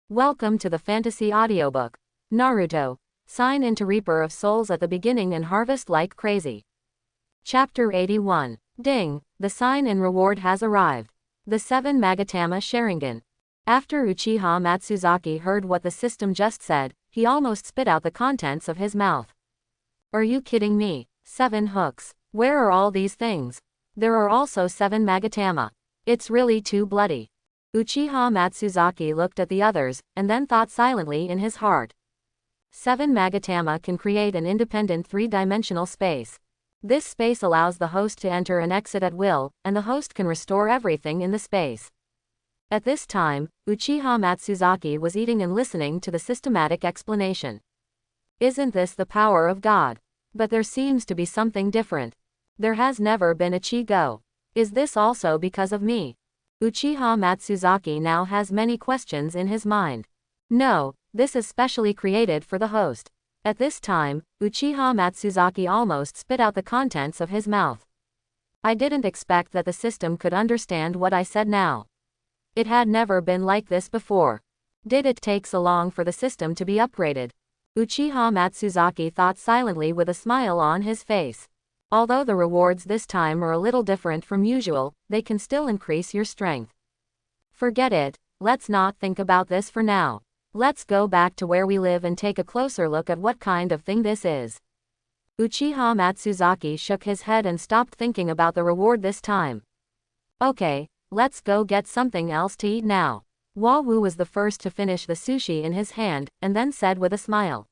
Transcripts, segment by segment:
Welcome to the fantasy audiobook. Naruto. Sign into Reaper of Souls at the beginning and harvest like crazy. Chapter 81. Ding, the sign-in reward has arrived. The 7 Magatama Sharingan. After Uchiha Matsuzaki heard what the system just said, he almost spit out the contents of his mouth. Are you kidding me? 7 hooks. Where are all these things? There are also 7 Magatama. It's really too bloody. Uchiha Matsuzaki looked at the others, and then thought silently in his heart. 7 Magatama can create an independent 3-dimensional space. This space allows the host to enter and exit at will, and the host can restore everything in the space. At this time, Uchiha Matsuzaki was eating and listening to the systematic explanation. Isn't this the power of God? But there seems to be something different. There has never been a Chi-Go. Is this also because of me? Uchiha Matsuzaki now has many questions in his mind. No, this is specially created for the host. At this time, Uchiha Matsuzaki almost spit out the contents of his mouth. I didn't expect that the system could understand what I said now. It had never been like this before. Did it take so long for the system to be upgraded? Uchiha Matsuzaki thought silently with a smile on his face. Although the rewards this time are a little different from usual, they can still increase your strength. Forget it, let's not think about this for now. Let's go back to where we live and take a closer look at what kind of thing this is. Uchiha Matsuzaki shook his head and stopped thinking about the reward this time. Okay, let's go get something else to eat now. Wawu was the first to finish the sushi in his hand, and then said with a smile.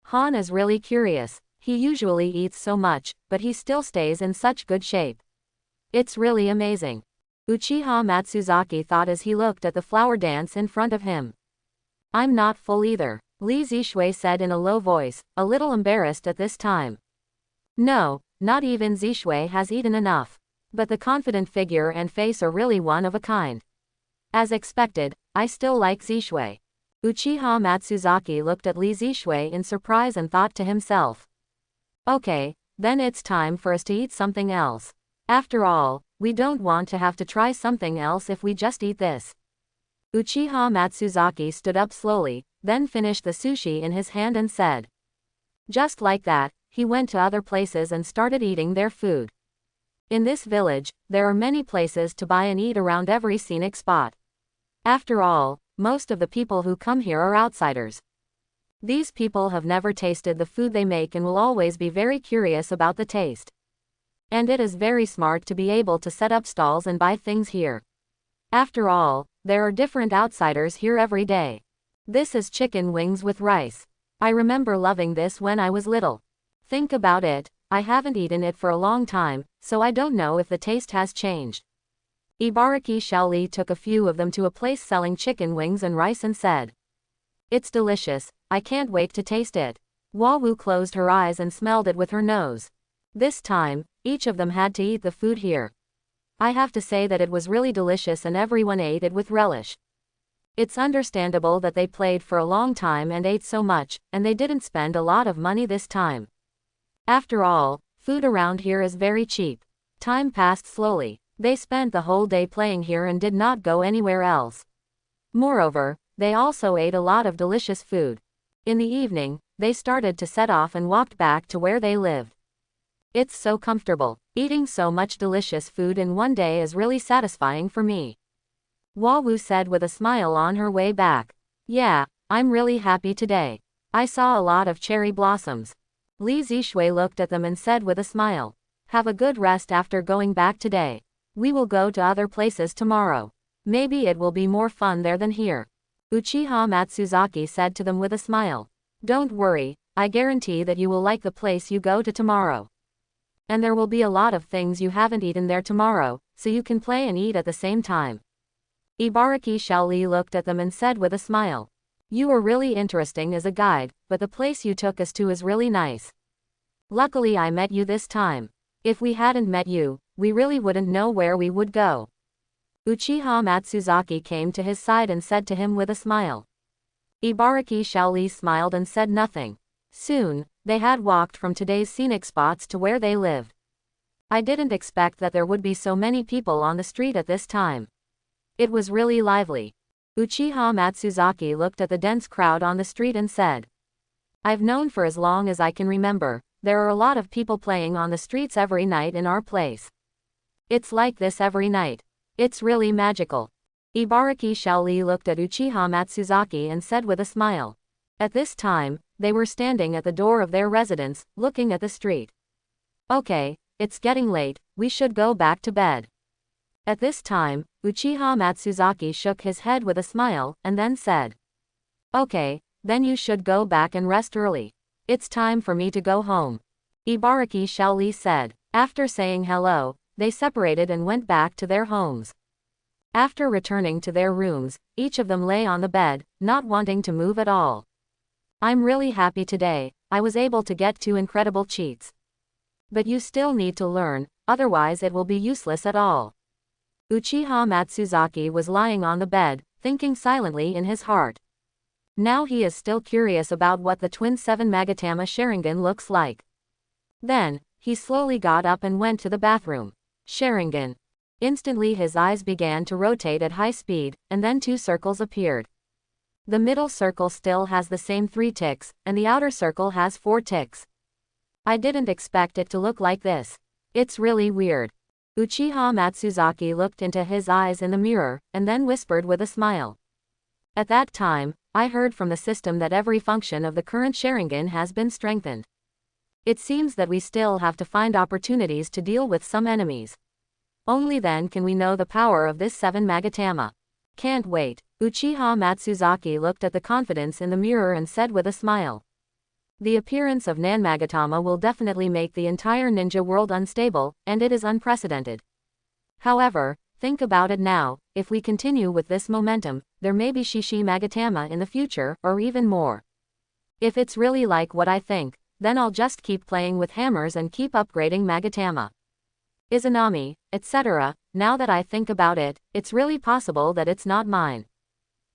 Han is really curious. He usually eats so much, but he still stays in such good shape. It's really amazing. Uchiha Matsuzaki thought as he looked at the flower dance in front of him. I'm not full either, Li Zishui said in a low voice, a little embarrassed at this time. No, not even Zishui has eaten enough. But the confident figure and face are really one of a kind. As expected, I still like Zishui. Uchiha Matsuzaki looked at Li Zishui in surprise and thought to himself. Okay, then it's time for us to eat something else. After all, we don't want to have to try something else if we just eat this. Uchiha Matsuzaki stood up slowly, then finished the sushi in his hand and said. Just like that, he went to other places and started eating their food. In this village, there are many places to buy and eat around every scenic spot. After all, most of the people who come here are outsiders. These people have never tasted the food they make and will always be very curious about the taste. And it is very smart to be able to set up stalls and buy things here. After all, there are different outsiders here every day. This is chicken wings with rice. I remember loving this when I was little. Think about it, I haven't eaten it for a long time, so I don't know if the taste has changed. Ibaraki Shaoli took a few of them to a place selling chicken wings and rice and said. It's delicious, I can't wait to taste it. Wawu closed her eyes and smelled it with her nose. This time, each of them had to eat the food here. I have to say that it was really delicious and everyone ate it with relish. It's understandable that they played for a long time and ate so much, and they didn't spend a lot of money this time. After all, food around here is very cheap. Time passed slowly. They spent the whole day playing here and did not go anywhere else. Moreover, they also ate a lot of delicious food. In the evening, they started to set off and walked back to where they lived. It's so comfortable. Eating so much delicious food in one day is really satisfying for me. Wawu said with a smile on her way back. Yeah, I'm really happy today. I saw a lot of cherry blossoms. Li Zishui looked at them and said with a smile. Have a good rest after going back today. We will go to other places tomorrow. Maybe it will be more fun there than here. Uchiha Matsuzaki said to them with a smile. Don't worry, I guarantee that you will like the place you go to tomorrow. And there will be a lot of things you haven't eaten there tomorrow, so you can play and eat at the same time. Ibaraki Shaoli looked at them and said with a smile. You are really interesting as a guide, but the place you took us to is really nice. Luckily I met you this time. If we hadn't met you, we really wouldn't know where we would go. Uchiha Matsuzaki came to his side and said to him with a smile. Ibaraki Shaoli smiled and said nothing. Soon, they had walked from today's scenic spots to where they lived. I didn't expect that there would be so many people on the street at this time. It was really lively. Uchiha Matsuzaki looked at the dense crowd on the street and said, I've known for as long as I can remember, there are a lot of people playing on the streets every night in our place. It's like this every night. It's really magical. Ibaraki Shaoli looked at Uchiha Matsuzaki and said with a smile. At this time, they were standing at the door of their residence, looking at the street. Okay, it's getting late, we should go back to bed. At this time, Uchiha Matsuzaki shook his head with a smile, and then said, Okay, then you should go back and rest early. It's time for me to go home. Ibaraki Shaoli said. After saying hello, they separated and went back to their homes. After returning to their rooms, each of them lay on the bed, not wanting to move at all. I'm really happy today, I was able to get 2 incredible cheats. But you still need to learn, otherwise it will be useless at all. Uchiha Matsuzaki was lying on the bed, thinking silently in his heart. Now he is still curious about what the twin 7 Magatama Sharingan looks like. Then, he slowly got up and went to the bathroom. Sharingan. Instantly his eyes began to rotate at high speed, and then 2 circles appeared. The middle circle still has the same 3 ticks, and the outer circle has 4 ticks. I didn't expect it to look like this. It's really weird. Uchiha Matsuzaki looked into his eyes in the mirror, and then whispered with a smile. At that time, I heard from the system that every function of the current Sharingan has been strengthened. It seems that we still have to find opportunities to deal with some enemies. Only then can we know the power of this 7 Magatama. Can't wait. Uchiha Matsuzaki looked at the confidence in the mirror and said with a smile. The appearance of Nan Magatama will definitely make the entire ninja world unstable, and it is unprecedented. However, think about it now, if we continue with this momentum, there may be Shishi Magatama in the future, or even more. If it's really like what I think, then I'll just keep playing with hammers and keep upgrading Magatama. Izanami, etc. Now that I think about it, it's really possible that it's not mine.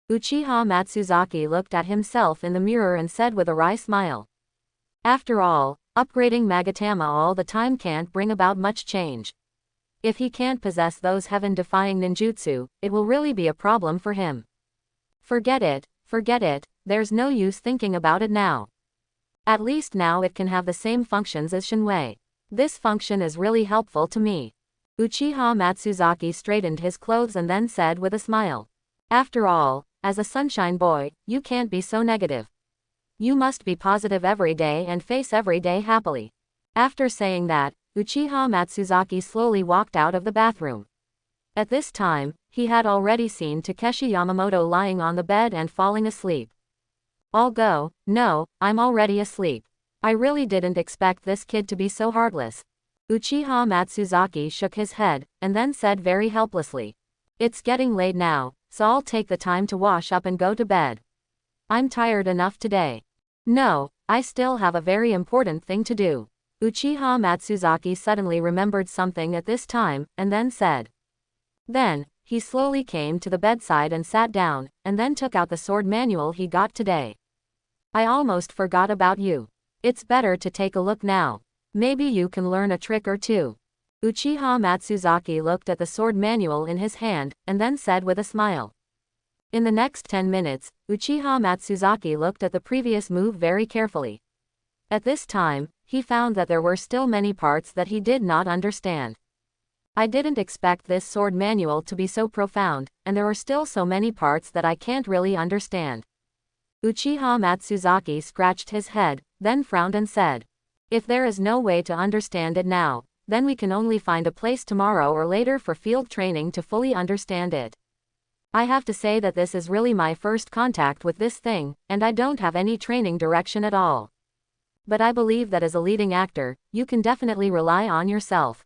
Uchiha Matsuzaki looked at himself in the mirror and said with a wry smile. After all, upgrading Magatama all the time can't bring about much change. If he can't possess those heaven-defying ninjutsu, it will really be a problem for him. Forget it, there's no use thinking about it now. At least now it can have the same functions as Shinwei. This function is really helpful to me. Uchiha Matsuzaki straightened his clothes and then said with a smile. After all, as a sunshine boy, you can't be so negative. You must be positive every day and face every day happily. After saying that, Uchiha Matsuzaki slowly walked out of the bathroom. At this time, he had already seen Takeshi Yamamoto lying on the bed and falling asleep. I'll go. No, I'm already asleep. I really didn't expect this kid to be so heartless. Uchiha Matsuzaki shook his head, and then said very helplessly. It's getting late now, so I'll take the time to wash up and go to bed. I'm tired enough today. No, I still have a very important thing to do. Uchiha Matsuzaki suddenly remembered something at this time, and then said. Then, he slowly came to the bedside and sat down, and then took out the sword manual he got today. I almost forgot about you. It's better to take a look now. Maybe you can learn a trick or two. Uchiha Matsuzaki looked at the sword manual in his hand, and then said with a smile. In the next 10 minutes, Uchiha Matsuzaki looked at the previous move very carefully. At this time, he found that there were still many parts that he did not understand. I didn't expect this sword manual to be so profound, and there are still so many parts that I can't really understand. Uchiha Matsuzaki scratched his head, then frowned and said. If there is no way to understand it now, then we can only find a place tomorrow or later for field training to fully understand it. I have to say that this is really my first contact with this thing, and I don't have any training direction at all. But I believe that as a leading actor, you can definitely rely on yourself.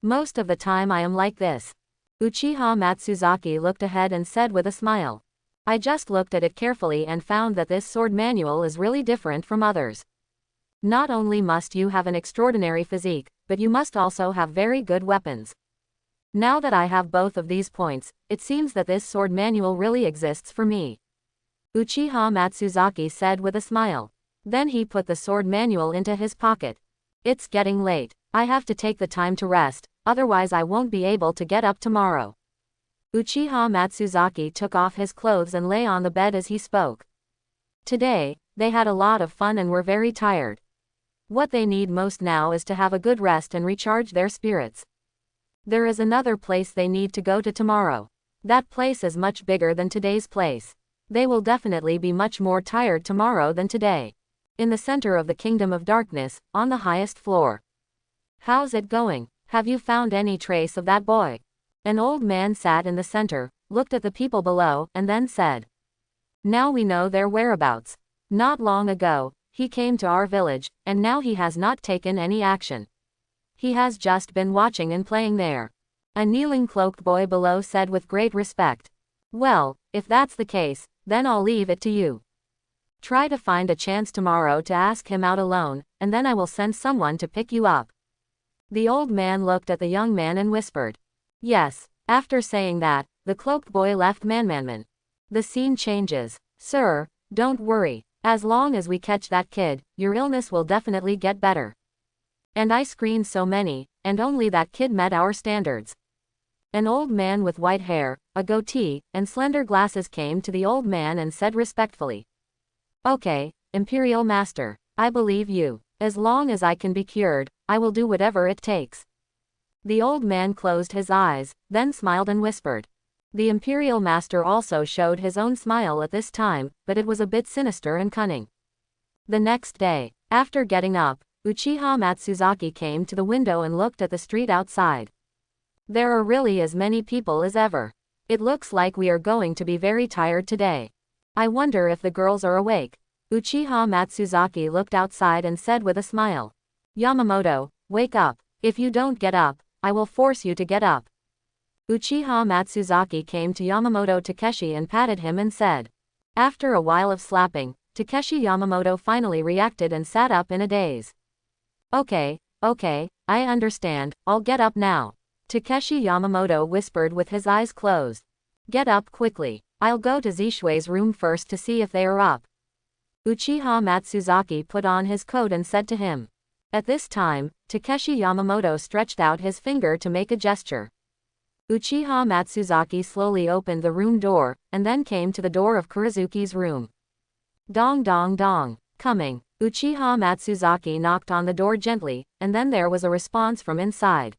Most of the time I am like this. Uchiha Matsuzaki looked ahead and said with a smile. I just looked at it carefully and found that this sword manual is really different from others. Not only must you have an extraordinary physique, but you must also have very good weapons. Now that I have both of these points, it seems that this sword manual really exists for me. Uchiha Matsuzaki said with a smile. Then he put the sword manual into his pocket. It's getting late. I have to take the time to rest, otherwise I won't be able to get up tomorrow. Uchiha Matsuzaki took off his clothes and lay on the bed as he spoke. Today, they had a lot of fun and were very tired. What they need most now is to have a good rest and recharge their spirits. There is another place they need to go to tomorrow. That place is much bigger than today's place. They will definitely be much more tired tomorrow than today. In the center of the Kingdom of Darkness, on the highest floor. How's it going? Have you found any trace of that boy? An old man sat in the center, looked at the people below, and then said, "Now we know their whereabouts. Not long ago, he came to our village, and now he has not taken any action. He has just been watching and playing there." A kneeling cloaked boy below said with great respect, "Well, if that's the case, then I'll leave it to you. Try to find a chance tomorrow to ask him out alone, and then I will send someone to pick you up." The old man looked at the young man and whispered, "Yes." After saying that, the cloaked boy left Man. The scene changes. "Sir, don't worry. As long as we catch that kid, your illness will definitely get better. And I screened so many, and only that kid met our standards." An old man with white hair, a goatee, and slender glasses came to the old man and said respectfully, "Okay, Imperial Master, I believe you. As long as I can be cured, I will do whatever it takes." The old man closed his eyes, then smiled and whispered. The Imperial Master also showed his own smile at this time, but it was a bit sinister and cunning. The next day, after getting up, Uchiha Matsuzaki came to the window and looked at the street outside. There are really as many people as ever. It looks like we are going to be very tired today. I wonder if the girls are awake. Uchiha Matsuzaki looked outside and said with a smile, "Yamamoto, wake up. If you don't get up, I will force you to get up." Uchiha Matsuzaki came to Yamamoto Takeshi and patted him and said. After a while of slapping, Takeshi Yamamoto finally reacted and sat up in a daze. Okay, I understand, I'll get up now." Takeshi Yamamoto whispered with his eyes closed. "Get up quickly. I'll go to Zishui's room first to see if they are up." Uchiha Matsuzaki put on his coat and said to him. At this time, Takeshi Yamamoto stretched out his finger to make a gesture. Uchiha Matsuzaki slowly opened the room door, and then came to the door of Kurizuki's room. Dong dong dong. Coming. Uchiha Matsuzaki knocked on the door gently, and then there was a response from inside.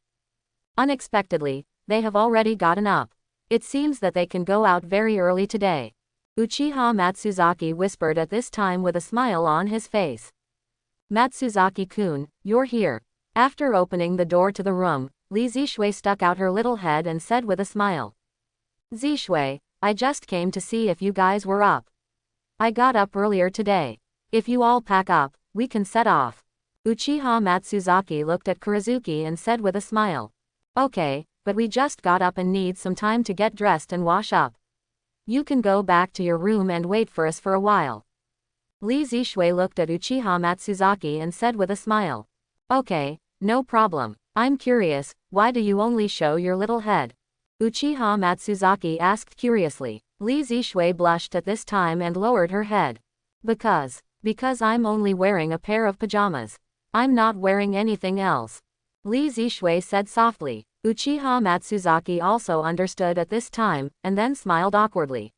Unexpectedly, they have already gotten up. It seems that they can go out very early today. Uchiha Matsuzaki whispered at this time with a smile on his face. "Matsuzaki-kun, you're here." After opening the door to the room, Li Zishui stuck out her little head and said with a smile. "Zishui, I just came to see if you guys were up. I got up earlier today. If you all pack up, we can set off." Uchiha Matsuzaki looked at Kurizuki and said with a smile. "Okay, but we just got up and need some time to get dressed and wash up. You can go back to your room and wait for us for a while." Li Zishui looked at Uchiha Matsuzaki and said with a smile. "Okay, no problem. I'm curious, why do you only show your little head?" Uchiha Matsuzaki asked curiously. Li Zishui blushed at this time and lowered her head. Because I'm only wearing a pair of pajamas. I'm not wearing anything else." Li Zishui said softly. Uchiha Matsuzaki also understood at this time, and then smiled awkwardly.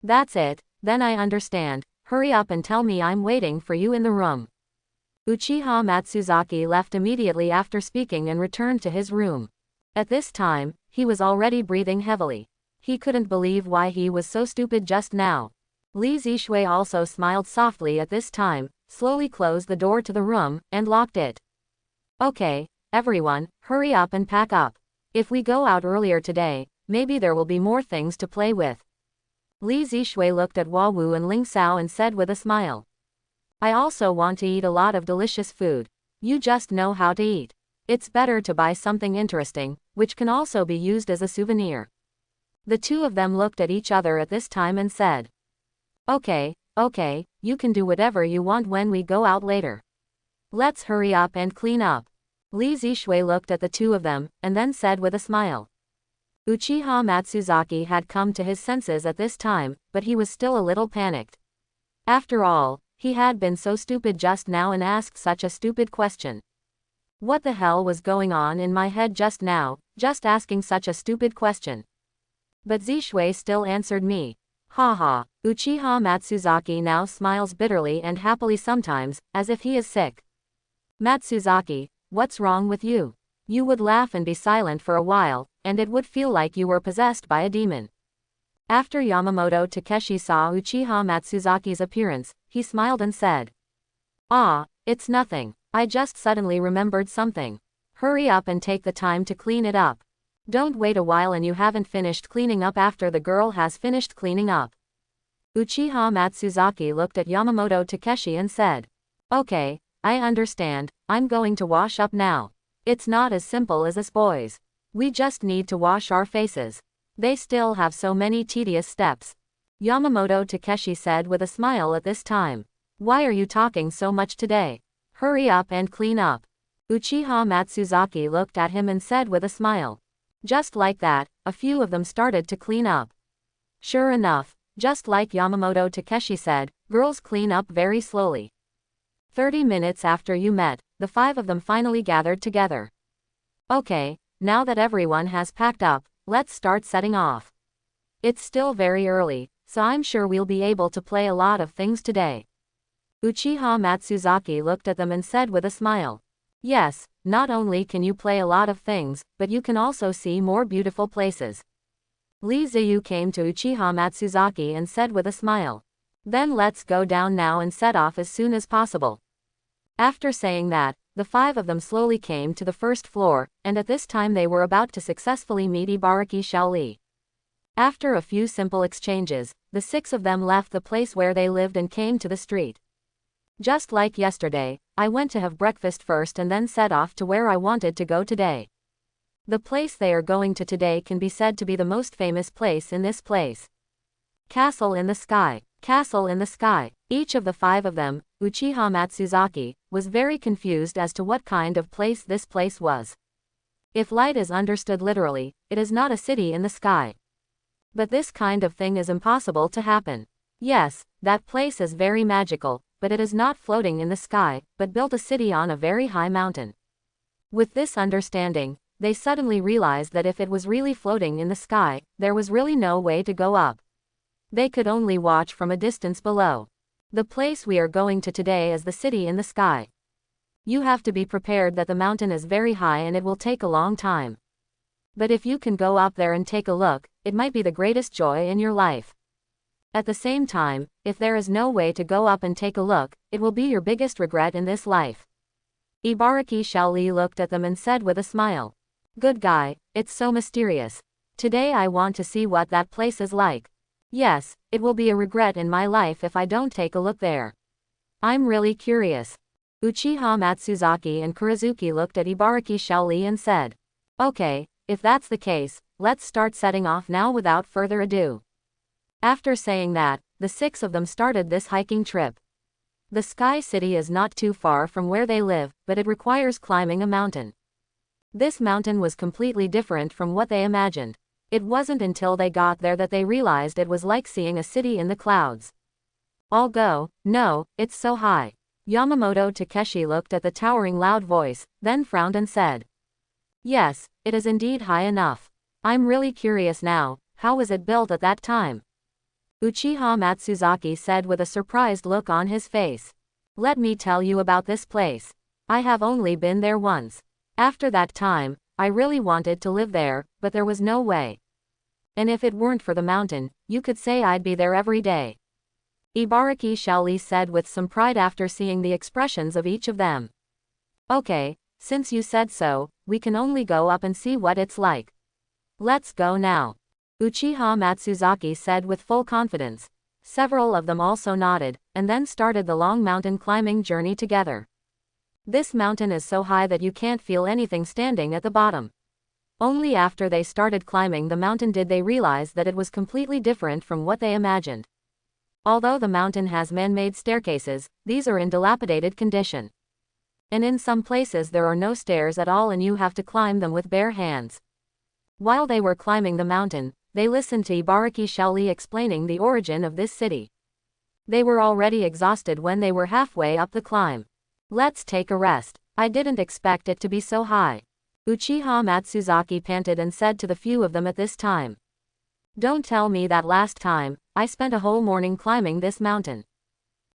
"That's it, then I understand. Hurry up and tell me I'm waiting for you in the room." Uchiha Matsuzaki left immediately after speaking and returned to his room. At this time, he was already breathing heavily. He couldn't believe why he was so stupid just now. Li Zishui also smiled softly at this time, slowly closed the door to the room, and locked it. "Okay, everyone, hurry up and pack up. If we go out earlier today, maybe there will be more things to play with." Li Zishui looked at Wawu and Ling Sao and said with a smile. "I also want to eat a lot of delicious food. You just know how to eat. It's better to buy something interesting, which can also be used as a souvenir." The two of them looked at each other at this time and said. Okay, you can do whatever you want when we go out later. Let's hurry up and clean up." Li Zishui looked at the two of them, and then said with a smile. Uchiha Matsuzaki had come to his senses at this time, but he was still a little panicked. After all, he had been so stupid just now and asked such a stupid question. What the hell was going on in my head just now, just asking such a stupid question? But Zishui still answered me. Haha. Uchiha Matsuzaki now smiles bitterly and happily sometimes, as if he is sick. Matsuzaki, what's wrong with you? You would laugh and be silent for a while, and it would feel like you were possessed by a demon. After Yamamoto Takeshi saw Uchiha Matsuzaki's appearance, he smiled and said, "Ah, it's nothing. I just suddenly remembered something. Hurry up and take the time to clean it up. Don't wait a while and you haven't finished cleaning up after the girl has finished cleaning up." Uchiha Matsuzaki looked at Yamamoto Takeshi and said, "Okay, I understand, I'm going to wash up now. It's not as simple as this, boys. We just need to wash our faces. They still have so many tedious steps." Yamamoto Takeshi said with a smile at this time. "Why are you talking so much today? Hurry up and clean up." Uchiha Matsuzaki looked at him and said with a smile. Just like that, a few of them started to clean up. Sure enough, just like Yamamoto Takeshi said, girls clean up very slowly. 30 minutes after you met, the 5 of them finally gathered together. "Okay, now that everyone has packed up, let's start setting off. It's still very early, so I'm sure we'll be able to play a lot of things today." Uchiha Matsuzaki looked at them and said with a smile. "Yes, not only can you play a lot of things, but you can also see more beautiful places." Lee Ziyu came to Uchiha Matsuzaki and said with a smile. "Then let's go down now and set off as soon as possible." After saying that, the 5 of them slowly came to the first floor, and at this time they were about to successfully meet Ibaraki Shaoli. After a few simple exchanges, the 6 of them left the place where they lived and came to the street. Just like yesterday, I went to have breakfast first and then set off to where I wanted to go today. The place they are going to today can be said to be the most famous place in this place. Castle in the Sky. Castle in the Sky. Each of the 5 of them, Uchiha Matsuzaki, was very confused as to what kind of place this place was. If light is understood literally, it is not a city in the sky. But this kind of thing is impossible to happen. Yes, that place is very magical, but it is not floating in the sky, but built a city on a very high mountain. With this understanding, they suddenly realized that if it was really floating in the sky, there was really no way to go up. They could only watch from a distance below. The place we are going to today is the city in the sky. You have to be prepared that the mountain is very high and it will take a long time. But if you can go up there and take a look, it might be the greatest joy in your life. At the same time, if there is no way to go up and take a look, it will be your biggest regret in this life. Ibaraki Shaoli looked at them and said with a smile. "Good guy, it's so mysterious. Today I want to see what that place is like. Yes, it will be a regret in my life if I don't take a look there. I'm really curious." Uchiha Matsuzaki and Kurizuki looked at Ibaraki Shaoli and said, "Okay, if that's the case, let's start setting off now without further ado." After saying that, the 6 of them started this hiking trip. The Sky City is not too far from where they live, but it requires climbing a mountain. This mountain was completely different from what they imagined. It wasn't until they got there that they realized it was like seeing a city in the clouds. "I'll go." "No, it's so high." Yamamoto Takeshi looked at the towering loud voice, then frowned and said, "Yes, it is indeed high enough. I'm really curious now, how was it built at that time?" Uchiha Matsuzaki said with a surprised look on his face. "Let me tell you about this place. I have only been there once. After that time, I really wanted to live there, but there was no way. And if it weren't for the mountain, you could say I'd be there every day." Ibaraki Shaoli said with some pride after seeing the expressions of each of them. "Okay, since you said so, we can only go up and see what it's like. Let's go now." Uchiha Matsuzaki said with full confidence. Several of them also nodded, and then started the long mountain climbing journey together. This mountain is so high that you can't feel anything standing at the bottom. Only after they started climbing the mountain did they realize that it was completely different from what they imagined. Although the mountain has man-made staircases, these are in dilapidated condition. And in some places there are no stairs at all and you have to climb them with bare hands. While they were climbing the mountain, they listened to Ibaraki Shaoli explaining the origin of this city. They were already exhausted when they were halfway up the climb. "Let's take a rest. I didn't expect it to be so high." Uchiha Matsuzaki panted and said to the few of them at this time. Don't tell me that last time, I spent a whole morning climbing this mountain.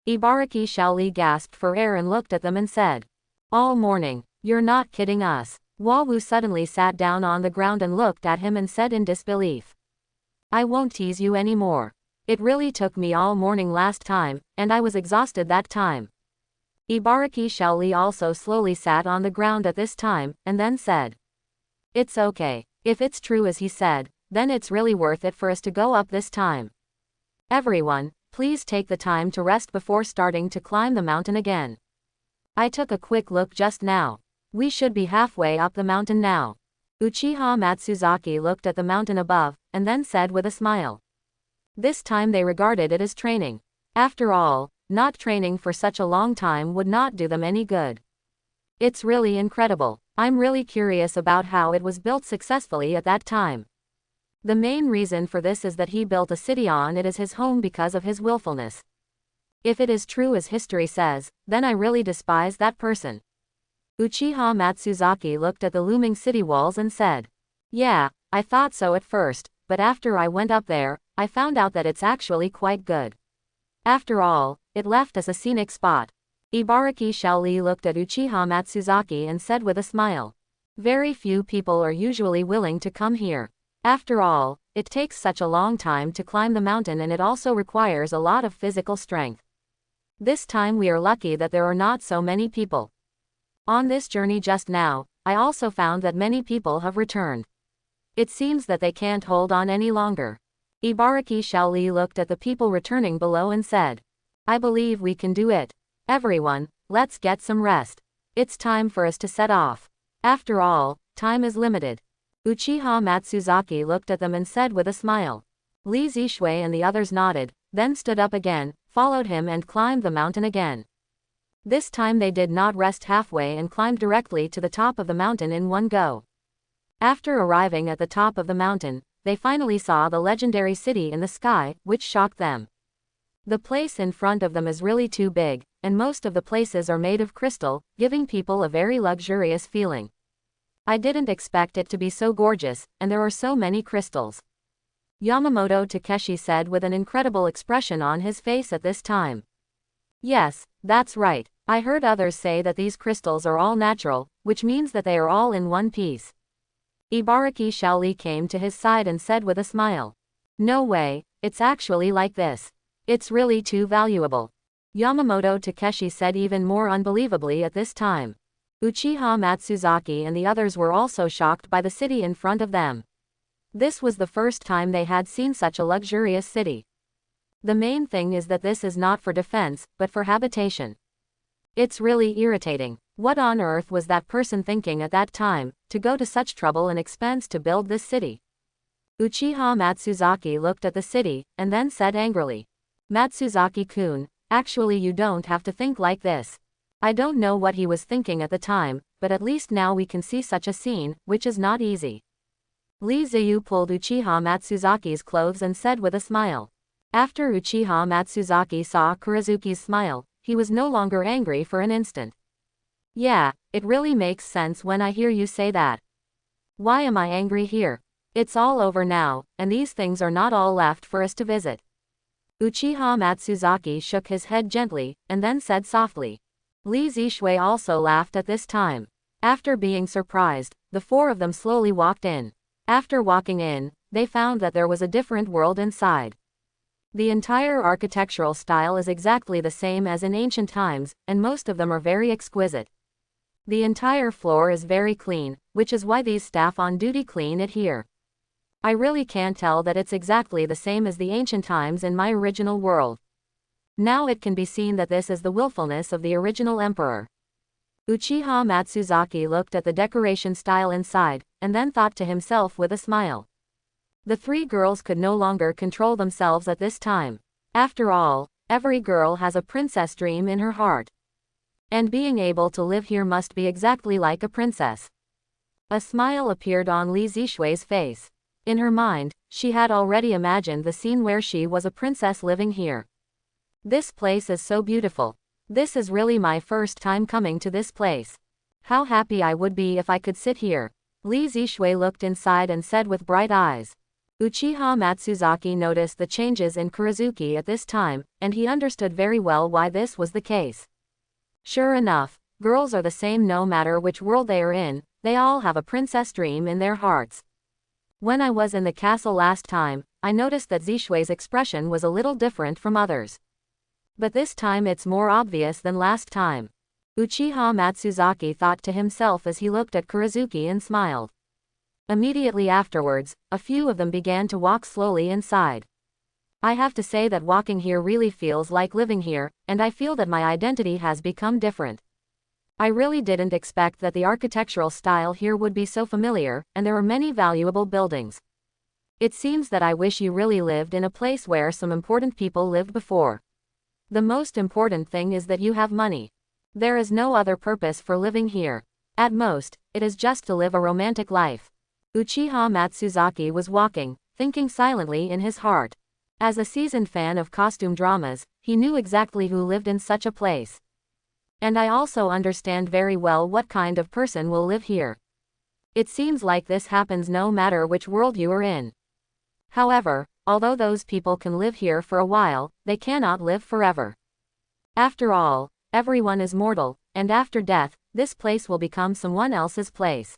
Ibaraki Shaoli gasped for air and looked at them and said. All morning, you're not kidding us. Wawu suddenly sat down on the ground and looked at him and said in disbelief. I won't tease you anymore. It really took me all morning last time, and I was exhausted that time. Ibaraki Shaoli also slowly sat on the ground at this time, and then said. It's okay. If it's true as he said, then it's really worth it for us to go up this time. Everyone, please take the time to rest before starting to climb the mountain again. I took a quick look just now. We should be halfway up the mountain now. Uchiha Matsuzaki looked at the mountain above, and then said with a smile. This time they regarded it as training. After all, not training for such a long time would not do them any good. It's really incredible. I'm really curious about how it was built successfully at that time. The main reason for this is that he built a city on it as his home because of his willfulness. If it is true as history says, then I really despise that person. Uchiha Matsuzaki looked at the looming city walls and said. Yeah, I thought so at first, but after I went up there, I found out that it's actually quite good. After all, it left us a scenic spot. Ibaraki Shaoli looked at Uchiha Matsuzaki and said with a smile. Very few people are usually willing to come here. After all, it takes such a long time to climb the mountain and it also requires a lot of physical strength. This time we are lucky that there are not so many people. On this journey just now, I also found that many people have returned. It seems that they can't hold on any longer. Ibaraki Shaoli looked at the people returning below and said. I believe we can do it. Everyone, let's get some rest. It's time for us to set off. After all, time is limited. Uchiha Matsuzaki looked at them and said with a smile. Li Zishui and the others nodded, then stood up again, followed him and climbed the mountain again. This time they did not rest halfway and climbed directly to the top of the mountain in one go. After arriving at the top of the mountain, they finally saw the legendary city in the sky, which shocked them. The place in front of them is really too big, and most of the places are made of crystal, giving people a very luxurious feeling. I didn't expect it to be so gorgeous, and there are so many crystals. Yamamoto Takeshi said with an incredible expression on his face at this time. Yes, that's right. I heard others say that these crystals are all natural, which means that they are all in one piece. Ibaraki Shaoli came to his side and said with a smile. No way, it's actually like this. It's really too valuable. Yamamoto Takeshi said even more unbelievably at this time. Uchiha Matsuzaki and the others were also shocked by the city in front of them. This was the first time they had seen such a luxurious city. The main thing is that this is not for defense, but for habitation. It's really irritating. What on earth was that person thinking at that time, to go to such trouble and expense to build this city? Uchiha Matsuzaki looked at the city, and then said angrily. Matsuzaki-kun, actually you don't have to think like this. I don't know what he was thinking at the time, but at least now we can see such a scene, which is not easy. Li Ziyu pulled Uchiha Matsuzaki's clothes and said with a smile. After Uchiha Matsuzaki saw Kurizuki's smile, he was no longer angry for an instant. Yeah, it really makes sense when I hear you say that. Why am I angry here? It's all over now, and these things are not all left for us to visit. Uchiha Matsuzaki shook his head gently, and then said softly. Li Zishui also laughed at this time. After being surprised, the four of them slowly walked in. After walking in, they found that there was a different world inside. The entire architectural style is exactly the same as in ancient times, and most of them are very exquisite. The entire floor is very clean, which is why these staff on duty clean it here. I really can't tell that it's exactly the same as the ancient times in my original world. Now it can be seen that this is the willfulness of the original emperor. Uchiha Matsuzaki looked at the decoration style inside, and then thought to himself with a smile. The three girls could no longer control themselves at this time. After all, every girl has a princess dream in her heart. And being able to live here must be exactly like a princess. A smile appeared on Li Zishui's face. In her mind, she had already imagined the scene where she was a princess living here. This place is so beautiful. This is really my first time coming to this place. How happy I would be if I could sit here. Li Zishui looked inside and said with bright eyes. Uchiha Matsuzaki noticed the changes in Kurozuki at this time, and he understood very well why this was the case. Sure enough, girls are the same no matter which world they are in, they all have a princess dream in their hearts. When I was in the castle last time, I noticed that Zishui's expression was a little different from others. But this time it's more obvious than last time. Uchiha Matsuzaki thought to himself as he looked at Kurozuki and smiled. Immediately afterwards, a few of them began to walk slowly inside. I have to say that walking here really feels like living here, and I feel that my identity has become different. I really didn't expect that the architectural style here would be so familiar, and there are many valuable buildings. It seems that I wish you really lived in a place where some important people lived before. The most important thing is that you have money. There is no other purpose for living here. At most, it is just to live a romantic life. Uchiha Matsuzaki was walking, thinking silently in his heart. As a seasoned fan of costume dramas, he knew exactly who lived in such a place. And I also understand very well what kind of person will live here. It seems like this happens no matter which world you are in. However, although those people can live here for a while, they cannot live forever. After all, everyone is mortal, and after death, this place will become someone else's place.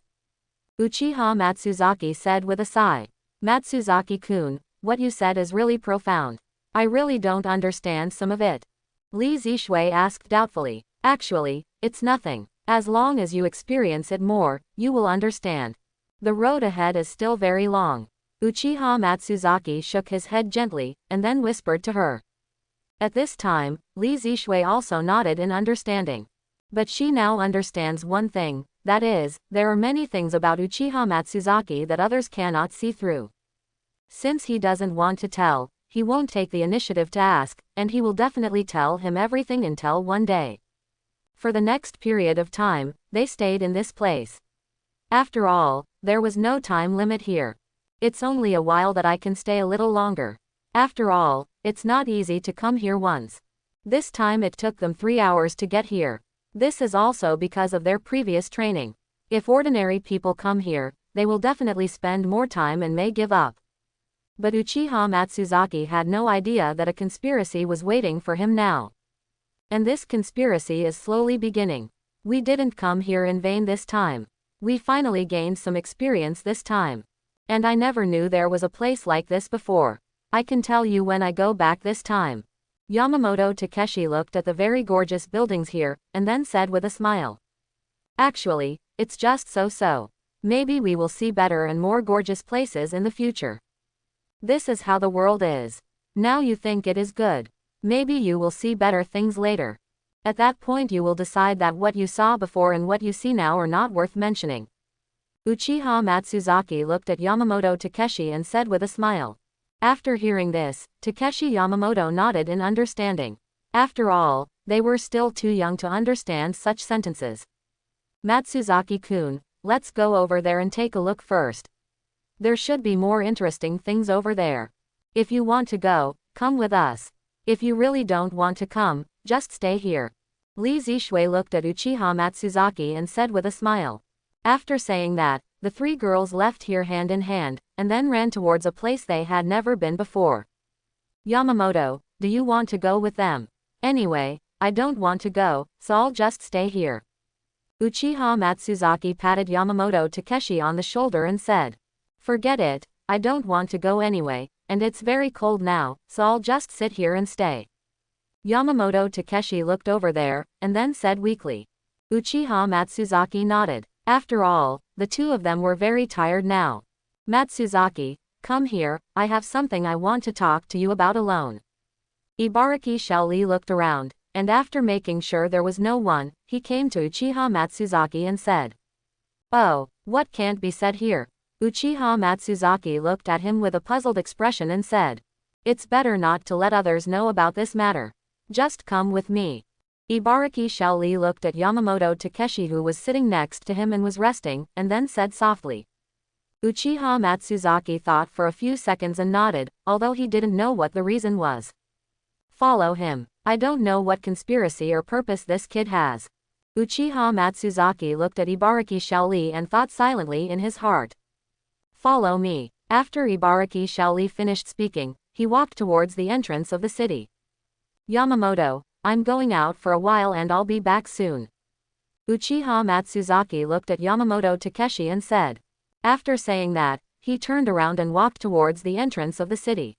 Uchiha Matsuzaki said with a sigh. Matsuzaki-kun, what you said is really profound. I really don't understand some of it. Li Zishui asked doubtfully. Actually, it's nothing. As long as you experience it more, you will understand. The road ahead is still very long. Uchiha Matsuzaki shook his head gently, and then whispered to her. At this time, Li Zishui also nodded in understanding. But she now understands one thing, that is, there are many things about Uchiha Matsuzaki that others cannot see through. Since he doesn't want to tell, he won't take the initiative to ask, and he will definitely tell him everything until one day. For the next period of time, they stayed in this place. After all, there was no time limit here. It's only a while that I can stay a little longer. After all, it's not easy to come here once. This time it took them 3 hours to get here. This is also because of their previous training. If ordinary people come here, they will definitely spend more time and may give up. But Uchiha Matsuzaki had no idea that a conspiracy was waiting for him now. And this conspiracy is slowly beginning. We didn't come here in vain this time. We finally gained some experience this time. And I never knew there was a place like this before. I can tell you when I go back this time. Yamamoto Takeshi looked at the very gorgeous buildings here, and then said with a smile. Actually, it's just so. Maybe we will see better and more gorgeous places in the future. This is how the world is. Now you think it is good. Maybe you will see better things later. At that point you will decide that what you saw before and what you see now are not worth mentioning. Uchiha Matsuzaki looked at Yamamoto Takeshi and said with a smile. After hearing this, Takeshi Yamamoto nodded in understanding. After all, they were still too young to understand such sentences. Matsuzaki-kun, let's go over there and take a look first. There should be more interesting things over there. If you want to go, come with us. If you really don't want to come, just stay here. Li Zishui looked at Uchiha Matsuzaki and said with a smile. After saying that, the 3 girls left here hand in hand, and then ran towards a place they had never been before. Yamamoto, do you want to go with them? Anyway, I don't want to go, so I'll just stay here. Uchiha Matsuzaki patted Yamamoto Takeshi on the shoulder and said. Forget it, I don't want to go anyway, and it's very cold now, so I'll just sit here and stay. Yamamoto Takeshi looked over there, and then said weakly. Uchiha Matsuzaki nodded. After all, the 2 of them were very tired now. Matsuzaki, come here, I have something I want to talk to you about alone. Ibaraki Shaoli looked around, and after making sure there was no one, he came to Uchiha Matsuzaki and said. Oh, what can't be said here? Uchiha Matsuzaki looked at him with a puzzled expression and said. It's better not to let others know about this matter. Just come with me. Ibaraki Shaoli looked at Yamamoto Takeshi who was sitting next to him and was resting, and then said softly. Uchiha Matsuzaki thought for a few seconds and nodded, although he didn't know what the reason was. Follow him. I don't know what conspiracy or purpose this kid has. Uchiha Matsuzaki looked at Ibaraki Shaoli and thought silently in his heart. Follow me. After Ibaraki Shaoli finished speaking, he walked towards the entrance of the city. Yamamoto, I'm going out for a while and I'll be back soon. Uchiha Matsuzaki looked at Yamamoto Takeshi and said. After saying that, he turned around and walked towards the entrance of the city.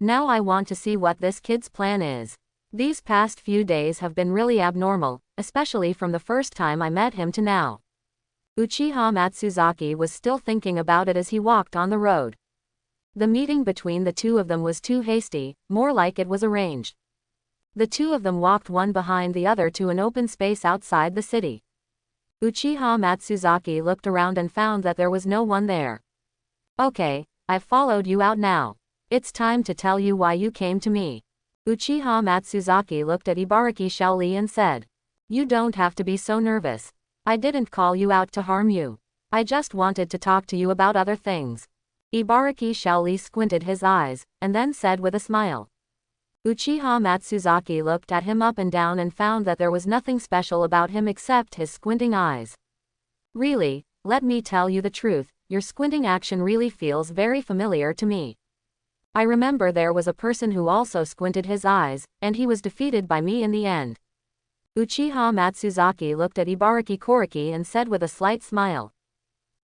Now I want to see what this kid's plan is. These past few days have been really abnormal, especially from the first time I met him to now. Uchiha Matsuzaki was still thinking about it as he walked on the road. The meeting between the two of them was too hasty, more like it was arranged. The two of them walked one behind the other to an open space outside the city. Uchiha Matsuzaki looked around and found that there was no one there. Okay, I've followed you out now. It's time to tell you why you came to me. Uchiha Matsuzaki looked at Ibaraki Shaoli and said. You don't have to be so nervous. I didn't call you out to harm you. I just wanted to talk to you about other things. Ibaraki Shaoli squinted his eyes, and then said with a smile. Uchiha Matsuzaki looked at him up and down and found that there was nothing special about him except his squinting eyes. Really, let me tell you the truth, your squinting action really feels very familiar to me. I remember there was a person who also squinted his eyes, and he was defeated by me in the end. Uchiha Matsuzaki looked at Ibaraki Koriki and said with a slight smile.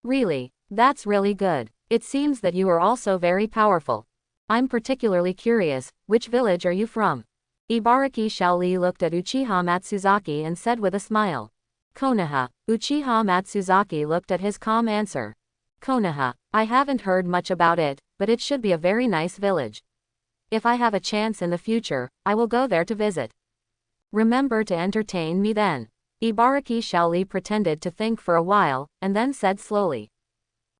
Really, that's really good. It seems that you are also very powerful. I'm particularly curious, which village are you from? Ibaraki Shaoli looked at Uchiha Matsuzaki and said with a smile. Konoha. Uchiha Matsuzaki looked at his calm answer. Konoha. I haven't heard much about it, but it should be a very nice village. If I have a chance in the future, I will go there to visit. Remember to entertain me then. Ibaraki Shaoli pretended to think for a while, and then said slowly.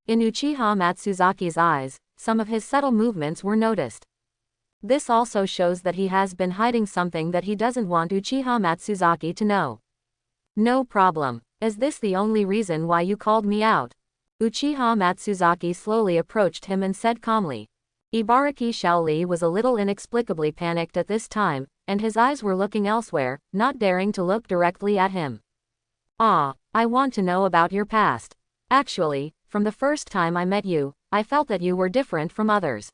In Uchiha Matsuzaki's eyes, some of his subtle movements were noticed. This also shows that he has been hiding something that he doesn't want Uchiha Matsuzaki to know. No problem. Is this the only reason why you called me out? Uchiha Matsuzaki slowly approached him and said calmly. Ibaraki Shaoli was a little inexplicably panicked at this time, and his eyes were looking elsewhere, not daring to look directly at him. Ah, I want to know about your past. Actually, from the first time I met you, I felt that you were different from others.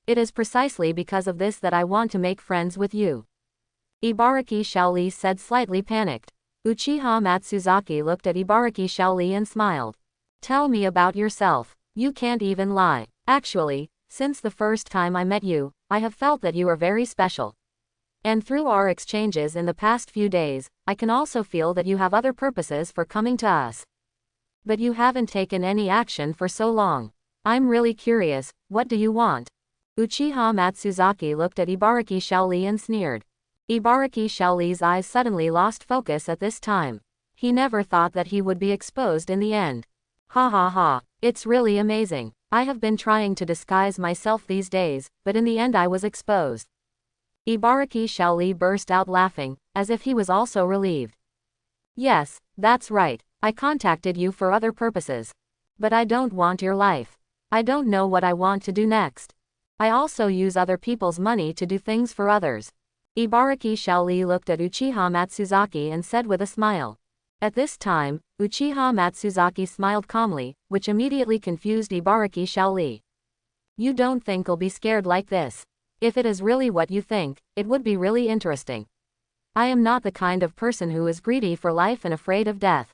It is precisely because of this that I want to make friends with you. Ibaraki Shaoli said, slightly panicked. Uchiha Matsuzaki looked at Ibaraki Shaoli and smiled. Tell me about yourself. You can't even lie. Actually, since the first time I met you, I have felt that you are very special. And through our exchanges in the past few days, I can also feel that you have other purposes for coming to us. But you haven't taken any action for so long. I'm really curious, what do you want? Uchiha Matsuzaki looked at Ibaraki Shaoli and sneered. Ibaraki Shaoli's eyes suddenly lost focus at this time. He never thought that he would be exposed in the end. Ha ha ha, it's really amazing. I have been trying to disguise myself these days, but in the end I was exposed. Ibaraki Shaoli burst out laughing, as if he was also relieved. Yes, that's right, I contacted you for other purposes. But I don't want your life. I don't know what I want to do next. I also use other people's money to do things for others. Ibaraki Shaoli looked at Uchiha Matsuzaki and said with a smile. At this time, Uchiha Matsuzaki smiled calmly, which immediately confused Ibaraki Shaoli. You don't think I'll be scared like this? If it is really what you think, it would be really interesting. I am not the kind of person who is greedy for life and afraid of death.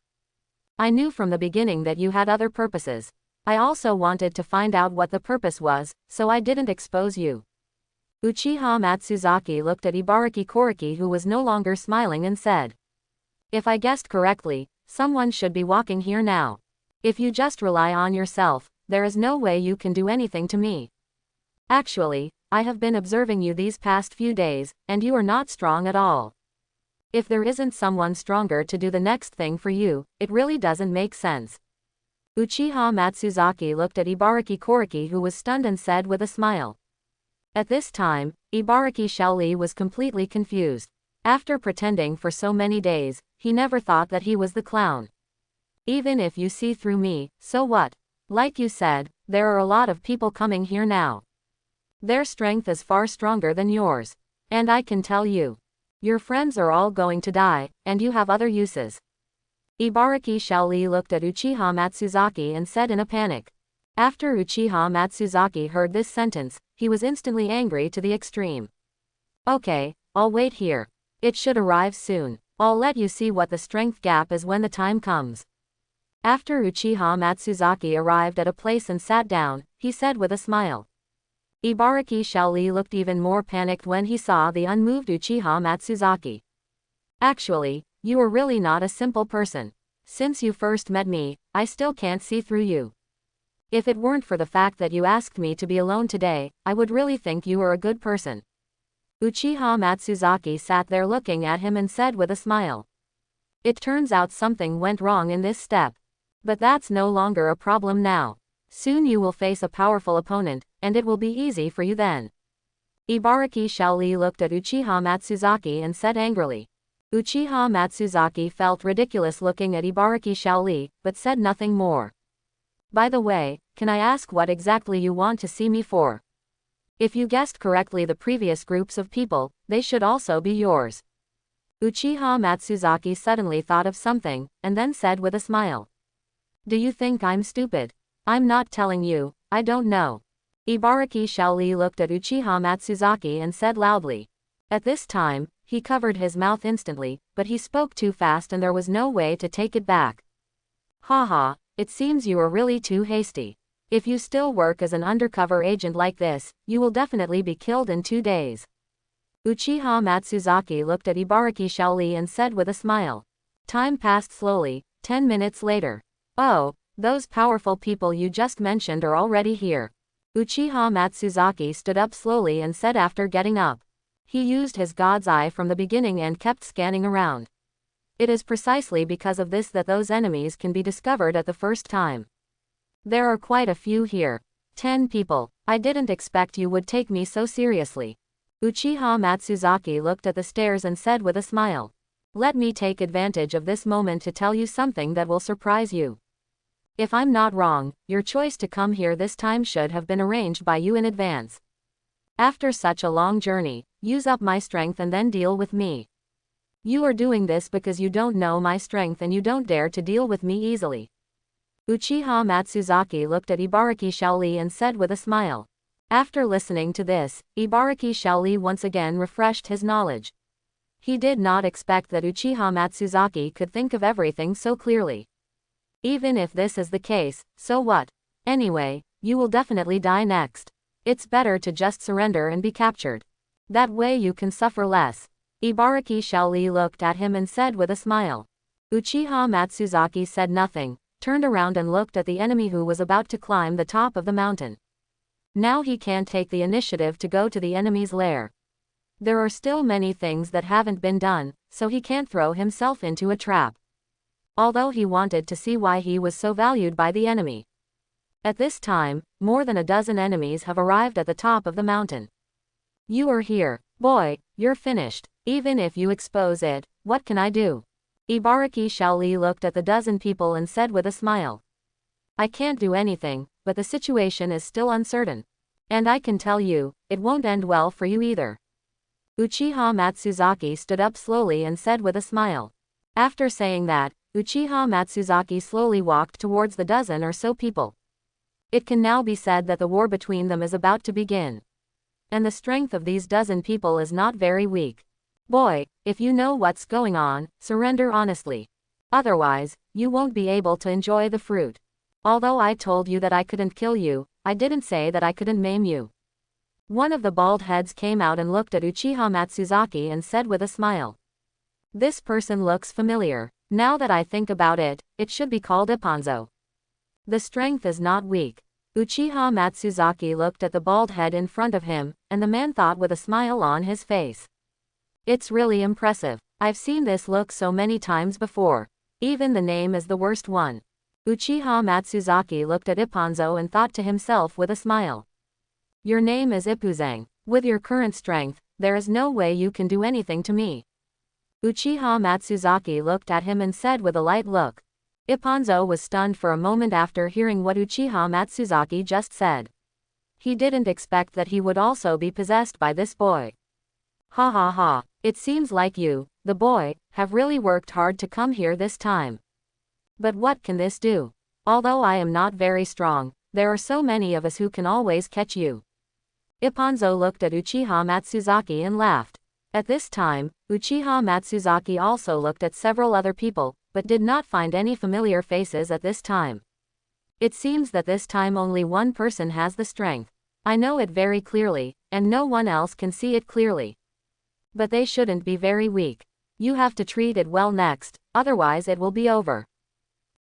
I knew from the beginning that you had other purposes. I also wanted to find out what the purpose was, so I didn't expose you. Uchiha Matsuzaki looked at Ibaraki Koriki, who was no longer smiling, and said. If I guessed correctly, someone should be walking here now. If you just rely on yourself, there is no way you can do anything to me. Actually, I have been observing you these past few days, and you are not strong at all. If there isn't someone stronger to do the next thing for you, it really doesn't make sense. Uchiha Matsuzaki looked at Ibaraki Koriki, who was stunned, and said with a smile. At this time, Ibaraki Shaoli was completely confused. After pretending for so many days, he never thought that he was the clown. Even if you see through me, so what? Like you said, there are a lot of people coming here now. Their strength is far stronger than yours. And I can tell you. Your friends are all going to die, and you have other uses. Ibaraki Shaoli looked at Uchiha Matsuzaki and said in a panic. After Uchiha Matsuzaki heard this sentence, he was instantly angry to the extreme. Okay, I'll wait here. It should arrive soon. I'll let you see what the strength gap is when the time comes. After Uchiha Matsuzaki arrived at a place and sat down, he said with a smile. Ibaraki Shaoli looked even more panicked when he saw the unmoved Uchiha Matsuzaki. Actually, you are really not a simple person. Since you first met me, I still can't see through you. If it weren't for the fact that you asked me to be alone today, I would really think you were a good person. Uchiha Matsuzaki sat there looking at him and said with a smile. It turns out something went wrong in this step. But that's no longer a problem now. Soon you will face a powerful opponent, and it will be easy for you then. Ibaraki Shaoli looked at Uchiha Matsuzaki and said angrily. Uchiha Matsuzaki felt ridiculous looking at Ibaraki Shaoli, but said nothing more. By the way, can I ask what exactly you want to see me for? If you guessed correctly the previous groups of people, they should also be yours. Uchiha Matsuzaki suddenly thought of something, and then said with a smile. Do you think I'm stupid? I'm not telling you, I don't know. Ibaraki Shaoli looked at Uchiha Matsuzaki and said loudly. At this time, he covered his mouth instantly, but he spoke too fast and there was no way to take it back. Haha, it seems you are really too hasty. If you still work as an undercover agent like this, you will definitely be killed in 2 days. Uchiha Matsuzaki looked at Ibaraki Shaoli and said with a smile. Time passed slowly, 10 minutes later. Oh, those powerful people you just mentioned are already here. Uchiha Matsuzaki stood up slowly and said after getting up. He used his God's eye from the beginning and kept scanning around. It is precisely because of this that those enemies can be discovered at the first time. There are quite a few here. 10 people. I didn't expect you would take me so seriously. Uchiha Matsuzaki looked at the stairs and said with a smile. Let me take advantage of this moment to tell you something that will surprise you. If I'm not wrong, your choice to come here this time should have been arranged by you in advance. After such a long journey, use up my strength and then deal with me. You are doing this because you don't know my strength and you don't dare to deal with me easily. Uchiha Matsuzaki looked at Ibaraki Shaoli and said with a smile. After listening to this, Ibaraki Shaoli once again refreshed his knowledge. He did not expect that Uchiha Matsuzaki could think of everything so clearly. Even if this is the case, so what? Anyway, you will definitely die next. It's better to just surrender and be captured. That way you can suffer less. Ibaraki Shaoli looked at him and said with a smile. Uchiha Matsuzaki said nothing, turned around and looked at the enemy who was about to climb the top of the mountain. Now he can't take the initiative to go to the enemy's lair. There are still many things that haven't been done, so he can't throw himself into a trap. Although he wanted to see why he was so valued by the enemy. At this time, more than a dozen enemies have arrived at the top of the mountain. You are here, boy, you're finished. Even if you expose it, what can I do? Ibaraki Shaoli looked at the dozen people and said with a smile. I can't do anything, but the situation is still uncertain. And I can tell you, it won't end well for you either. Uchiha Matsuzaki stood up slowly and said with a smile. After saying that, Uchiha Matsuzaki slowly walked towards the dozen or so people. It can now be said that the war between them is about to begin. And the strength of these dozen people is not very weak. Boy, if you know what's going on, surrender honestly. Otherwise, you won't be able to enjoy the fruit. Although I told you that I couldn't kill you, I didn't say that I couldn't maim you. One of the bald heads came out and looked at Uchiha Matsuzaki and said with a smile. This person looks familiar. Now that I think about it, it should be called Ipponzo. The strength is not weak. Uchiha Matsuzaki looked at the bald head in front of him, and the man thought with a smile on his face. It's really impressive. I've seen this look so many times before. Even the name is the worst one. Uchiha Matsuzaki looked at Ipponzo and thought to himself with a smile. Your name is Ippuzang. With your current strength, there is no way you can do anything to me. Uchiha Matsuzaki looked at him and said with a light look. Ipponzo was stunned for a moment after hearing what Uchiha Matsuzaki just said. He didn't expect that he would also be possessed by this boy. Ha ha ha, it seems like you, the boy, have really worked hard to come here this time. But what can this do? Although I am not very strong, there are so many of us who can always catch you. Ipponzo looked at Uchiha Matsuzaki and laughed. At this time, Uchiha Matsuzaki also looked at several other people, but did not find any familiar faces at this time. It seems that this time only one person has the strength. I know it very clearly, and no one else can see it clearly. But they shouldn't be very weak. You have to treat it well next, otherwise it will be over.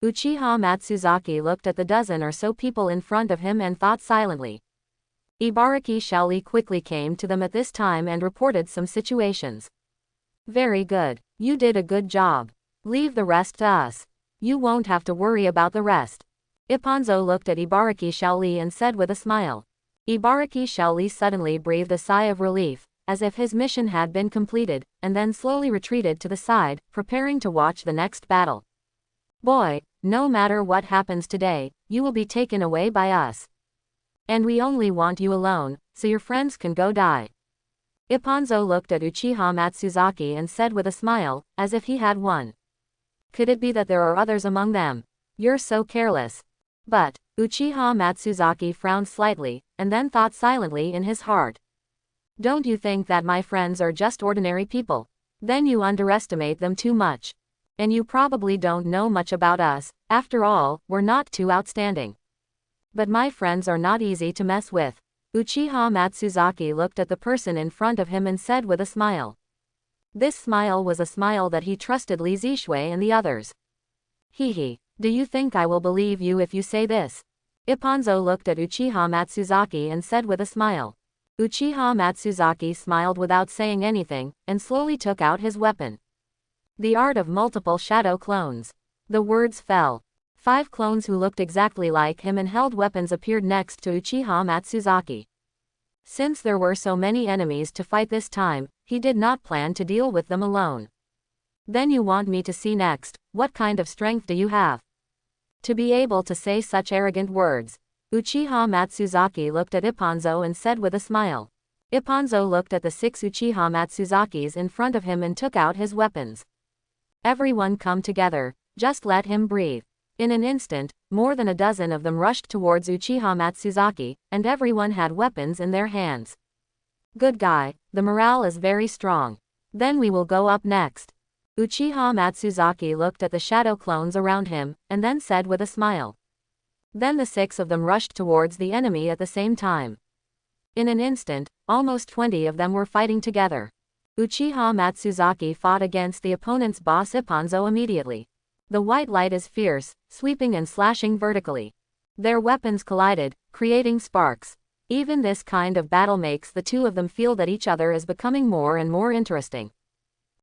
Uchiha Matsuzaki looked at the dozen or so people in front of him and thought silently. Ibaraki Shaoli quickly came to them at this time and reported some situations. Very good. You did a good job. Leave the rest to us. You won't have to worry about the rest. Ipponzo looked at Ibaraki Shaoli and said with a smile. Ibaraki Shaoli suddenly breathed a sigh of relief, as if his mission had been completed, and then slowly retreated to the side, preparing to watch the next battle. Boy, no matter what happens today, you will be taken away by us. And we only want you alone, so your friends can go die. Ipponzo looked at Uchiha Matsuzaki and said with a smile, as if he had won. Could it be that there are others among them? You're so careless. But, Uchiha Matsuzaki frowned slightly, and then thought silently in his heart. Don't you think that my friends are just ordinary people? Then you underestimate them too much. And you probably don't know much about us, after all, we're not too outstanding. But my friends are not easy to mess with. Uchiha Matsuzaki looked at the person in front of him and said with a smile. This smile was a smile that he trusted Li Zishui and the others. Hehe, do you think I will believe you if you say this? Ipponzo looked at Uchiha Matsuzaki and said with a smile. Uchiha Matsuzaki smiled without saying anything, and slowly took out his weapon. The art of multiple shadow clones. The words fell. 5 clones who looked exactly like him and held weapons appeared next to Uchiha Matsuzaki. Since there were so many enemies to fight this time, he did not plan to deal with them alone. Then you want me to see next, what kind of strength do you have? To be able to say such arrogant words. Uchiha Matsuzaki looked at Ipponzo and said with a smile. Ipponzo looked at the 6 Uchiha Matsuzakis in front of him and took out his weapons. Everyone come together, just let him breathe. In an instant, more than a dozen of them rushed towards Uchiha Matsuzaki, and everyone had weapons in their hands. Good guy, the morale is very strong. Then we will go up next. Uchiha Matsuzaki looked at the shadow clones around him, and then said with a smile. Then the 6 of them rushed towards the enemy at the same time. In an instant, almost 20 of them were fighting together. Uchiha Matsuzaki fought against the opponent's boss Ipponzo immediately. The white light is fierce, sweeping and slashing vertically. Their weapons collided, creating sparks. Even this kind of battle makes the 2 of them feel that each other is becoming more and more interesting.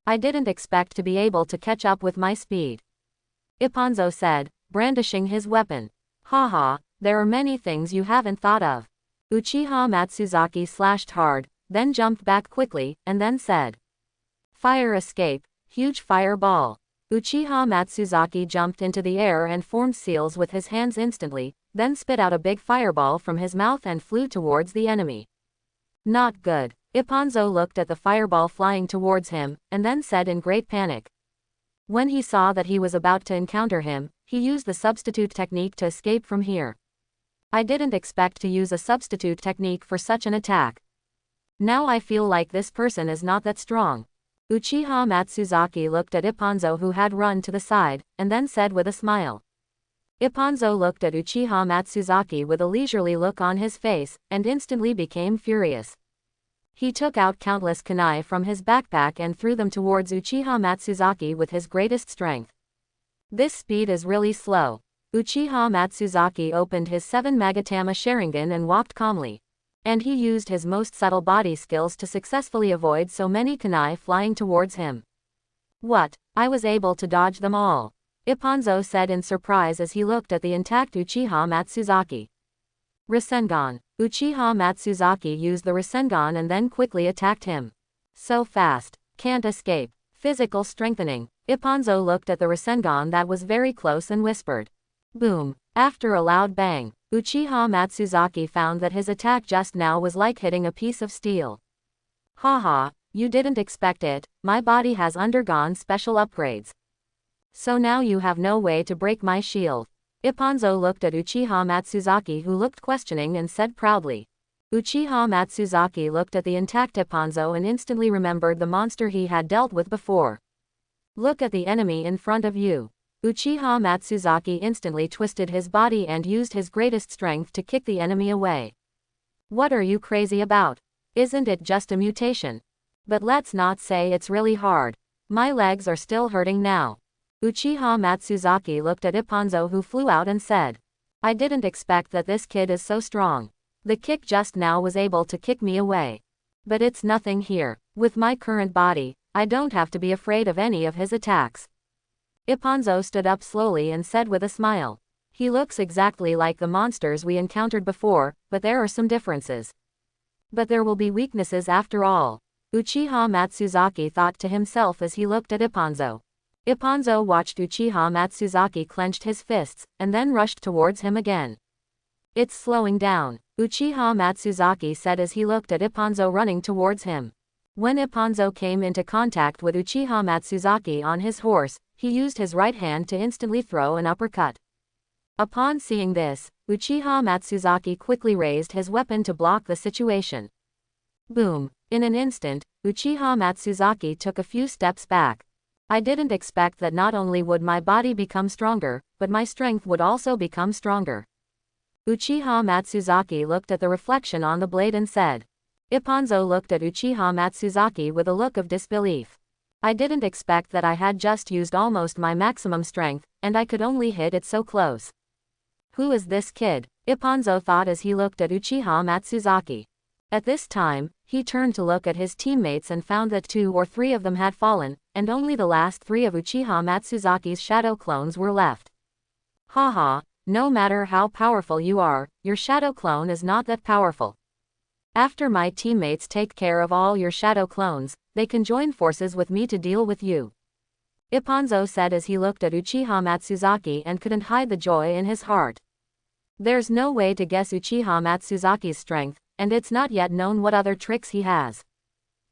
I didn't expect to be able to catch up with my speed. Ipponzo said, brandishing his weapon. Haha, there are many things you haven't thought of. Uchiha Matsuzaki slashed hard, then jumped back quickly, and then said. Fire escape, huge fireball. Uchiha Matsuzaki jumped into the air and formed seals with his hands instantly, then spit out a big fireball from his mouth and flew towards the enemy. Not good. Ipponzo looked at the fireball flying towards him, and then said in great panic. When he saw that he was about to encounter him, he used the substitute technique to escape from here. I didn't expect to use a substitute technique for such an attack. Now I feel like this person is not that strong. Uchiha Matsuzaki looked at Ipponzo who had run to the side, and then said with a smile. Ipponzo looked at Uchiha Matsuzaki with a leisurely look on his face, and instantly became furious. He took out countless kunai from his backpack and threw them towards Uchiha Matsuzaki with his greatest strength. This speed is really slow. Uchiha Matsuzaki opened his 7 Magatama Sharingan and walked calmly. And he used his most subtle body skills to successfully avoid so many kunai flying towards him. What? I was able to dodge them all. Ipponzo said in surprise as he looked at the intact Uchiha Matsuzaki. Rasengan. Uchiha Matsuzaki used the Rasengan and then quickly attacked him. So fast. Can't escape. Physical strengthening. Ipponzo looked at the Rasengan that was very close and whispered. Boom. After a loud bang, Uchiha Matsuzaki found that his attack just now was like hitting a piece of steel. Haha, you didn't expect it, my body has undergone special upgrades. So now you have no way to break my shield. Ipponzo looked at Uchiha Matsuzaki, who looked questioning, and said proudly. Uchiha Matsuzaki looked at the intact Ipponzo and instantly remembered the monster he had dealt with before. Look at the enemy in front of you. Uchiha Matsuzaki instantly twisted his body and used his greatest strength to kick the enemy away. What are you crazy about? Isn't it just a mutation? But let's not say it's really hard. My legs are still hurting now. Uchiha Matsuzaki looked at Ipponzo, who flew out, and said, I didn't expect that this kid is so strong. The kick just now was able to kick me away. But it's nothing here. With my current body, I don't have to be afraid of any of his attacks. Ipponzo stood up slowly and said with a smile. He looks exactly like the monsters we encountered before, but there are some differences. But there will be weaknesses after all. Uchiha Matsuzaki thought to himself as he looked at Ipponzo. Ipponzo watched Uchiha Matsuzaki clenched his fists, and then rushed towards him again. It's slowing down, Uchiha Matsuzaki said as he looked at Ipponzo running towards him. When Ipponzo came into contact with Uchiha Matsuzaki on his horse, he used his right hand to instantly throw an uppercut. Upon seeing this, Uchiha Matsuzaki quickly raised his weapon to block the situation. Boom! In an instant, Uchiha Matsuzaki took a few steps back. I didn't expect that not only would my body become stronger, but my strength would also become stronger. Uchiha Matsuzaki looked at the reflection on the blade and said. Ipponzo looked at Uchiha Matsuzaki with a look of disbelief. I didn't expect that I had just used almost my maximum strength, and I could only hit it so close. Who is this kid? Ipponzo thought as he looked at Uchiha Matsuzaki. At this time, he turned to look at his teammates and found that 2 or 3 of them had fallen, and only the last 3 of Uchiha Matsuzaki's shadow clones were left. Haha, no matter how powerful you are, your shadow clone is not that powerful. After my teammates take care of all your shadow clones, they can join forces with me to deal with you. Ipponzo said as he looked at Uchiha Matsuzaki and couldn't hide the joy in his heart. There's no way to guess Uchiha Matsuzaki's strength, and it's not yet known what other tricks he has.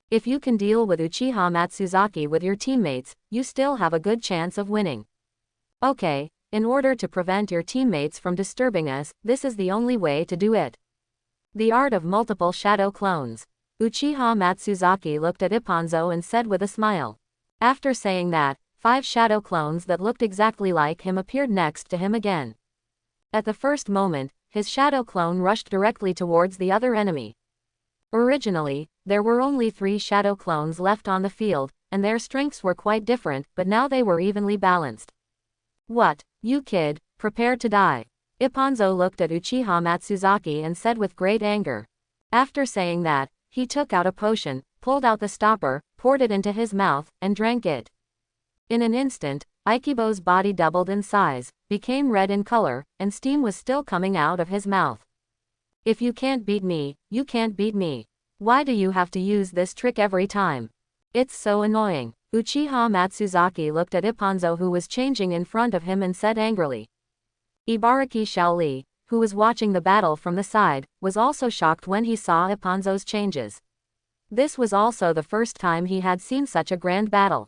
If you can deal with Uchiha Matsuzaki with your teammates, you still have a good chance of winning. Okay, in order to prevent your teammates from disturbing us, this is the only way to do it. The art of multiple shadow clones. Uchiha Matsuzaki looked at Ipponzo and said with a smile. After saying that, 5 shadow clones that looked exactly like him appeared next to him again. At the first moment, his shadow clone rushed directly towards the other enemy. Originally, there were only 3 shadow clones left on the field, and their strengths were quite different, but now they were evenly balanced. What, you kid, prepare to die. Ipponzo looked at Uchiha Matsuzaki and said with great anger. After saying that, he took out a potion, pulled out the stopper, poured it into his mouth, and drank it. In an instant, Aikibo's body doubled in size, became red in color, and steam was still coming out of his mouth. If you can't beat me, you can't beat me. Why do you have to use this trick every time? It's so annoying. Uchiha Matsuzaki looked at Ipponzo, who was changing in front of him, and said angrily. Ibaraki Shaoli, who was watching the battle from the side, was also shocked when he saw Ipponzo's changes. This was also the first time he had seen such a grand battle.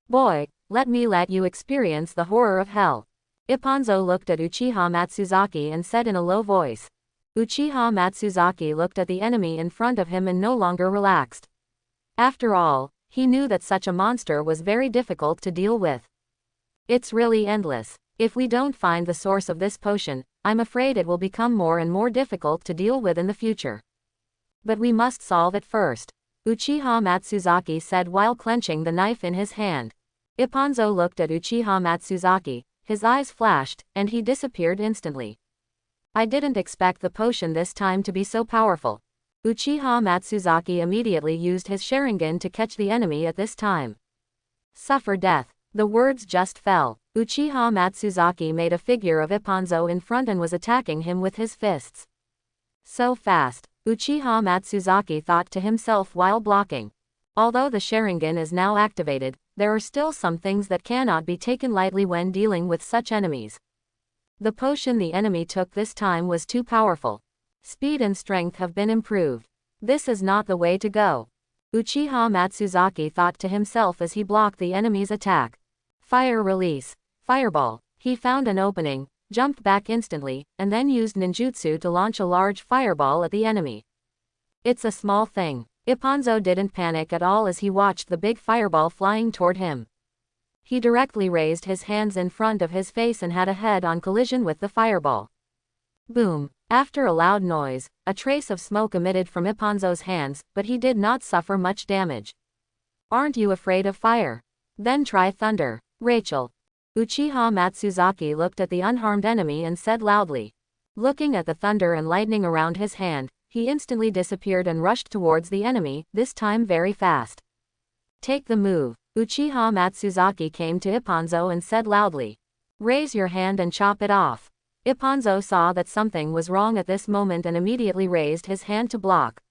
Boy, let you experience the horror of hell. Ipponzo looked at Uchiha Matsuzaki and said in a low voice. Uchiha Matsuzaki looked at the enemy in front of him and no longer relaxed. After all, he knew that such a monster was very difficult to deal with. It's really endless. If we don't find the source of this potion, I'm afraid it will become more and more difficult to deal with in the future. But we must solve it first, Uchiha Matsuzaki said while clenching the knife in his hand. Ipponzo looked at Uchiha Matsuzaki, his eyes flashed, and he disappeared instantly. I didn't expect the potion this time to be so powerful. Uchiha Matsuzaki immediately used his Sharingan to catch the enemy at this time. Suffer death. The words just fell. Uchiha Matsuzaki made a figure of Ipponzo in front and was attacking him with his fists. So fast, Uchiha Matsuzaki thought to himself while blocking. Although the Sharingan is now activated, there are still some things that cannot be taken lightly when dealing with such enemies. The potion the enemy took this time was too powerful. Speed and strength have been improved. This is not the way to go. Uchiha Matsuzaki thought to himself as he blocked the enemy's attack. Fire release. Fireball. He found an opening, jumped back instantly, and then used ninjutsu to launch a large fireball at the enemy. It's a small thing. Ipponzo didn't panic at all as he watched the big fireball flying toward him. He directly raised his hands in front of his face and had a head-on collision with the fireball. Boom! After a loud noise, a trace of smoke emitted from Ipponzo's hands, but he did not suffer much damage. Aren't you afraid of fire? Then try thunder. Rachel. Uchiha Matsuzaki looked at the unharmed enemy and said loudly. Looking at the thunder and lightning around his hand, he instantly disappeared and rushed towards the enemy, this time very fast. Take the move. Uchiha Matsuzaki came to Ipponzo and said loudly. Raise your hand and chop it off. Ipponzo saw that something was wrong at this moment and immediately raised his hand to block.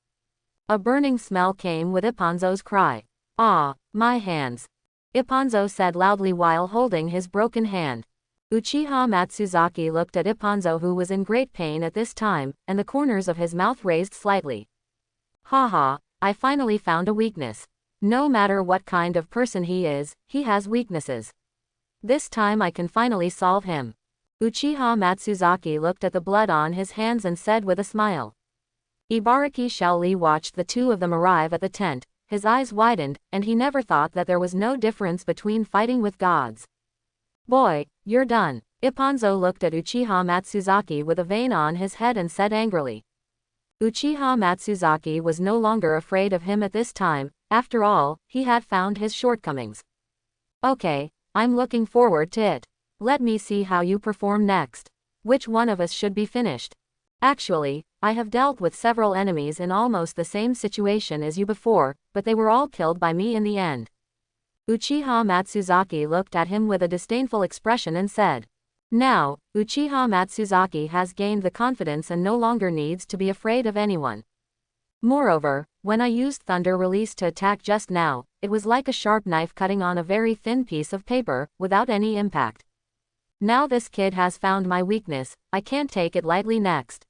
A burning smell came with Ipponzo's cry. Ah, my hands. Ipponzo said loudly while holding his broken hand. Uchiha Matsuzaki looked at Ipponzo, who was in great pain at this time, and the corners of his mouth raised slightly. Haha, I finally found a weakness. No matter what kind of person he is, he has weaknesses. This time I can finally solve him. Uchiha Matsuzaki looked at the blood on his hands and said with a smile. Ibaraki Shaoli watched the two of them arrive at the tent. His eyes widened, and he never thought that there was no difference between fighting with gods. Boy, you're done. Ipponzo looked at Uchiha Matsuzaki with a vein on his head and said angrily. Uchiha Matsuzaki was no longer afraid of him at this time. After all, he had found his shortcomings. Okay, I'm looking forward to it. Let me see how you perform next. Which one of us should be finished? Actually, I have dealt with several enemies in almost the same situation as you before, but they were all killed by me in the end. Uchiha Matsuzaki looked at him with a disdainful expression and said. Now, Uchiha Matsuzaki has gained the confidence and no longer needs to be afraid of anyone. Moreover, when I used Thunder Release to attack just now, it was like a sharp knife cutting on a very thin piece of paper, without any impact. Now this kid has found my weakness, I can't take it lightly next.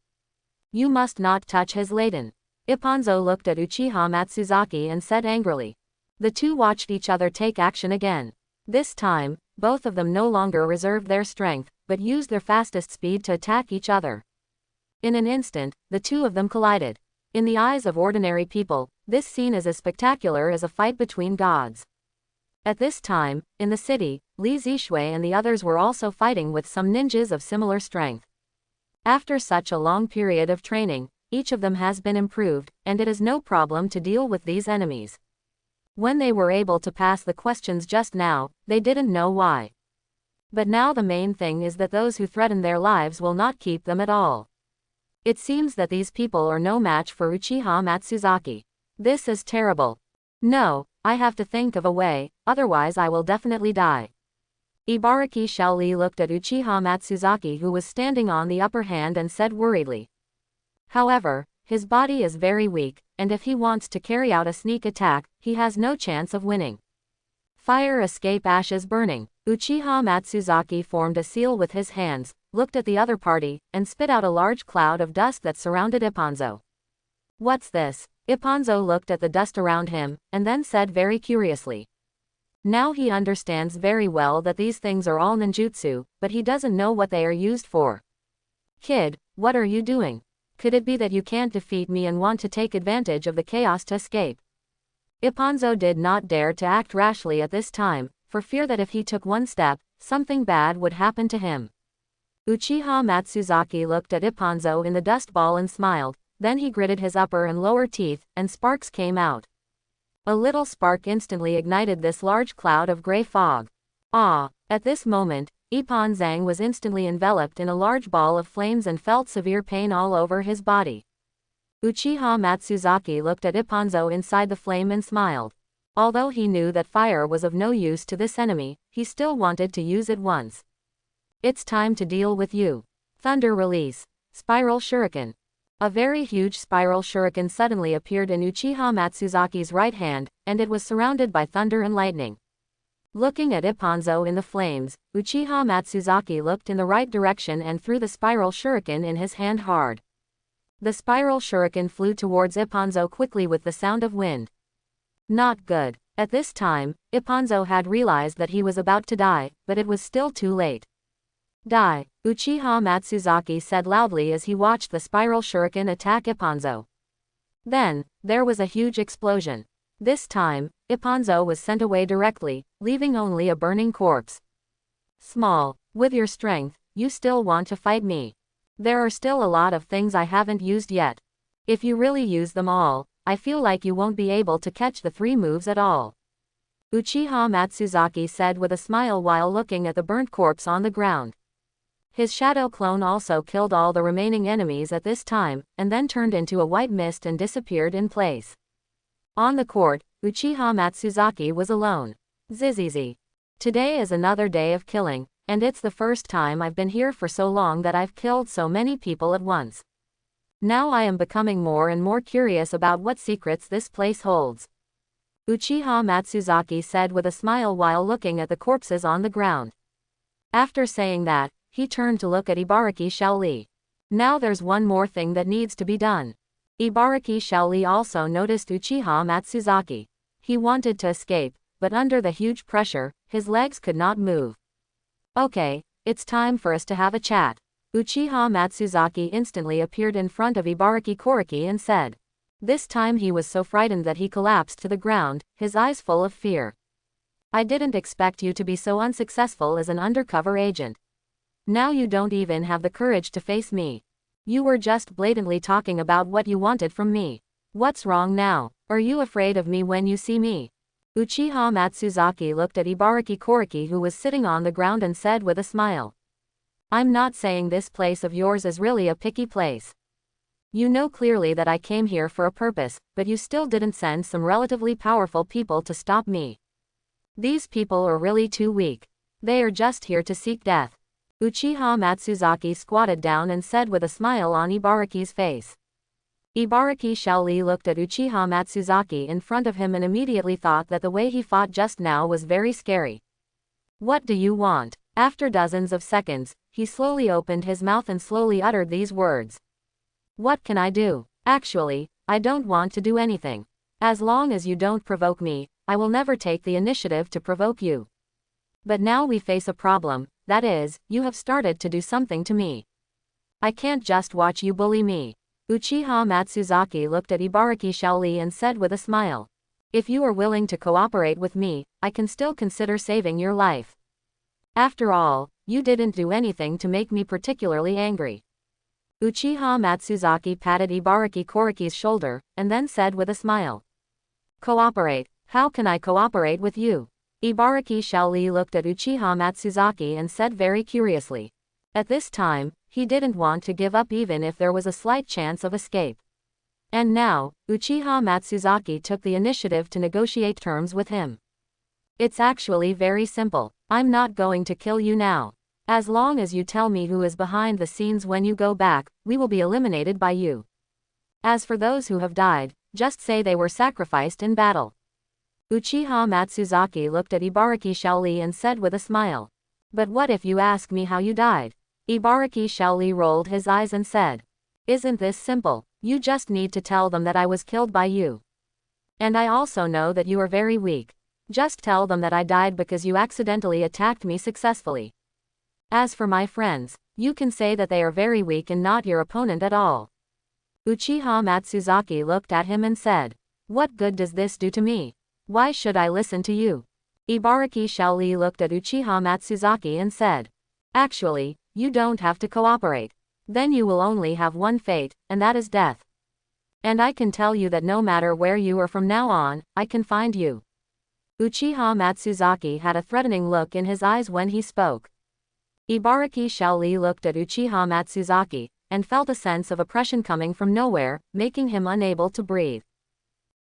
You must not touch his Layden. Ipponzo looked at Uchiha Matsuzaki and said angrily. The two watched each other take action again. This time, both of them no longer reserved their strength, but used their fastest speed to attack each other. In an instant, the two of them collided. In the eyes of ordinary people, this scene is as spectacular as a fight between gods. At this time, in the city, Li Zishui and the others were also fighting with some ninjas of similar strength. After such a long period of training, each of them has been improved, and it is no problem to deal with these enemies. When they were able to pass the questions just now, they didn't know why. But now the main thing is that those who threaten their lives will not keep them at all. It seems that these people are no match for Uchiha Matsuzaki. This is terrible. No, I have to think of a way, otherwise I will definitely die. Ibaraki Shaoli looked at Uchiha Matsuzaki, who was standing on the upper hand, and said worriedly. However, his body is very weak, and if he wants to carry out a sneak attack, he has no chance of winning. Fire escape ashes burning. Uchiha Matsuzaki formed a seal with his hands, looked at the other party, and spit out a large cloud of dust that surrounded Ipponzo. What's this? Ipponzo looked at the dust around him, and then said very curiously. Now he understands very well that these things are all ninjutsu, but he doesn't know what they are used for. Kid, what are you doing? Could it be that you can't defeat me and want to take advantage of the chaos to escape? Ipponzo did not dare to act rashly at this time, for fear that if he took one step, something bad would happen to him. Uchiha Matsuzaki looked at Ipponzo in the dust ball and smiled, then he gritted his upper and lower teeth, and sparks came out. A little spark instantly ignited this large cloud of gray fog. Ah! At this moment, Ipponzo was instantly enveloped in a large ball of flames and felt severe pain all over his body. Uchiha Matsuzaki looked at Ipponzo inside the flame and smiled. Although he knew that fire was of no use to this enemy, he still wanted to use it once. It's time to deal with you. Thunder Release. Spiral Shuriken. A very huge spiral shuriken suddenly appeared in Uchiha Matsuzaki's right hand, and it was surrounded by thunder and lightning. Looking at Ipponzo in the flames, Uchiha Matsuzaki looked in the right direction and threw the spiral shuriken in his hand hard. The spiral shuriken flew towards Ipponzo quickly with the sound of wind. Not good. At this time, Ipponzo had realized that he was about to die, but it was still too late. Die, Uchiha Matsuzaki said loudly as he watched the spiral shuriken attack Ipponzo. Then, there was a huge explosion. This time, Ipponzo was sent away directly, leaving only a burning corpse. Small, with your strength, you still want to fight me. There are still a lot of things I haven't used yet. If you really use them all, I feel like you won't be able to catch the 3 moves at all. Uchiha Matsuzaki said with a smile while looking at the burnt corpse on the ground. His shadow clone also killed all the remaining enemies at this time, and then turned into a white mist and disappeared in place. On the court, Uchiha Matsuzaki was alone. Zizizi. Today is another day of killing, and it's the first time I've been here for so long that I've killed so many people at once. Now I am becoming more and more curious about what secrets this place holds. Uchiha Matsuzaki said with a smile while looking at the corpses on the ground. After saying that, he turned to look at Ibaraki Shaoli. Now there's one more thing that needs to be done. Ibaraki Shaoli also noticed Uchiha Matsuzaki. He wanted to escape, but under the huge pressure, his legs could not move. Okay, it's time for us to have a chat. Uchiha Matsuzaki instantly appeared in front of Ibaraki Koriki and said. This time he was so frightened that he collapsed to the ground, his eyes full of fear. I didn't expect you to be so unsuccessful as an undercover agent. Now you don't even have the courage to face me. You were just blatantly talking about what you wanted from me. What's wrong now? Are you afraid of me when you see me? Uchiha Matsuzaki looked at Ibaraki Koriki who was sitting on the ground and said with a smile. I'm not saying this place of yours is really a picky place. You know clearly that I came here for a purpose, but you still didn't send some relatively powerful people to stop me. These people are really too weak. They are just here to seek death. Uchiha Matsuzaki squatted down and said with a smile on Ibaraki's face. Ibaraki Shaoli looked at Uchiha Matsuzaki in front of him and immediately thought that the way he fought just now was very scary. What do you want? After dozens of seconds, he slowly opened his mouth and slowly uttered these words. What can I do? Actually, I don't want to do anything. As long as you don't provoke me, I will never take the initiative to provoke you. But now we face a problem. That is, you have started to do something to me. I can't just watch you bully me. Uchiha Matsuzaki looked at Ibaraki Shaoli and said with a smile. If you are willing to cooperate with me, I can still consider saving your life. After all, you didn't do anything to make me particularly angry. Uchiha Matsuzaki patted Ibaraki Koriki's shoulder, and then said with a smile. Cooperate? How can I cooperate with you? Ibaraki Shaoli looked at Uchiha Matsuzaki and said very curiously. At this time, he didn't want to give up even if there was a slight chance of escape. And now, Uchiha Matsuzaki took the initiative to negotiate terms with him. It's actually very simple. I'm not going to kill you now. As long as you tell me who is behind the scenes when you go back, we will be eliminated by you. As for those who have died, just say they were sacrificed in battle. Uchiha Matsuzaki looked at Ibaraki Shaoli and said with a smile. But what if you ask me how you died? Ibaraki Shaoli rolled his eyes and said. Isn't this simple? You just need to tell them that I was killed by you. And I also know that you are very weak. Just tell them that I died because you accidentally attacked me successfully. As for my friends, you can say that they are very weak and not your opponent at all. Uchiha Matsuzaki looked at him and said. What good does this do to me? Why should I listen to you? Ibaraki Shaoli looked at Uchiha Matsuzaki and said. Actually, you don't have to cooperate. Then you will only have one fate, and that is death. And I can tell you that no matter where you are from now on, I can find you. Uchiha Matsuzaki had a threatening look in his eyes when he spoke. Ibaraki Shaoli looked at Uchiha Matsuzaki, and felt a sense of oppression coming from nowhere, making him unable to breathe.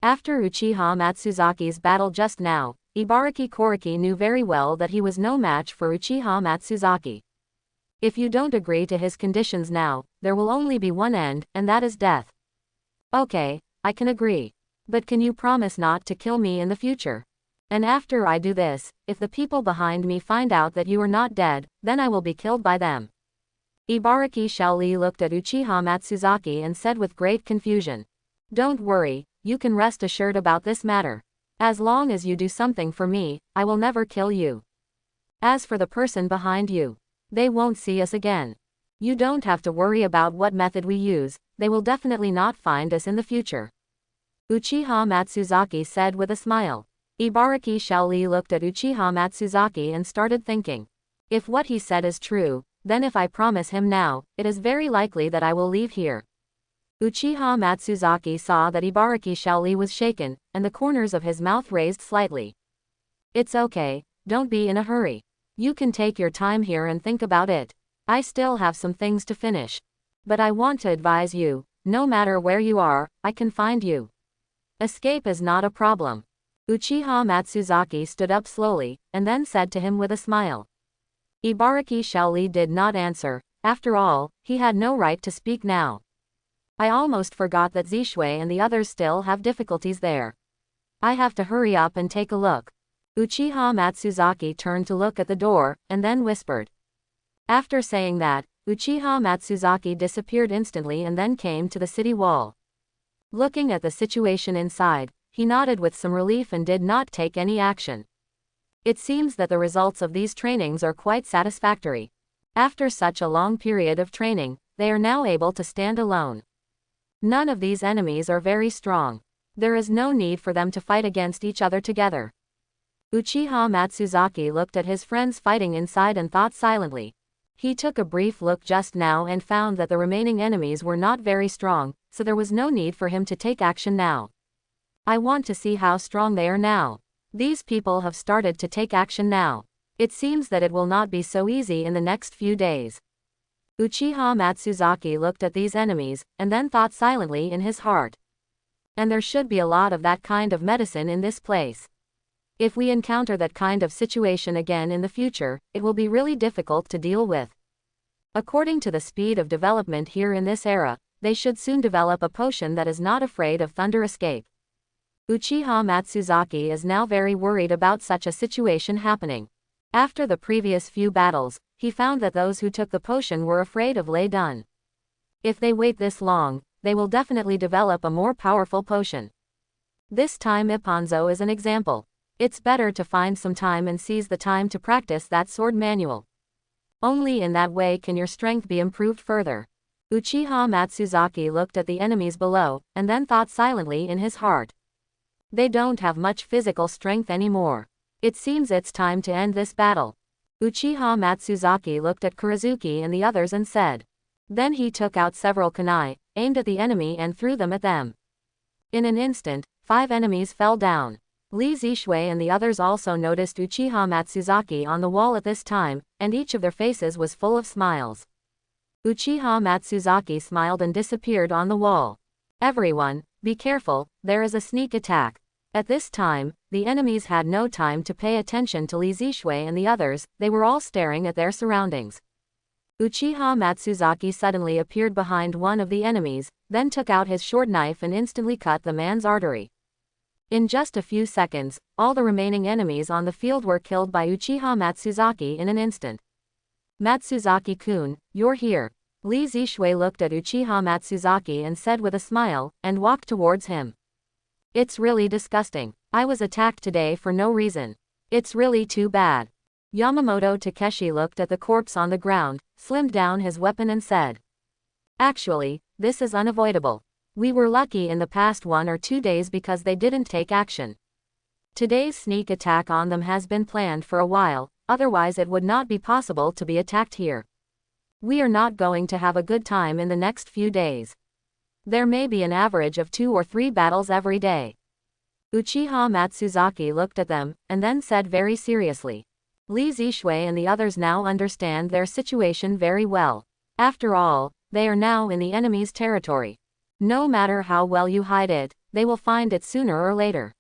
After Uchiha Matsuzaki's battle just now, Ibaraki Koriki knew very well that he was no match for Uchiha Matsuzaki. If you don't agree to his conditions now, there will only be one end, and that is death. Okay, I can agree. But can you promise not to kill me in the future? And after I do this, if the people behind me find out that you are not dead, then I will be killed by them. Ibaraki Shaoli looked at Uchiha Matsuzaki and said with great confusion. Don't worry, you can rest assured about this matter. As long as you do something for me, I will never kill you. As for the person behind you, They won't see us again. You don't have to worry about what method we use, they will definitely not find us in the future. Uchiha Matsuzaki said with a smile. Ibaraki Shaoli looked at Uchiha Matsuzaki and started thinking. If what he said is true, then if I promise him now, it is very likely that I will leave here. Uchiha Matsuzaki saw that Ibaraki Shaoli was shaken, and the corners of his mouth raised slightly. It's okay, don't be in a hurry. You can take your time here and think about it. I still have some things to finish. But I want to advise you, no matter where you are, I can find you. Escape is not a problem. Uchiha Matsuzaki stood up slowly, and then said to him with a smile. Ibaraki Shaoli did not answer. After all, he had no right to speak now. I almost forgot that Zishui and the others still have difficulties there. I have to hurry up and take a look. Uchiha Matsuzaki turned to look at the door, and then whispered. After saying that, Uchiha Matsuzaki disappeared instantly and then came to the city wall. Looking at the situation inside, he nodded with some relief and did not take any action. It seems that the results of these trainings are quite satisfactory. After such a long period of training, they are now able to stand alone. None of these enemies are very strong. There is no need for them to fight against each other together. Uchiha Matsuzaki looked at his friends fighting inside and thought silently. He took a brief look just now and found that the remaining enemies were not very strong, so there was no need for him to take action now. I want to see how strong they are now. These people have started to take action now. It seems that it will not be so easy in the next few days. Uchiha Matsuzaki looked at these enemies, and then thought silently in his heart. And there should be a lot of that kind of medicine in this place. If we encounter that kind of situation again in the future, it will be really difficult to deal with. According to the speed of development here in this era, they should soon develop a potion that is not afraid of thunder escape. Uchiha Matsuzaki is now very worried about such a situation happening. After the previous few battles, he found that those who took the potion were afraid of Lei Dun. If they wait this long, they will definitely develop a more powerful potion. This time Ipponzo is an example. It's better to find some time and seize the time to practice that sword manual. Only in that way can your strength be improved further. Uchiha Matsuzaki looked at the enemies below, and then thought silently in his heart. They don't have much physical strength anymore. It seems it's time to end this battle. Uchiha Matsuzaki looked at Kurizuki and the others and said. Then he took out several kunai, aimed at the enemy and threw them at them. In an instant, 5 enemies fell down. Li Zishui and the others also noticed Uchiha Matsuzaki on the wall at this time, and each of their faces was full of smiles. Uchiha Matsuzaki smiled and disappeared on the wall. Everyone, be careful, there is a sneak attack. At this time, the enemies had no time to pay attention to Li Zishui and the others, they were all staring at their surroundings. Uchiha Matsuzaki suddenly appeared behind one of the enemies, then took out his short knife and instantly cut the man's artery. In just a few seconds, all the remaining enemies on the field were killed by Uchiha Matsuzaki in an instant. Matsuzaki-kun, you're here. Li Zishui looked at Uchiha Matsuzaki and said with a smile, and walked towards him. It's really disgusting. I was attacked today for no reason. It's really too bad. Yamamoto Takeshi looked at the corpse on the ground, slimmed down his weapon and said. Actually, this is unavoidable. We were lucky in the past 1 or 2 days because they didn't take action. Today's sneak attack on them has been planned for a while, otherwise it would not be possible to be attacked here. We are not going to have a good time in the next few days. There may be an average of 2 or 3 battles every day. Uchiha Matsuzaki looked at them, and then said very seriously. Li Zishui and the others now understand their situation very well. After all, they are now in the enemy's territory. No matter how well you hide it, they will find it sooner or later.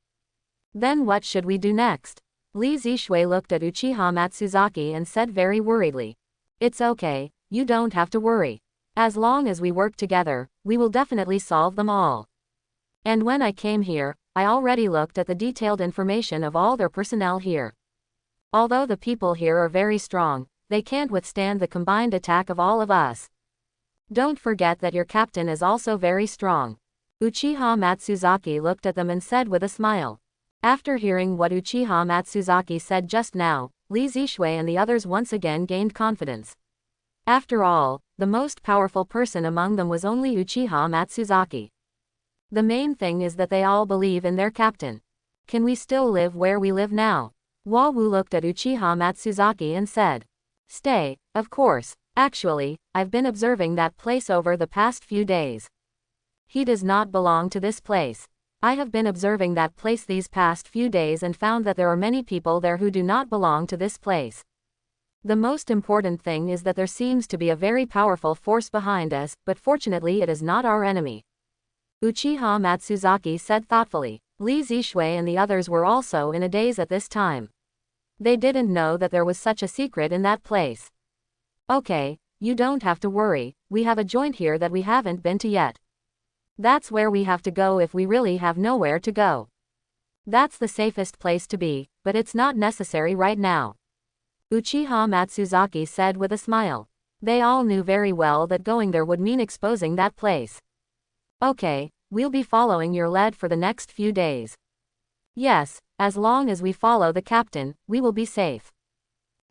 Then what should we do next? Li Zishui looked at Uchiha Matsuzaki and said very worriedly. It's okay, you don't have to worry. As long as we work together, we will definitely solve them all. And when I came here, I already looked at the detailed information of all their personnel here. Although the people here are very strong, they can't withstand the combined attack of all of us. Don't forget that your captain is also very strong. Uchiha Matsuzaki looked at them and said with a smile. After hearing what Uchiha Matsuzaki said just now, Li Zishui and the others once again gained confidence. After all, the most powerful person among them was only Uchiha Matsuzaki. The main thing is that they all believe in their captain. Can we still live where we live now? Wawu looked at Uchiha Matsuzaki and said. Stay, of course. Actually, I've been observing that place over the past few days. He does not belong to this place. I have been observing that place these past few days and found that there are many people there who do not belong to this place. The most important thing is that there seems to be a very powerful force behind us, but fortunately it is not our enemy. Uchiha Matsuzaki said thoughtfully. Li Zishui and the others were also in a daze at this time. They didn't know that there was such a secret in that place. Okay, you don't have to worry, we have a joint here that we haven't been to yet. That's where we have to go if we really have nowhere to go. That's the safest place to be, but it's not necessary right now. Uchiha Matsuzaki said with a smile. They all knew very well that going there would mean exposing that place. Okay, we'll be following your lead for the next few days. Yes, as long as we follow the captain, we will be safe.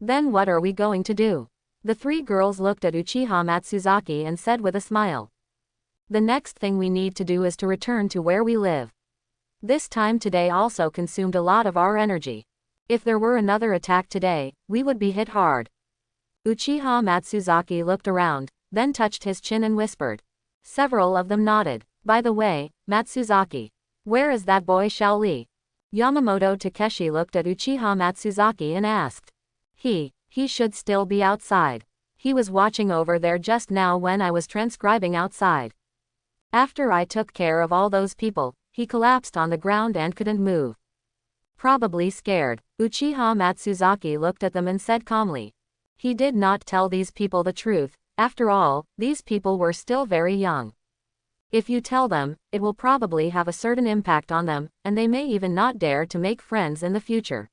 Then what are we going to do? The three girls looked at Uchiha Matsuzaki and said with a smile. The next thing we need to do is to return to where we live. This time today also consumed a lot of our energy. If there were another attack today, we would be hit hard. Uchiha Matsuzaki looked around, then touched his chin and whispered. Several of them nodded. By the way, Matsuzaki. Where is that boy Xiao Li? Yamamoto Takeshi looked at Uchiha Matsuzaki and asked. He should still be outside. He was watching over there just now when I was transcribing outside. After I took care of all those people, he collapsed on the ground and couldn't move. Probably scared. Uchiha Matsuzaki looked at them and said calmly. He did not tell these people the truth. After all, these people were still very young. If you tell them, it will probably have a certain impact on them, and they may even not dare to make friends in the future.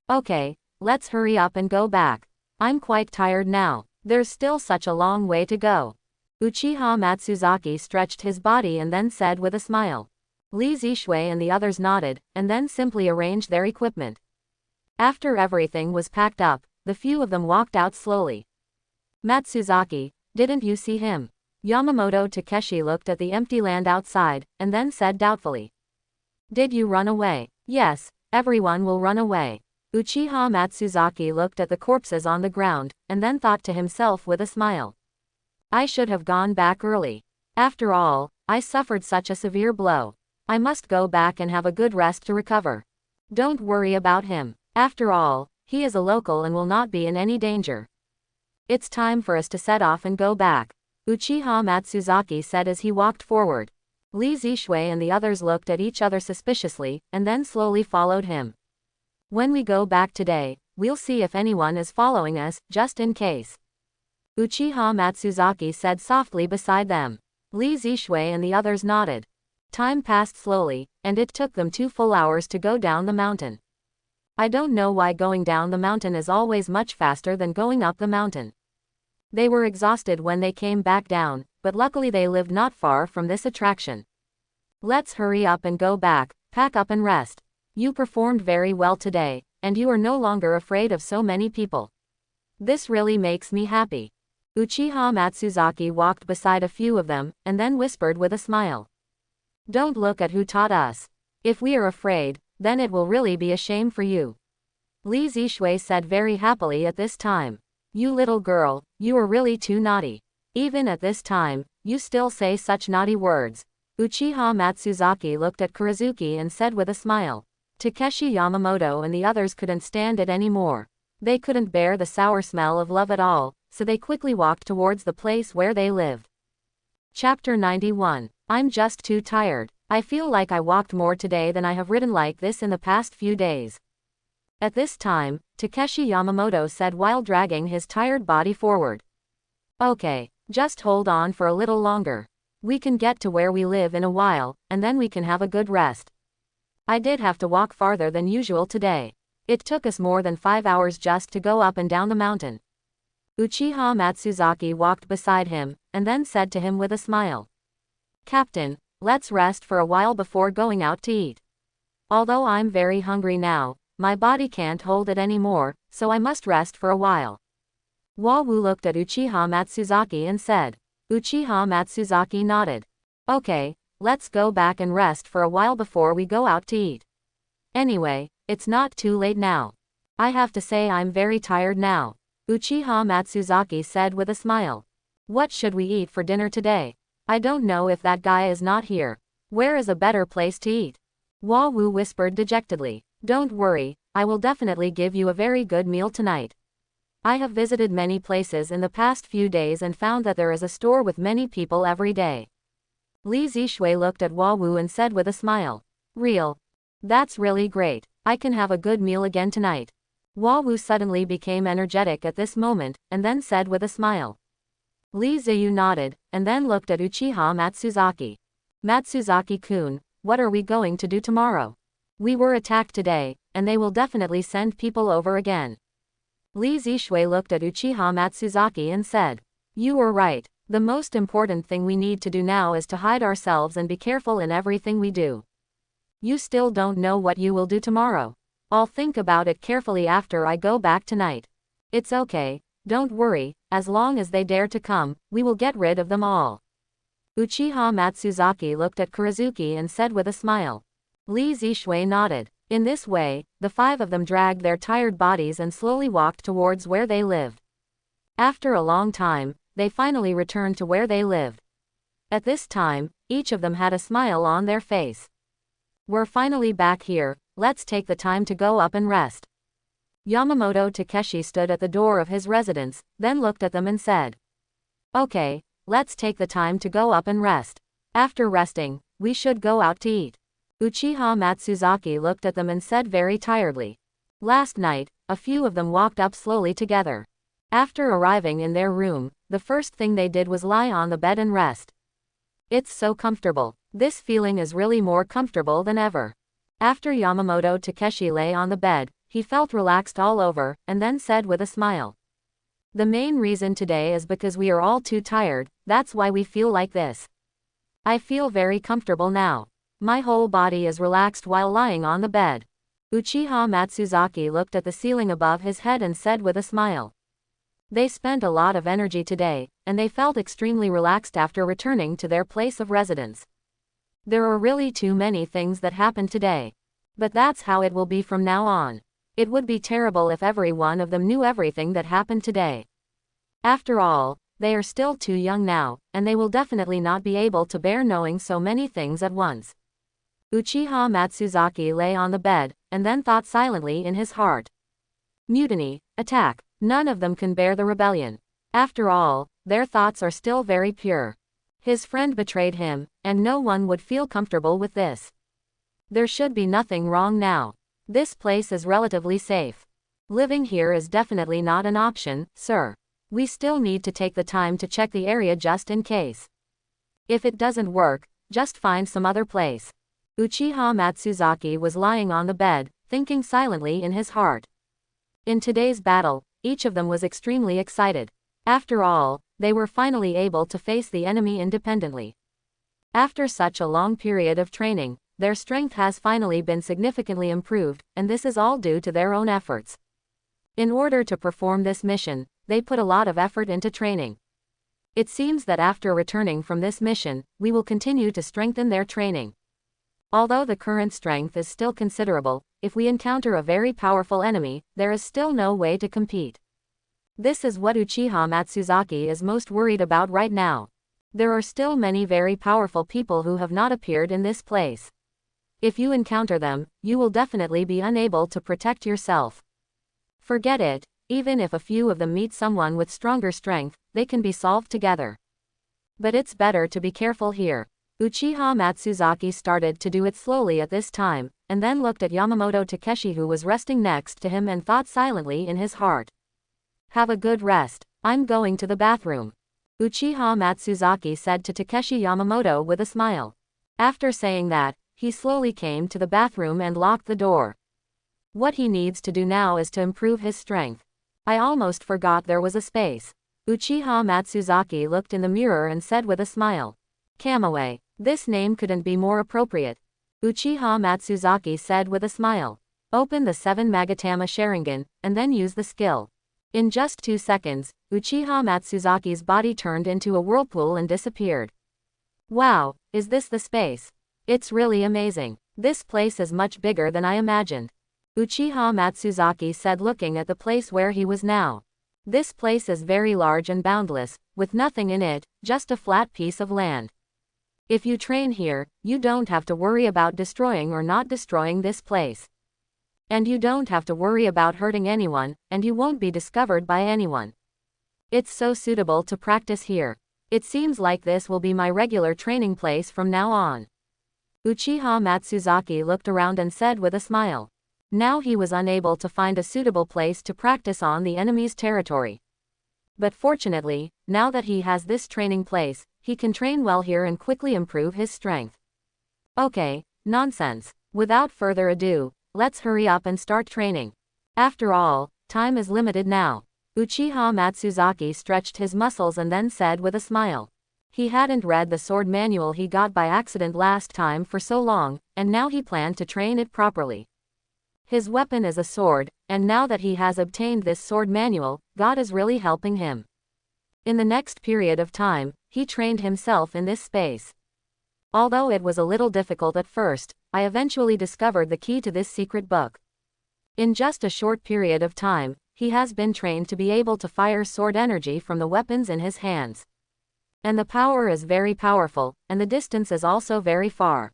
Okay, let's hurry up and go back. I'm quite tired now. There's still such a long way to go. Uchiha Matsuzaki stretched his body and then said with a smile. Li Zishui and the others nodded, and then simply arranged their equipment. After everything was packed up, the few of them walked out slowly. Matsuzaki, didn't you see him? Yamamoto Takeshi looked at the empty land outside, and then said doubtfully. Did you run away? Yes, everyone will run away. Uchiha Matsuzaki looked at the corpses on the ground, and then thought to himself with a smile. I should have gone back early. After all, I suffered such a severe blow. I must go back and have a good rest to recover. Don't worry about him. After all, he is a local and will not be in any danger. It's time for us to set off and go back. Uchiha Matsuzaki said as he walked forward. Li Zishui and the others looked at each other suspiciously, and then slowly followed him. When we go back today, we'll see if anyone is following us, just in case. Uchiha Matsuzaki said softly beside them. Li Zishui and the others nodded. Time passed slowly, and it took them 2 full hours to go down the mountain. I don't know why going down the mountain is always much faster than going up the mountain. They were exhausted when they came back down, but luckily they lived not far from this attraction. Let's hurry up and go back, pack up and rest. You performed very well today, and you are no longer afraid of so many people. This really makes me happy. Uchiha Matsuzaki walked beside a few of them, and then whispered with a smile. Don't look at who taught us. If we are afraid, then it will really be a shame for you. Li Zishui said very happily at this time. You little girl, you are really too naughty. Even at this time, you still say such naughty words. Uchiha Matsuzaki looked at Kurizuki and said with a smile. Takeshi Yamamoto and the others couldn't stand it anymore. They couldn't bear the sour smell of love at all, so they quickly walked towards the place where they lived. Chapter 91. I'm just too tired. I feel like I walked more today than I have ridden like this in the past few days. At this time, Takeshi Yamamoto said while dragging his tired body forward. Okay, just hold on for a little longer. We can get to where we live in a while, and then we can have a good rest. I did have to walk farther than usual today. It took us more than 5 hours just to go up and down the mountain. Uchiha Matsuzaki walked beside him, and then said to him with a smile. Captain, let's rest for a while before going out to eat. Although I'm very hungry now, my body can't hold it anymore, so I must rest for a while. Wawu looked at Uchiha Matsuzaki and said. Uchiha Matsuzaki nodded. Okay, let's go back and rest for a while before we go out to eat. Anyway, it's not too late now. I have to say I'm very tired now, Uchiha Matsuzaki said with a smile. What should we eat for dinner today? I don't know if that guy is not here. Where is a better place to eat? Wawu whispered dejectedly. Don't worry, I will definitely give you a very good meal tonight. I have visited many places in the past few days and found that there is a store with many people every day. Li Zishui looked at Wawu and said with a smile. Real. That's really great. I can have a good meal again tonight. Wawu suddenly became energetic at this moment, and then said with a smile. Li Ziyu nodded, and then looked at Uchiha Matsuzaki. Matsuzaki-kun, what are we going to do tomorrow? We were attacked today, and they will definitely send people over again. Li Zishui looked at Uchiha Matsuzaki and said. You were right. The most important thing we need to do now is to hide ourselves and be careful in everything we do. You still don't know what you will do tomorrow. I'll think about it carefully after I go back tonight. It's okay, don't worry, as long as they dare to come, we will get rid of them all. Uchiha Matsuzaki looked at Kurizuki and said with a smile. Li Zishui nodded. In this way, the five of them dragged their tired bodies and slowly walked towards where they lived. After a long time, they finally returned to where they lived. At this time, each of them had a smile on their face. We're finally back here, let's take the time to go up and rest. Yamamoto Takeshi stood at the door of his residence, then looked at them and said. Okay, let's take the time to go up and rest. After resting, we should go out to eat. Uchiha Matsuzaki looked at them and said very tiredly. Last night, a few of them walked up slowly together. After arriving in their room, the first thing they did was lie on the bed and rest. It's so comfortable. This feeling is really more comfortable than ever. After Yamamoto Takeshi lay on the bed, he felt relaxed all over, and then said with a smile. The main reason today is because we are all too tired, that's why we feel like this. I feel very comfortable now. My whole body is relaxed while lying on the bed. Uchiha Matsuzaki looked at the ceiling above his head and said with a smile. They spent a lot of energy today, and they felt extremely relaxed after returning to their place of residence. There are really too many things that happened today. But that's how it will be from now on. It would be terrible if every one of them knew everything that happened today. After all, they are still too young now, and they will definitely not be able to bear knowing so many things at once. Uchiha Matsuzaki lay on the bed, and then thought silently in his heart. Mutiny, attack, none of them can bear the rebellion. After all, their thoughts are still very pure. His friend betrayed him, and no one would feel comfortable with this. There should be nothing wrong now. This place is relatively safe. Living here is definitely not an option, sir. We still need to take the time to check the area just in case. If it doesn't work, just find some other place. Uchiha Matsuzaki was lying on the bed, thinking silently in his heart. In today's battle, each of them was extremely excited. After all, they were finally able to face the enemy independently. After such a long period of training, their strength has finally been significantly improved, and this is all due to their own efforts. In order to perform this mission, they put a lot of effort into training. It seems that after returning from this mission, we will continue to strengthen their training. Although the current strength is still considerable, if we encounter a very powerful enemy, there is still no way to compete. This is what Uchiha Matsuzaki is most worried about right now. There are still many very powerful people who have not appeared in this place. If you encounter them, you will definitely be unable to protect yourself. Forget it, even if a few of them meet someone with stronger strength, they can be solved together. But it's better to be careful here. Uchiha Matsuzaki started to do it slowly at this time, and then looked at Yamamoto Takeshi who was resting next to him and thought silently in his heart. Have a good rest, I'm going to the bathroom. Uchiha Matsuzaki said to Takeshi Yamamoto with a smile. After saying that, he slowly came to the bathroom and locked the door. What he needs to do now is to improve his strength. I almost forgot there was a space. Uchiha Matsuzaki looked in the mirror and said with a smile. Kamui. This name couldn't be more appropriate. Uchiha Matsuzaki said with a smile. Open the 7 Magatama Sharingan, and then use the skill. In just 2 seconds, Uchiha Matsuzaki's body turned into a whirlpool and disappeared. Wow, is this the space? It's really amazing. This place is much bigger than I imagined. Uchiha Matsuzaki said, looking at the place where he was now. This place is very large and boundless, with nothing in it, just a flat piece of land. If you train here, you don't have to worry about destroying or not destroying this place. And you don't have to worry about hurting anyone, and you won't be discovered by anyone. It's so suitable to practice here. It seems like this will be my regular training place from now on. Uchiha Matsuzaki looked around and said with a smile. Now he was unable to find a suitable place to practice on the enemy's territory. But fortunately, now that he has this training place, he can train well here and quickly improve his strength. Okay, nonsense. Without further ado, let's hurry up and start training. After all, time is limited now. Uchiha Matsuzaki stretched his muscles and then said with a smile. He hadn't read the sword manual he got by accident last time for so long, and now he planned to train it properly. His weapon is a sword, and now that he has obtained this sword manual, God is really helping him. In the next period of time, he trained himself in this space. Although it was a little difficult at first, I eventually discovered the key to this secret book. In just a short period of time, he has been trained to be able to fire sword energy from the weapons in his hands. And the power is very powerful, and the distance is also very far.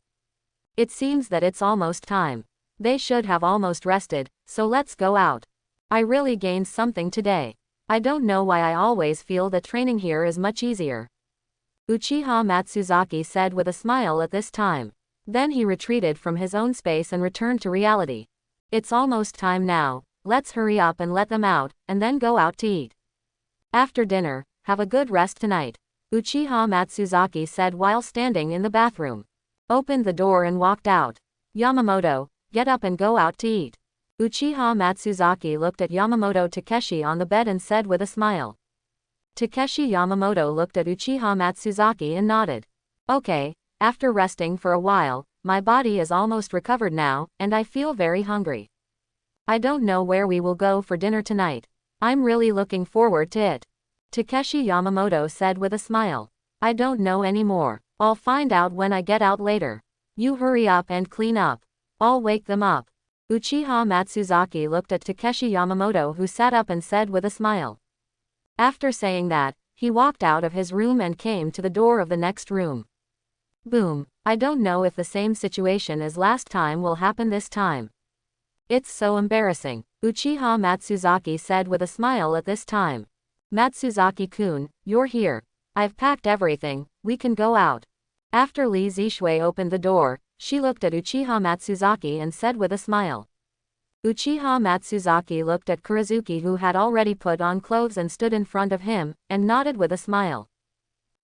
It seems that it's almost time. They should have almost rested, so let's go out. I really gained something today. I don't know why I always feel that training here is much easier. Uchiha Matsuzaki said with a smile at this time. Then he retreated from his own space and returned to reality. It's almost time now, let's hurry up and let them out, and then go out to eat. After dinner, have a good rest tonight. Uchiha Matsuzaki said while standing in the bathroom. Opened the door and walked out. Yamamoto, get up and go out to eat. Uchiha Matsuzaki looked at Yamamoto Takeshi on the bed and said with a smile. Takeshi Yamamoto looked at Uchiha Matsuzaki and nodded. Okay, after resting for a while, my body is almost recovered now, and I feel very hungry. I don't know where we will go for dinner tonight. I'm really looking forward to it. Takeshi Yamamoto said with a smile. I don't know anymore. I'll find out when I get out later. You hurry up and clean up. I'll wake them up. Uchiha Matsuzaki looked at Takeshi Yamamoto, who sat up and said with a smile. After saying that, he walked out of his room and came to the door of the next room. Boom, I don't know if the same situation as last time will happen this time. It's so embarrassing, Uchiha Matsuzaki said with a smile at this time. Matsuzaki-kun, you're here. I've packed everything, we can go out. After Li Zishui opened the door, she looked at Uchiha Matsuzaki and said with a smile. Uchiha Matsuzaki looked at Kurozuki, who had already put on clothes and stood in front of him, and nodded with a smile.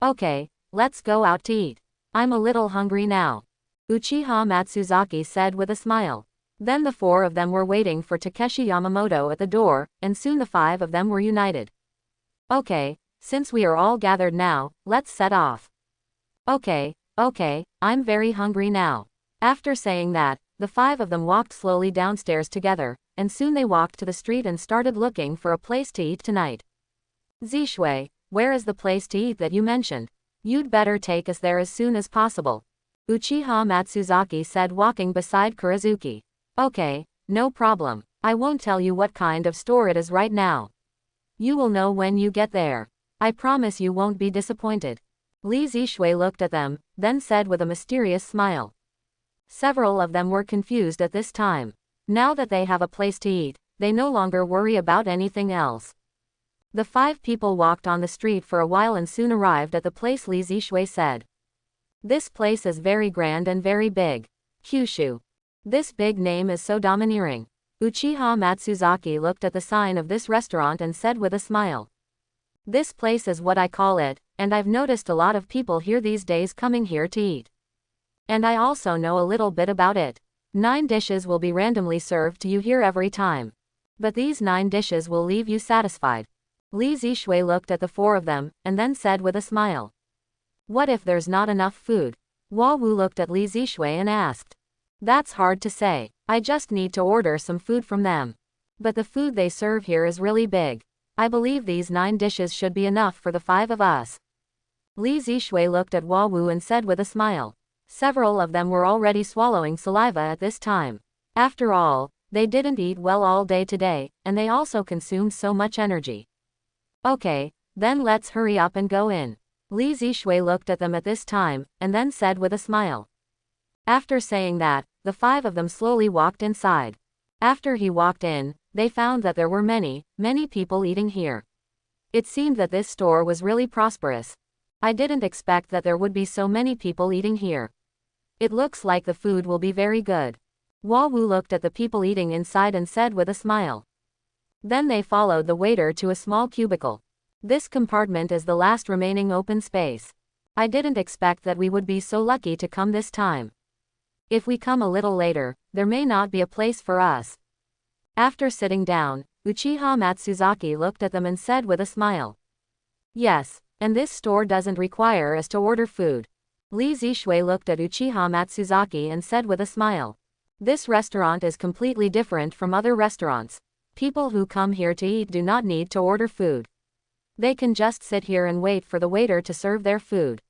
Okay, let's go out to eat. I'm a little hungry now. Uchiha Matsuzaki said with a smile. Then the four of them were waiting for Takeshi Yamamoto at the door, and soon the five of them were united. Okay, since we are all gathered now, let's set off. Okay, I'm very hungry now. After saying that, the five of them walked slowly downstairs together, and soon they walked to the street and started looking for a place to eat tonight. Zishui, where is the place to eat that you mentioned? You'd better take us there as soon as possible. Uchiha Matsuzaki said, walking beside Kurozuki. Okay, no problem. I won't tell you what kind of store it is right now. You will know when you get there. I promise you won't be disappointed. Li Zishui looked at them, then said with a mysterious smile. Several of them were confused at this time. Now that they have a place to eat, they no longer worry about anything else. The five people walked on the street for a while and soon arrived at the place Li Zishui said. This place is very grand and very big. Kyushu. This big name is so domineering. Uchiha Matsuzaki looked at the sign of this restaurant and said with a smile. This place is what I call it, and I've noticed a lot of people here these days coming here to eat. And I also know a little bit about it. 9 dishes will be randomly served to you here every time. But these 9 dishes will leave you satisfied. Li Zishui looked at the 4 of them, and then said with a smile. What if there's not enough food? Hua Wu looked at Li Zishui and asked. That's hard to say. I just need to order some food from them. But the food they serve here is really big. I believe these 9 dishes should be enough for the 5 of us. Li Zishui looked at Hua Wu and said with a smile. Several of them were already swallowing saliva at this time. After all, they didn't eat well all day today, and they also consumed so much energy. Okay, then let's hurry up and go in. Li Zishui looked at them at this time, and then said with a smile. After saying that, the 5 of them slowly walked inside. After he walked in, they found that there were many people eating here. It seemed that this store was really prosperous. I didn't expect that there would be so many people eating here. It looks like the food will be very good. Hua Wu looked at the people eating inside and said with a smile. Then they followed the waiter to a small cubicle. This compartment is the last remaining open space. I didn't expect that we would be so lucky to come this time. If we come a little later, there may not be a place for us. After sitting down, Uchiha Matsuzaki looked at them and said with a smile. Yes, and this store doesn't require us to order food. Li Zishui looked at Uchiha Matsuzaki and said with a smile. This restaurant is completely different from other restaurants. People who come here to eat do not need to order food. They can just sit here and wait for the waiter to serve their food.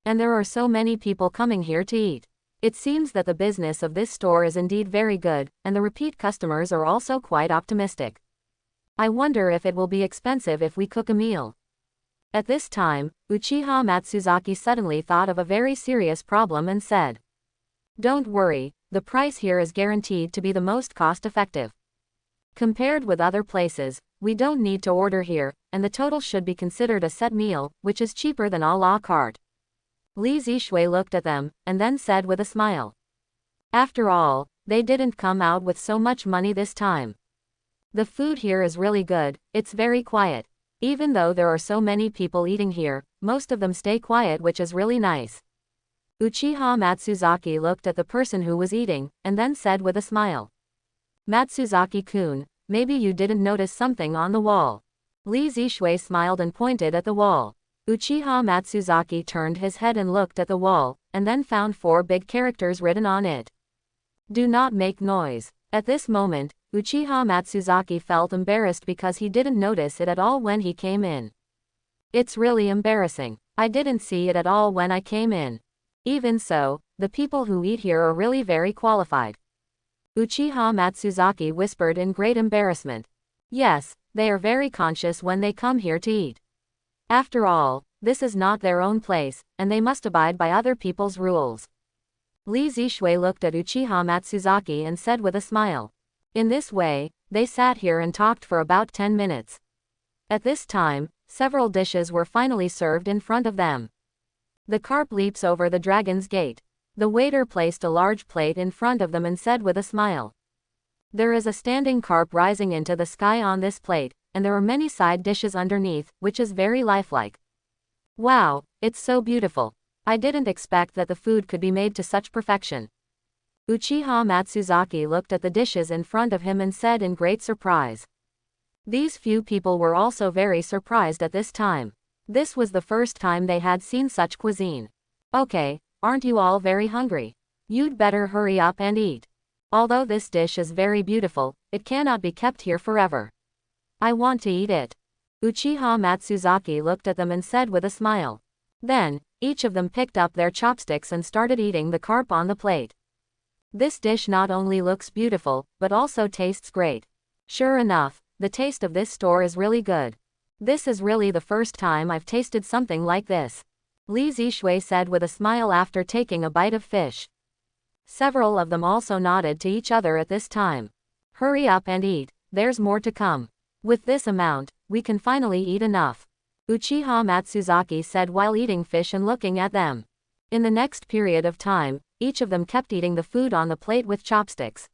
And there are so many people coming here to eat. It seems that the business of this store is indeed very good, and the repeat customers are also quite optimistic. I wonder if it will be expensive if we cook a meal. At this time, Uchiha Matsuzaki suddenly thought of a very serious problem and said. Don't worry, the price here is guaranteed to be the most cost-effective. Compared with other places, we don't need to order here, and the total should be considered a set meal, which is cheaper than a la carte. Li Zishui looked at them, and then said with a smile. After all, they didn't come out with so much money this time. The food here is really good, it's very quiet. Even though there are so many people eating here, most of them stay quiet, which is really nice. Uchiha Matsuzaki looked at the person who was eating, and then said with a smile. Matsuzaki-kun, maybe you didn't notice something on the wall. Li Zishui smiled and pointed at the wall. Uchiha Matsuzaki turned his head and looked at the wall, and then found 4 big characters written on it. Do not make noise. At this moment, Uchiha Matsuzaki felt embarrassed because he didn't notice it at all when he came in. It's really embarrassing. I didn't see it at all when I came in. Even so, the people who eat here are really very qualified. Uchiha Matsuzaki whispered in great embarrassment. Yes, they are very conscious when they come here to eat. After all, this is not their own place, and they must abide by other people's rules. Li Zishui looked at Uchiha Matsuzaki and said with a smile. In this way, they sat here and talked for about 10 minutes. At this time, several dishes were finally served in front of them. The carp leaps over the dragon's gate. The waiter placed a large plate in front of them and said with a smile. There is a standing carp rising into the sky on this plate, and there are many side dishes underneath, which is very lifelike. Wow, it's so beautiful. I didn't expect that the food could be made to such perfection. Uchiha Matsuzaki looked at the dishes in front of him and said in great surprise. These few people were also very surprised at this time. This was the first time they had seen such cuisine. Okay, aren't you all very hungry? You'd better hurry up and eat. Although this dish is very beautiful, it cannot be kept here forever. I want to eat it. Uchiha Matsuzaki looked at them and said with a smile. Then, each of them picked up their chopsticks and started eating the carp on the plate. This dish not only looks beautiful, but also tastes great. Sure enough, the taste of this store is really good. This is really the first time I've tasted something like this. Li Zishui said with a smile after taking a bite of fish. Several of them also nodded to each other at this time. Hurry up and eat, there's more to come. With this amount, we can finally eat enough. Uchiha Matsuzaki said while eating fish and looking at them. In the next period of time, each of them kept eating the food on the plate with chopsticks.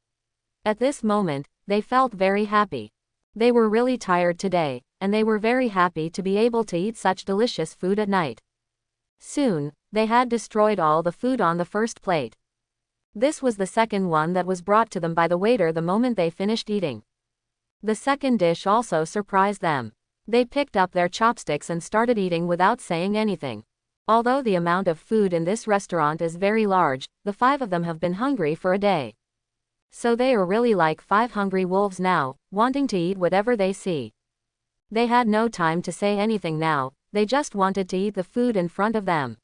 At this moment, they felt very happy. They were really tired today, and they were very happy to be able to eat such delicious food at night. Soon, they had destroyed all the food on the first plate. This was the second one that was brought to them by the waiter the moment they finished eating. The second dish also surprised them. They picked up their chopsticks and started eating without saying anything. Although the amount of food in this restaurant is very large, the 5 of them have been hungry for a day. So they are really like 5 hungry wolves now, wanting to eat whatever they see. They had no time to say anything now, they just wanted to eat the food in front of them.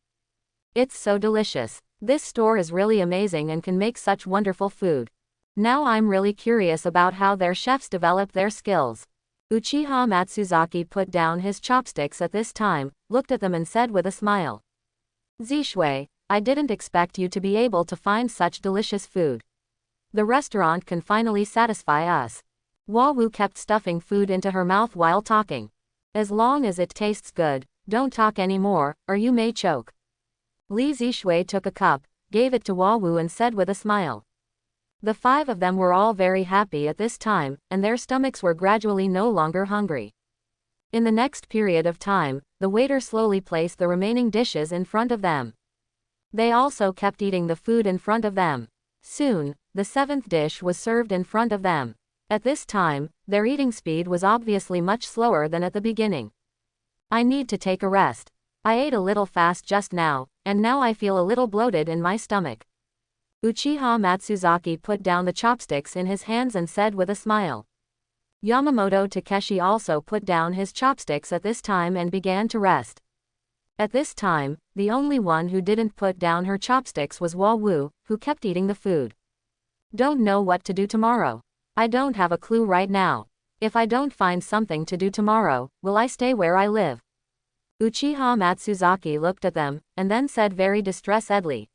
It's so delicious. This store is really amazing and can make such wonderful food. Now I'm really curious about how their chefs develop their skills. Uchiha Matsuzaki put down his chopsticks at this time, looked at them and said with a smile. Zishui, I didn't expect you to be able to find such delicious food. The restaurant can finally satisfy us. Wawu kept stuffing food into her mouth while talking. As long as it tastes good, don't talk anymore, or you may choke. Li Zishui took a cup, gave it to Wawu and said with a smile. The 5 of them were all very happy at this time, and their stomachs were gradually no longer hungry. In the next period of time, the waiter slowly placed the remaining dishes in front of them. They also kept eating the food in front of them. Soon, the 7th dish was served in front of them. At this time, their eating speed was obviously much slower than at the beginning. I need to take a rest. I ate a little fast just now, and now I feel a little bloated in my stomach. Uchiha Matsuzaki put down the chopsticks in his hands and said with a smile. Yamamoto Takeshi also put down his chopsticks at this time and began to rest. At this time, the only one who didn't put down her chopsticks was Wawu, who kept eating the food. Don't know what to do tomorrow. I don't have a clue right now. If I don't find something to do tomorrow, will I stay where I live? Uchiha Matsuzaki looked at them, and then said very distressedly.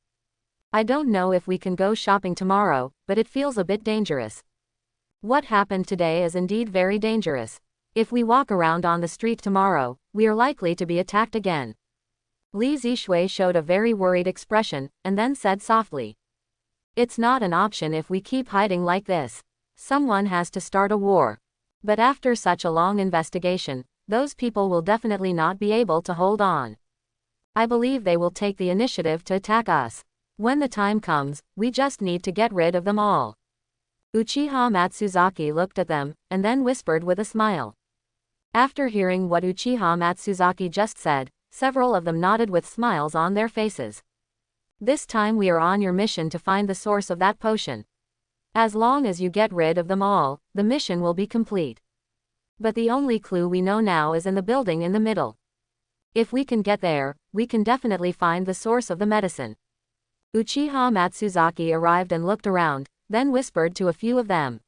I don't know if we can go shopping tomorrow, but it feels a bit dangerous. What happened today is indeed very dangerous. If we walk around on the street tomorrow, we are likely to be attacked again. Li Zishui showed a very worried expression, and then said softly. It's not an option if we keep hiding like this. Someone has to start a war. But after such a long investigation, those people will definitely not be able to hold on. I believe they will take the initiative to attack us. When the time comes, we just need to get rid of them all. Uchiha Matsuzaki looked at them, and then whispered with a smile. After hearing what Uchiha Matsuzaki just said, several of them nodded with smiles on their faces. This time we are on your mission to find the source of that potion. As long as you get rid of them all, the mission will be complete. But the only clue we know now is in the building in the middle. If we can get there, we can definitely find the source of the medicine. Uchiha Matsuzaki arrived and looked around, then whispered to a few of them.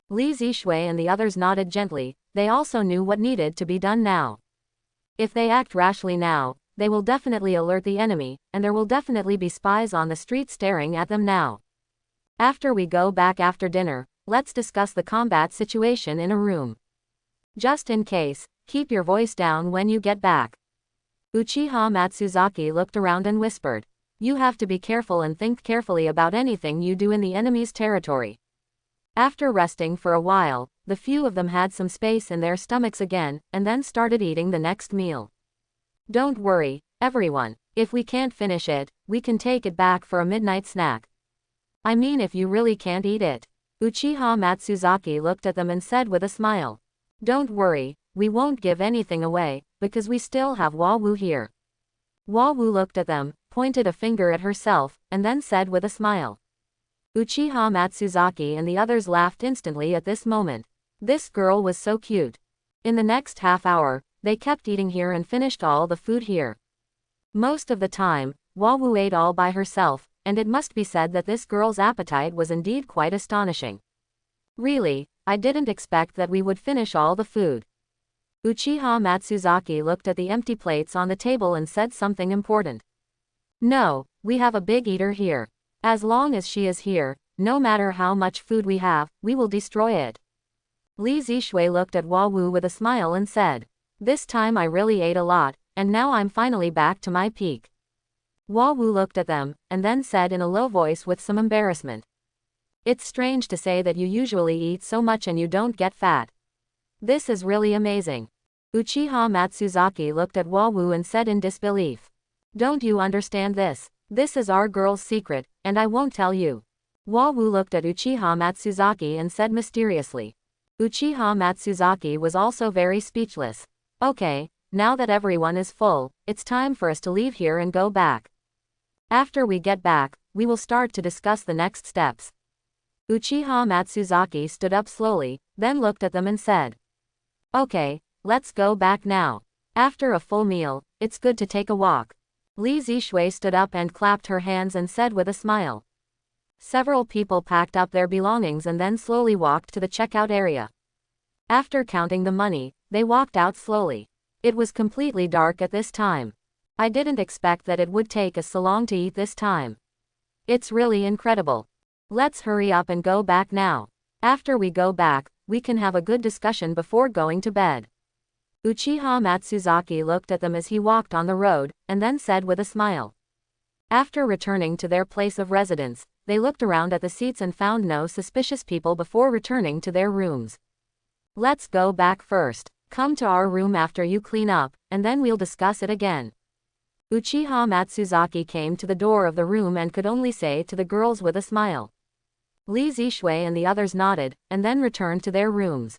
Li Zishui and the others nodded gently, they also knew what needed to be done now. If they act rashly now, they will definitely alert the enemy, and there will definitely be spies on the street staring at them now. After we go back after dinner, let's discuss the combat situation in a room. Just in case, keep your voice down when you get back. Uchiha Matsuzaki looked around and whispered. You have to be careful and think carefully about anything you do in the enemy's territory. After resting for a while, the few of them had some space in their stomachs again, and then started eating the next meal. Don't worry, everyone, if we can't finish it, we can take it back for a midnight snack. I mean if you really can't eat it. Uchiha Matsuzaki looked at them and said with a smile. Don't worry, we won't give anything away, because we still have Wawu here. Wawu looked at them, pointed a finger at herself, and then said with a smile. Uchiha Matsuzaki and the others laughed instantly at this moment. This girl was so cute. In the next half hour, they kept eating here and finished all the food here. Most of the time, Wawu ate all by herself, and it must be said that this girl's appetite was indeed quite astonishing. Really, I didn't expect that we would finish all the food. Uchiha Matsuzaki looked at the empty plates on the table and said something important. No, we have a big eater here. As long as she is here, no matter how much food we have, we will destroy it. Li Zishui looked at Wawu with a smile and said, this time I really ate a lot, and now I'm finally back to my peak. Wawu looked at them, and then said in a low voice with some embarrassment. It's strange to say that you usually eat so much and you don't get fat. This is really amazing. Uchiha Matsuzaki looked at Wawu and said in disbelief. Don't you understand this? This is our girl's secret, and I won't tell you. Wawu looked at Uchiha Matsuzaki and said mysteriously. Uchiha Matsuzaki was also very speechless. Okay, now that everyone is full, it's time for us to leave here and go back. After we get back, we will start to discuss the next steps. Uchiha Matsuzaki stood up slowly, then looked at them and said. Okay, let's go back now. After a full meal, it's good to take a walk. Li Zishui stood up and clapped her hands and said with a smile. Several people packed up their belongings and then slowly walked to the checkout area. After counting the money, they walked out slowly. It was completely dark at this time. I didn't expect that it would take us so long to eat this time. It's really incredible. Let's hurry up and go back now. After we go back, we can have a good discussion before going to bed. Uchiha Matsuzaki looked at them as he walked on the road, and then said with a smile. After returning to their place of residence, they looked around at the seats and found no suspicious people before returning to their rooms. Let's go back first. Come to our room after you clean up, and then we'll discuss it again. Uchiha Matsuzaki came to the door of the room and could only say to the girls with a smile. Li Zishui and the others nodded, and then returned to their rooms.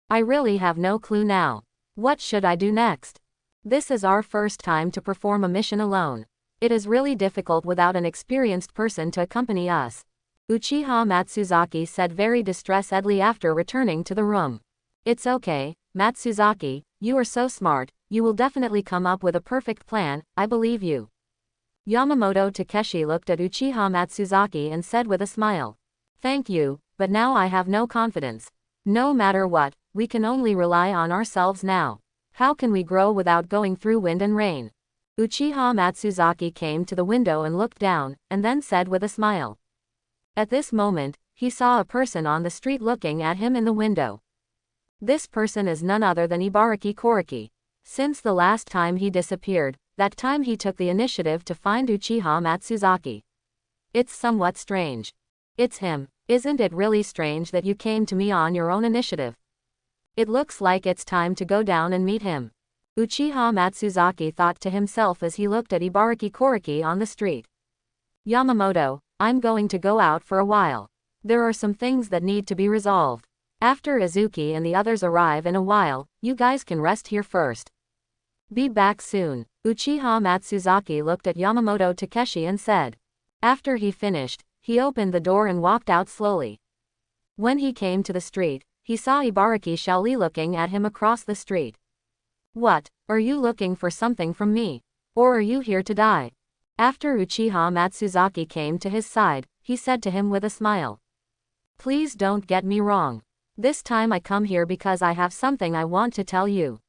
I really have no clue now. What should I do next? This is our first time to perform a mission alone. It is really difficult without an experienced person to accompany us. Uchiha Matsuzaki said very distressedly after returning to the room. It's okay, Matsuzaki, you are so smart, you will definitely come up with a perfect plan, I believe you. Yamamoto Takeshi looked at Uchiha Matsuzaki and said with a smile. Thank you, but now I have no confidence. No matter what, we can only rely on ourselves now. How can we grow without going through wind and rain? Uchiha Matsuzaki came to the window and looked down, and then said with a smile. At this moment, he saw a person on the street looking at him in the window. This person is none other than Ibaraki Koriki. Since the last time he disappeared, that time he took the initiative to find Uchiha Matsuzaki. It's somewhat strange. It's him. Isn't it really strange that you came to me on your own initiative? It looks like it's time to go down and meet him. Uchiha Matsuzaki thought to himself as he looked at Ibaraki Koriki on the street. Yamamoto, I'm going to go out for a while. There are some things that need to be resolved. After Izuki and the others arrive in a while, you guys can rest here first. Be back soon. Uchiha Matsuzaki looked at Yamamoto Takeshi and said. After he finished, he opened the door and walked out slowly. When he came to the street, he saw Ibaraki Shaoli looking at him across the street. What, are you looking for something from me? Or are you here to die? After Uchiha Matsuzaki came to his side, he said to him with a smile. Please don't get me wrong. This time I come here because I have something I want to tell you.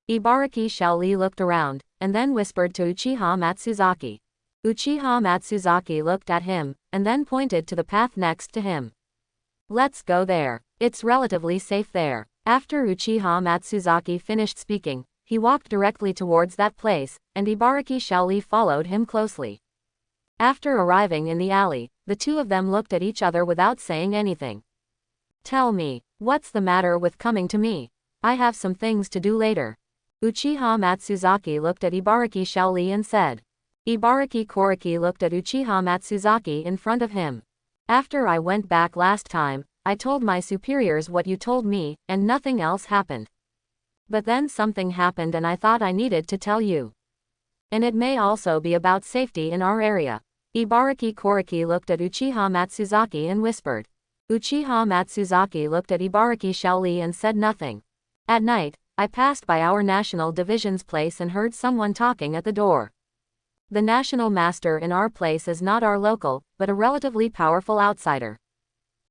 Ibaraki Shaoli looked around, and then whispered to Uchiha Matsuzaki. Uchiha Matsuzaki looked at him, and then pointed to the path next to him. Let's go there. It's relatively safe there. After Uchiha Matsuzaki finished speaking, he walked directly towards that place, and Ibaraki Shaoli followed him closely. After arriving in the alley, the two of them looked at each other without saying anything. Tell me, what's the matter with coming to me? I have some things to do later. Uchiha Matsuzaki looked at Ibaraki Shaoli and said. Ibaraki Koriki looked at Uchiha Matsuzaki in front of him. After I went back last time, I told my superiors what you told me, and nothing else happened. But then something happened and I thought I needed to tell you. And it may also be about safety in our area. Ibaraki Koriki looked at Uchiha Matsuzaki and whispered. Uchiha Matsuzaki looked at Ibaraki Shaoli and said nothing. At night, I passed by our national division's place and heard someone talking at the door. The national master in our place is not our local, but a relatively powerful outsider.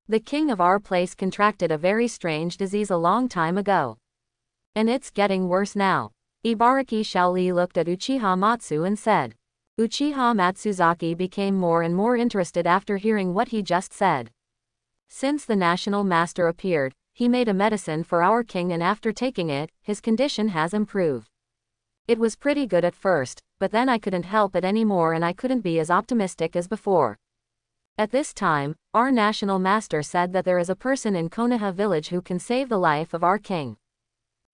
The king of our place contracted a very strange disease a long time ago. And it's getting worse now. Ibaraki Shaoli looked at Uchiha Matsu and said. Uchiha Matsuzaki became more and more interested after hearing what he just said. Since the national master appeared, he made a medicine for our king and after taking it, his condition has improved. It was pretty good at first, but then I couldn't help it anymore and I couldn't be as optimistic as before. At this time, our national master said that there is a person in Konoha village who can save the life of our king.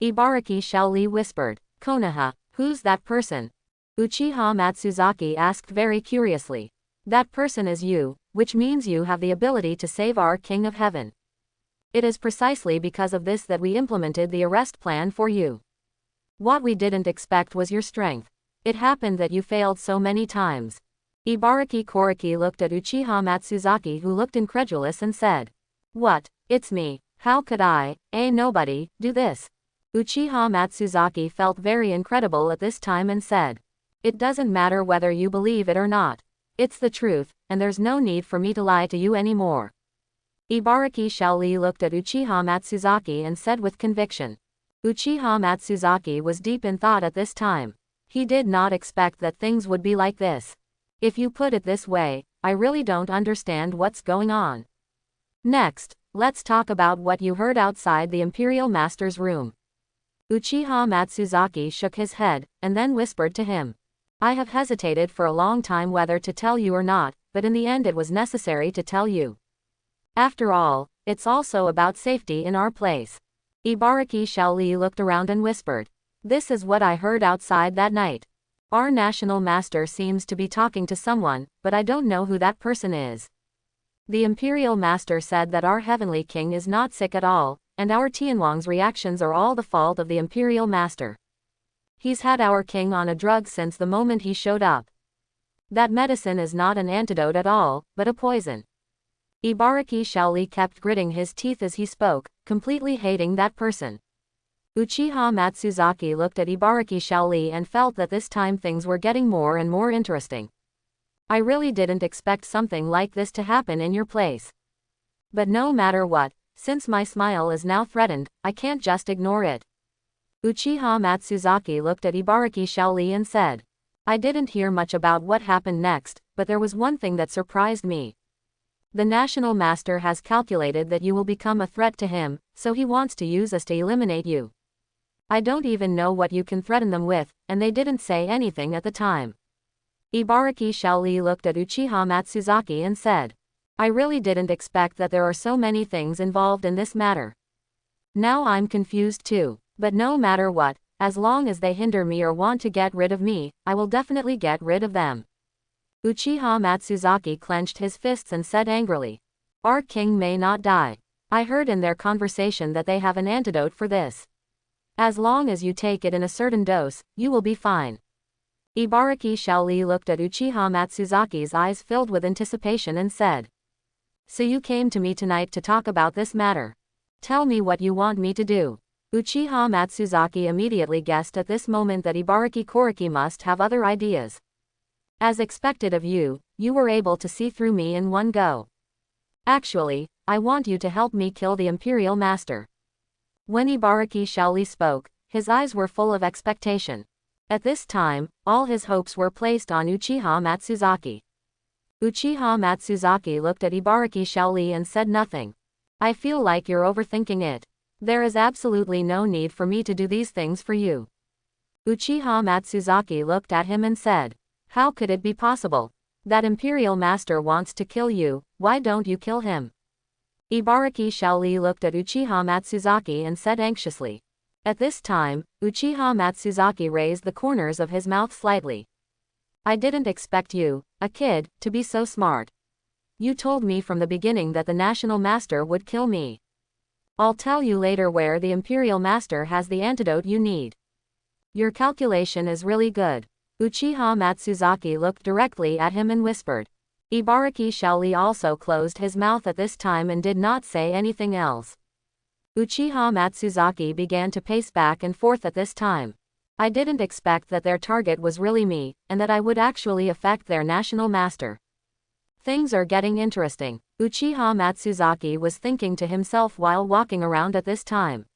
Ibaraki Shaoli whispered. Konoha, who's that person? Uchiha Matsuzaki asked very curiously. That person is you, which means you have the ability to save our king of heaven. It is precisely because of this that we implemented the arrest plan for you. What we didn't expect was your strength. It happened that you failed so many times. Ibaraki Koriki looked at Uchiha Matsuzaki who looked incredulous and said. What, it's me, how could I, nobody, do this? Uchiha Matsuzaki felt very incredible at this time and said, "It doesn't matter whether you believe it or not. It's the truth, and there's no need for me to lie to you anymore." Ibaraki Shaoli looked at Uchiha Matsuzaki and said with conviction. Uchiha Matsuzaki was deep in thought at this time. He did not expect that things would be like this. If you put it this way, I really don't understand what's going on. Next, let's talk about what you heard outside the Imperial Master's room. Uchiha Matsuzaki shook his head, and then whispered to him. I have hesitated for a long time whether to tell you or not, but in the end it was necessary to tell you. After all, it's also about safety in our place. Ibaraki Shaoli looked around and whispered. This is what I heard outside that night. Our national master seems to be talking to someone, but I don't know who that person is. The Imperial Master said that our Heavenly King is not sick at all, and our Tianwang's reactions are all the fault of the Imperial Master. He's had our king on a drug since the moment he showed up. That medicine is not an antidote at all, but a poison. Ibaraki Shaoli kept gritting his teeth as he spoke, completely hating that person. Uchiha Matsuzaki looked at Ibaraki Shaoli and felt that this time things were getting more and more interesting. I really didn't expect something like this to happen in your place. But no matter what, since my smile is now threatened, I can't just ignore it. Uchiha Matsuzaki looked at Ibaraki Shaoli and said. I didn't hear much about what happened next, but there was one thing that surprised me. The National Master has calculated that you will become a threat to him, so he wants to use us to eliminate you. I don't even know what you can threaten them with, and they didn't say anything at the time. Ibaraki Shaoli looked at Uchiha Matsuzaki and said. I really didn't expect that there are so many things involved in this matter. Now I'm confused too, but no matter what, as long as they hinder me or want to get rid of me, I will definitely get rid of them. Uchiha Matsuzaki clenched his fists and said angrily. Our king may not die. I heard in their conversation that they have an antidote for this. As long as you take it in a certain dose, you will be fine. Ibaraki Shaoli looked at Uchiha Matsuzaki's eyes filled with anticipation and said. So you came to me tonight to talk about this matter. Tell me what you want me to do. Uchiha Matsuzaki immediately guessed at this moment that Ibaraki Koriki must have other ideas. As expected of you, you were able to see through me in one go. Actually, I want you to help me kill the Imperial Master. When Ibaraki Shaoli spoke, his eyes were full of expectation. At this time, all his hopes were placed on Uchiha Matsuzaki. Uchiha Matsuzaki looked at Ibaraki Shaoli and said nothing. I feel like you're overthinking it. There is absolutely no need for me to do these things for you. Uchiha Matsuzaki looked at him and said. How could it be possible? That Imperial Master wants to kill you, why don't you kill him? Ibaraki Shaoli looked at Uchiha Matsuzaki and said anxiously. At this time, Uchiha Matsuzaki raised the corners of his mouth slightly. I didn't expect you, a kid, to be so smart. You told me from the beginning that the National Master would kill me. I'll tell you later where the Imperial Master has the antidote you need. Your calculation is really good. Uchiha Matsuzaki looked directly at him and whispered. Ibaraki Shaoli also closed his mouth at this time and did not say anything else. Uchiha Matsuzaki began to pace back and forth at this time. I didn't expect that their target was really me, and that I would actually affect their national master. Things are getting interesting, Uchiha Matsuzaki was thinking to himself while walking around at this time.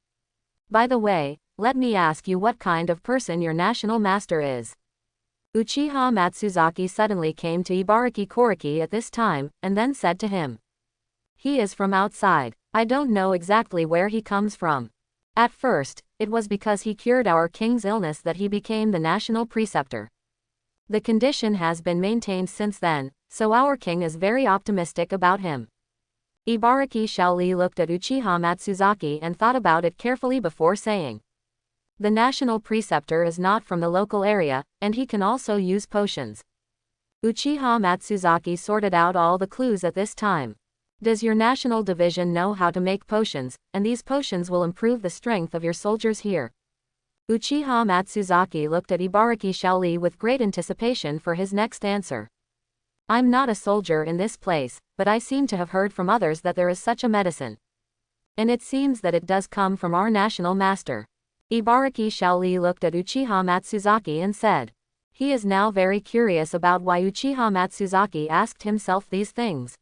By the way, let me ask you what kind of person your national master is. Uchiha Matsuzaki suddenly came to Ibaraki Koriki at this time, and then said to him. He is from outside. I don't know exactly where he comes from. At first, it was because he cured our king's illness that he became the national preceptor. The condition has been maintained since then, so our king is very optimistic about him. Ibaraki Shaoli looked at Uchiha Matsuzaki and thought about it carefully before saying. The national preceptor is not from the local area, and he can also use potions. Uchiha Matsuzaki sorted out all the clues at this time. Does your national division know how to make potions, and these potions will improve the strength of your soldiers here? Uchiha Matsuzaki looked at Ibaraki Shaoli with great anticipation for his next answer. I'm not a soldier in this place, but I seem to have heard from others that there is such a medicine. And it seems that it does come from our national master. Ibaraki Shaoli looked at Uchiha Matsuzaki and said. He is now very curious about why Uchiha Matsuzaki asked himself these things.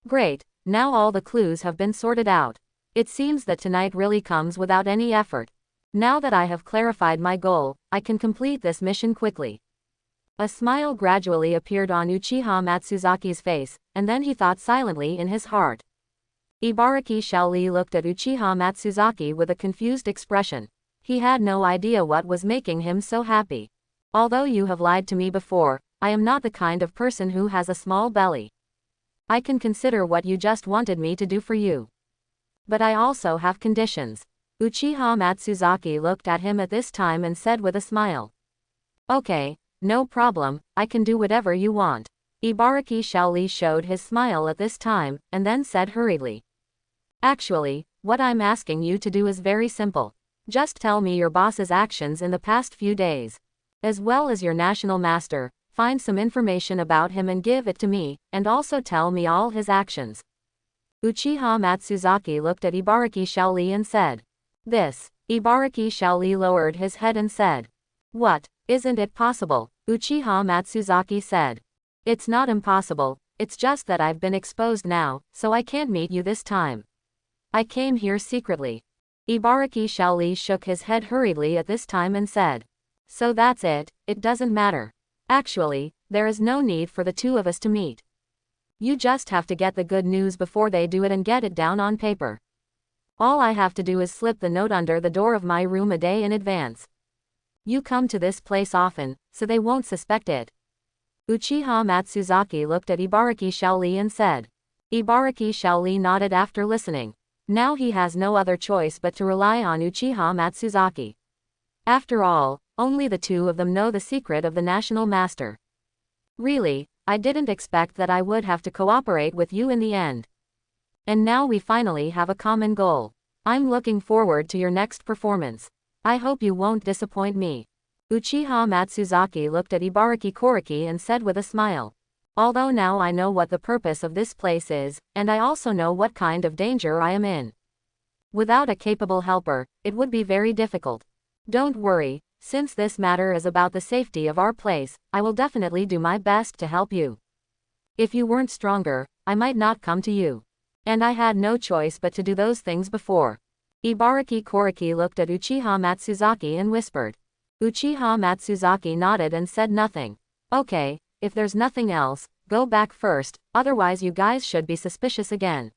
Great, now all the clues have been sorted out. It seems that tonight really comes without any effort. Now that I have clarified my goal, I can complete this mission quickly. A smile gradually appeared on Uchiha Matsuzaki's face, and then he thought silently in his heart. Ibaraki Shaoli looked at Uchiha Matsuzaki with a confused expression. He had no idea what was making him so happy. Although you have lied to me before, I am not the kind of person who has a small belly. I can consider what you just wanted me to do for you. But I also have conditions. Uchiha Matsuzaki looked at him at this time and said with a smile. Okay, no problem, I can do whatever you want. Ibaraki Shaoli showed his smile at this time, and then said hurriedly. Actually, what I'm asking you to do is very simple. Just tell me your boss's actions in the past few days. As well as your national master, find some information about him and give it to me, and also tell me all his actions. Uchiha Matsuzaki looked at Ibaraki Shaoli and said. This. Ibaraki Shaoli lowered his head and said. What, isn't it possible? Uchiha Matsuzaki said. It's not impossible, it's just that I've been exposed now, so I can't meet you this time. I came here secretly. Ibaraki Shaoli shook his head hurriedly at this time and said. So that's it doesn't matter. Actually, there is no need for the two of us to meet. You just have to get the good news before they do it and get it down on paper. All I have to do is slip the note under the door of my room a day in advance. You come to this place often, so they won't suspect it. Uchiha Matsuzaki looked at Ibaraki Shaoli and said. Ibaraki Shaoli nodded after listening. Now he has no other choice but to rely on Uchiha Matsuzaki. After all, only the two of them know the secret of the national master. Really, I didn't expect that I would have to cooperate with you in the end. And now we finally have a common goal. I'm looking forward to your next performance. I hope you won't disappoint me. Uchiha Matsuzaki looked at Ibaraki Koriki and said with a smile. Although now I know what the purpose of this place is, and I also know what kind of danger I am in. Without a capable helper, it would be very difficult. Don't worry, since this matter is about the safety of our place, I will definitely do my best to help you. If you weren't stronger, I might not come to you. And I had no choice but to do those things before. Ibaraki Koriki looked at Uchiha Matsuzaki and whispered. Uchiha Matsuzaki nodded and said nothing. Okay, if there's nothing else, go back first, otherwise you guys should be suspicious again.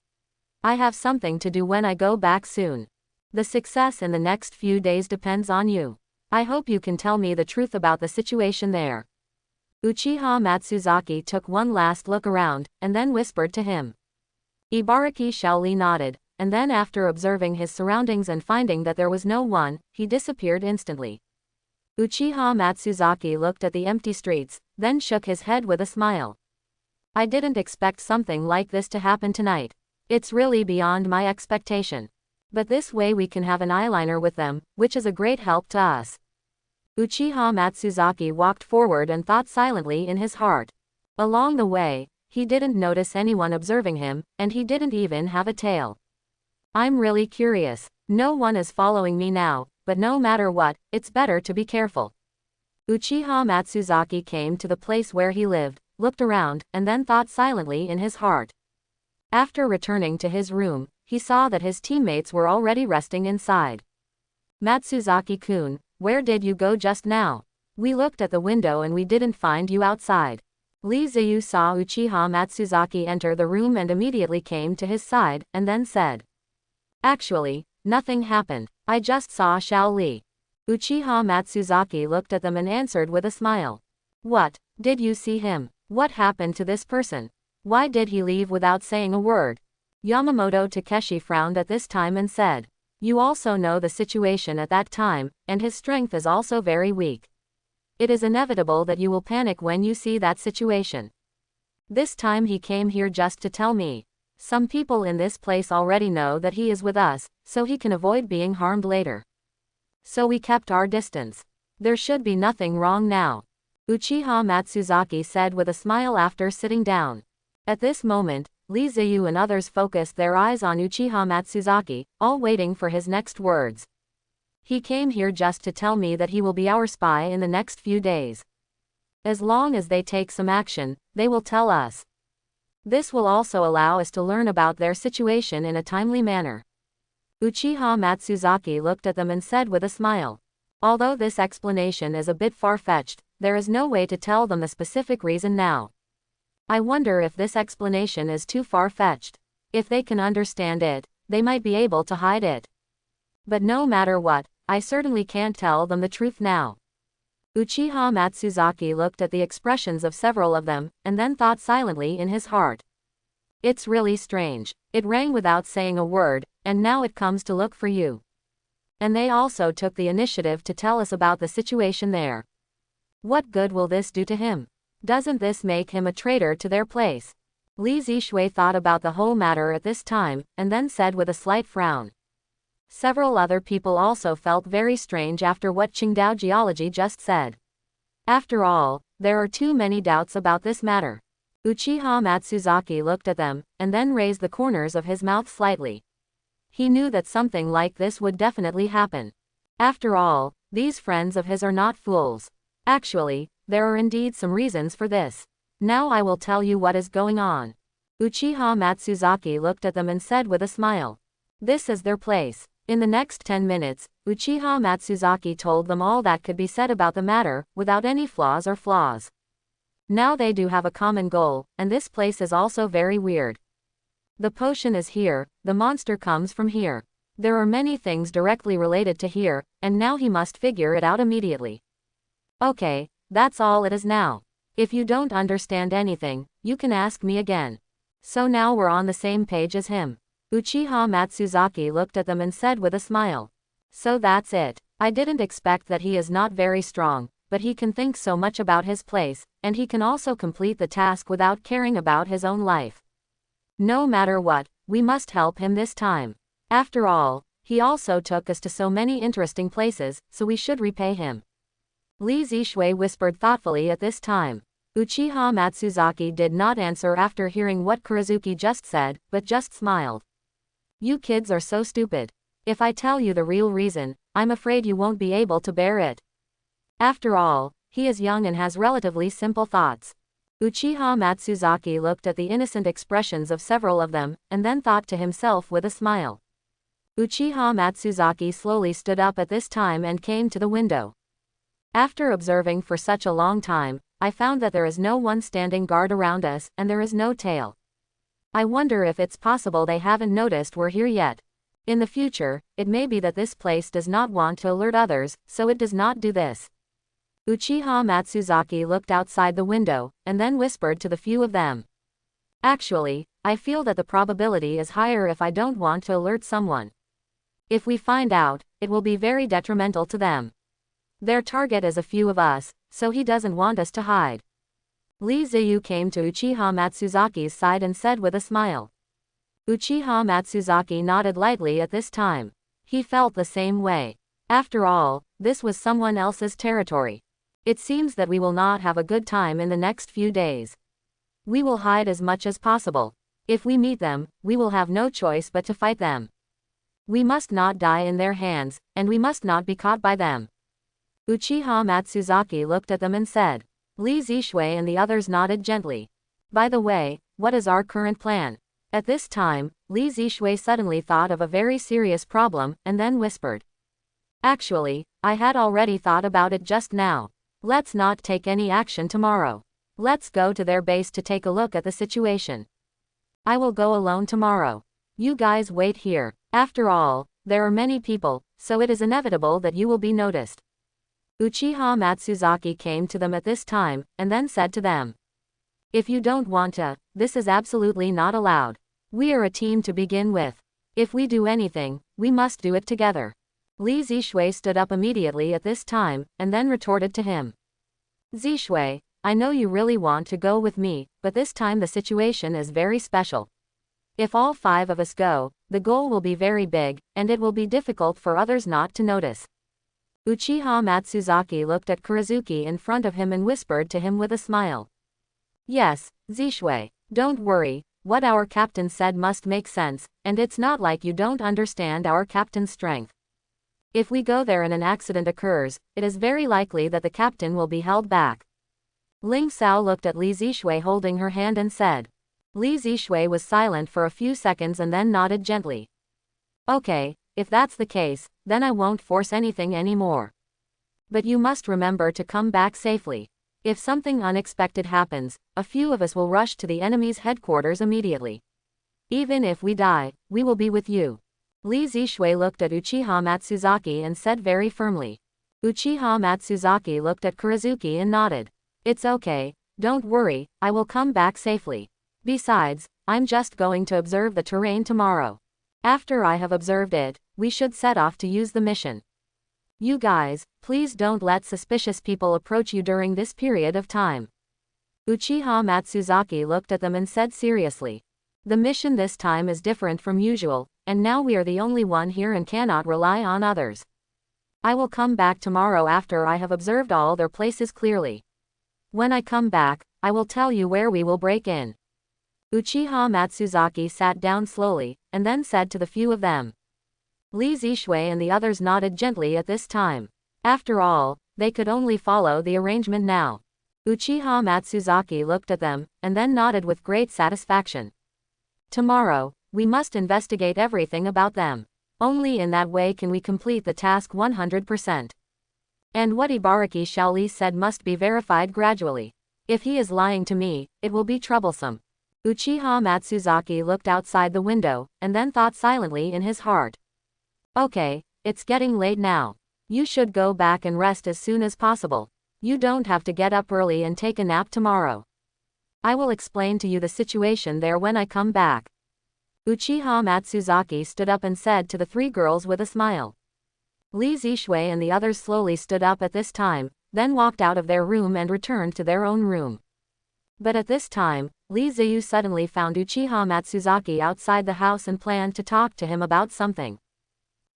I have something to do when I go back soon. The success in the next few days depends on you. I hope you can tell me the truth about the situation there. Uchiha Matsuzaki took one last look around, and then whispered to him. Ibaraki Shaoli nodded, and then after observing his surroundings and finding that there was no one, he disappeared instantly. Uchiha Matsuzaki looked at the empty streets, then shook his head with a smile. I didn't expect something like this to happen tonight. It's really beyond my expectation. But this way we can have an eyeliner with them, which is a great help to us. Uchiha Matsuzaki walked forward and thought silently in his heart. Along the way, he didn't notice anyone observing him, and he didn't even have a tail. I'm really curious. No one is following me now, but no matter what, it's better to be careful. Uchiha Matsuzaki came to the place where he lived, looked around, and then thought silently in his heart. After returning to his room, he saw that his teammates were already resting inside. Matsuzaki-kun, where did you go just now? We looked at the window and we didn't find you outside. Lee Ziyu saw Uchiha Matsuzaki enter the room and immediately came to his side, and then said. Actually, nothing happened. I just saw Xiao Li. Uchiha Matsuzaki looked at them and answered with a smile. What, did you see him? What happened to this person? Why did he leave without saying a word? Yamamoto Takeshi frowned at this time and said. You also know the situation at that time, and his strength is also very weak. It is inevitable that you will panic when you see that situation. This time he came here just to tell me. Some people in this place already know that he is with us, so he can avoid being harmed later. So we kept our distance. There should be nothing wrong now. Uchiha Matsuzaki said with a smile after sitting down. At this moment, Lee Ziyu and others focused their eyes on Uchiha Matsuzaki, all waiting for his next words. He came here just to tell me that he will be our spy in the next few days. As long as they take some action, they will tell us. This will also allow us to learn about their situation in a timely manner. Uchiha Matsuzaki looked at them and said with a smile. Although this explanation is a bit far-fetched, there is no way to tell them the specific reason now. I wonder if this explanation is too far-fetched. If they can understand it, they might be able to hide it. But no matter what, I certainly can't tell them the truth now. Uchiha Matsuzaki looked at the expressions of several of them, and then thought silently in his heart. It's really strange. It rang without saying a word, and now it comes to look for you. And they also took the initiative to tell us about the situation there. What good will this do to him? Doesn't this make him a traitor to their place? Li Zishui thought about the whole matter at this time, and then said with a slight frown. Several other people also felt very strange after what Qingdao Geology just said. After all, there are too many doubts about this matter. Uchiha Matsuzaki looked at them, and then raised the corners of his mouth slightly. He knew that something like this would definitely happen. After all, these friends of his are not fools. Actually, there are indeed some reasons for this. Now I will tell you what is going on. Uchiha Matsuzaki looked at them and said with a smile. This is their place. In the next 10 minutes, Uchiha Matsuzaki told them all that could be said about the matter, without any flaws. Now they do have a common goal, and this place is also very weird. The potion is here, the monster comes from here. There are many things directly related to here, and now he must figure it out immediately. Okay, that's all it is now. If you don't understand anything, you can ask me again. So now we're on the same page as him. Uchiha Matsuzaki looked at them and said with a smile. So that's it. I didn't expect that he is not very strong, but he can think so much about his place, and he can also complete the task without caring about his own life. No matter what, we must help him this time. After all, he also took us to so many interesting places, so we should repay him. Li Zishui whispered thoughtfully at this time. Uchiha Matsuzaki did not answer after hearing what Kurizuki just said, but just smiled. You kids are so stupid. If I tell you the real reason, I'm afraid you won't be able to bear it. After all, he is young and has relatively simple thoughts. Uchiha Matsuzaki looked at the innocent expressions of several of them, and then thought to himself with a smile. Uchiha Matsuzaki slowly stood up at this time and came to the window. After observing for such a long time, I found that there is no one standing guard around us, and there is no tail. I wonder if it's possible they haven't noticed we're here yet. In the future, it may be that this place does not want to alert others, so it does not do this. Uchiha Matsuzaki looked outside the window, and then whispered to the few of them. Actually, I feel that the probability is higher if I don't want to alert someone. If we find out, it will be very detrimental to them. Their target is a few of us, so he doesn't want us to hide. Li Ziyu came to Uchiha Matsuzaki's side and said with a smile. Uchiha Matsuzaki nodded lightly at this time. He felt the same way. After all, this was someone else's territory. It seems that we will not have a good time in the next few days. We will hide as much as possible. If we meet them, we will have no choice but to fight them. We must not die in their hands, and we must not be caught by them. Uchiha Matsuzaki looked at them and said. Li Zishui and the others nodded gently. By the way, what is our current plan? At this time, Li Zishui suddenly thought of a very serious problem, and then whispered. Actually, I had already thought about it just now. Let's not take any action tomorrow. Let's go to their base to take a look at the situation. I will go alone tomorrow. You guys wait here. After all, there are many people, so it is inevitable that you will be noticed. Uchiha Matsuzaki came to them at this time, and then said to them. If you don't want to, this is absolutely not allowed. We are a team to begin with. If we do anything, we must do it together. Li Zishui stood up immediately at this time, and then retorted to him. Zishui, I know you really want to go with me, but this time the situation is very special. If all 5 of us go, the goal will be very big, and it will be difficult for others not to notice. Uchiha Matsuzaki looked at Kurizuki in front of him and whispered to him with a smile. Yes, Zishui, don't worry, what our captain said must make sense, and it's not like you don't understand our captain's strength. If we go there and an accident occurs, it is very likely that the captain will be held back. Ling Sao looked at Li Zishui holding her hand and said. Li Zishui was silent for a few seconds and then nodded gently. Okay, if that's the case, then I won't force anything anymore. But you must remember to come back safely. If something unexpected happens, a few of us will rush to the enemy's headquarters immediately. Even if we die, we will be with you. Li Zishui looked at Uchiha Matsuzaki and said very firmly. Uchiha Matsuzaki looked at Kurizuki and nodded. It's okay, don't worry, I will come back safely. Besides, I'm just going to observe the terrain tomorrow. After I have observed it, we should set off to use the mission. You guys, please don't let suspicious people approach you during this period of time. Uchiha Matsuzaki looked at them and said seriously. The mission this time is different from usual, and now we are the only one here and cannot rely on others. I will come back tomorrow after I have observed all their places clearly. When I come back, I will tell you where we will break in. Uchiha Matsuzaki sat down slowly, and then said to the few of them. Li Zishui and the others nodded gently at this time. After all, they could only follow the arrangement now. Uchiha Matsuzaki looked at them, and then nodded with great satisfaction. Tomorrow, we must investigate everything about them. Only in that way can we complete the task 100%. And what Ibaraki Shaoli said must be verified gradually. If he is lying to me, it will be troublesome. Uchiha Matsuzaki looked outside the window, and then thought silently in his heart. Okay, it's getting late now. You should go back and rest as soon as possible. You don't have to get up early and take a nap tomorrow. I will explain to you the situation there when I come back. Uchiha Matsuzaki stood up and said to the three girls with a smile. Li Zishui and the others slowly stood up at this time, then walked out of their room and returned to their own room. But at this time, Li Ziyu suddenly found Uchiha Matsuzaki outside the house and planned to talk to him about something.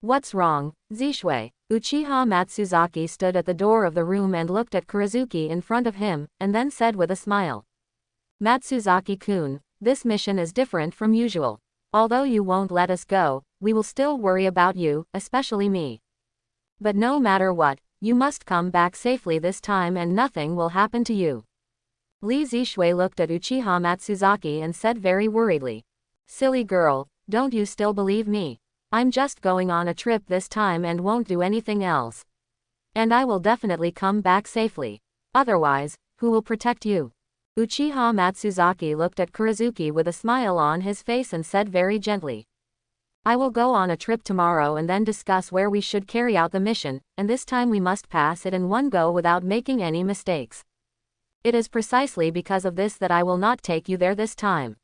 What's wrong, Zishui? Uchiha Matsuzaki stood at the door of the room and looked at Kurizuki in front of him, and then said with a smile. Matsuzaki-kun, this mission is different from usual. Although you won't let us go, we will still worry about you, especially me. But no matter what, you must come back safely this time and nothing will happen to you. Li Zishui looked at Uchiha Matsuzaki and said very worriedly. Silly girl, don't you still believe me? I'm just going on a trip this time and won't do anything else. And I will definitely come back safely. Otherwise, who will protect you? Uchiha Matsuzaki looked at Kurizuki with a smile on his face and said very gently. I will go on a trip tomorrow and then discuss where we should carry out the mission, and this time we must pass it in one go without making any mistakes. It is precisely because of this that I will not take you there this time.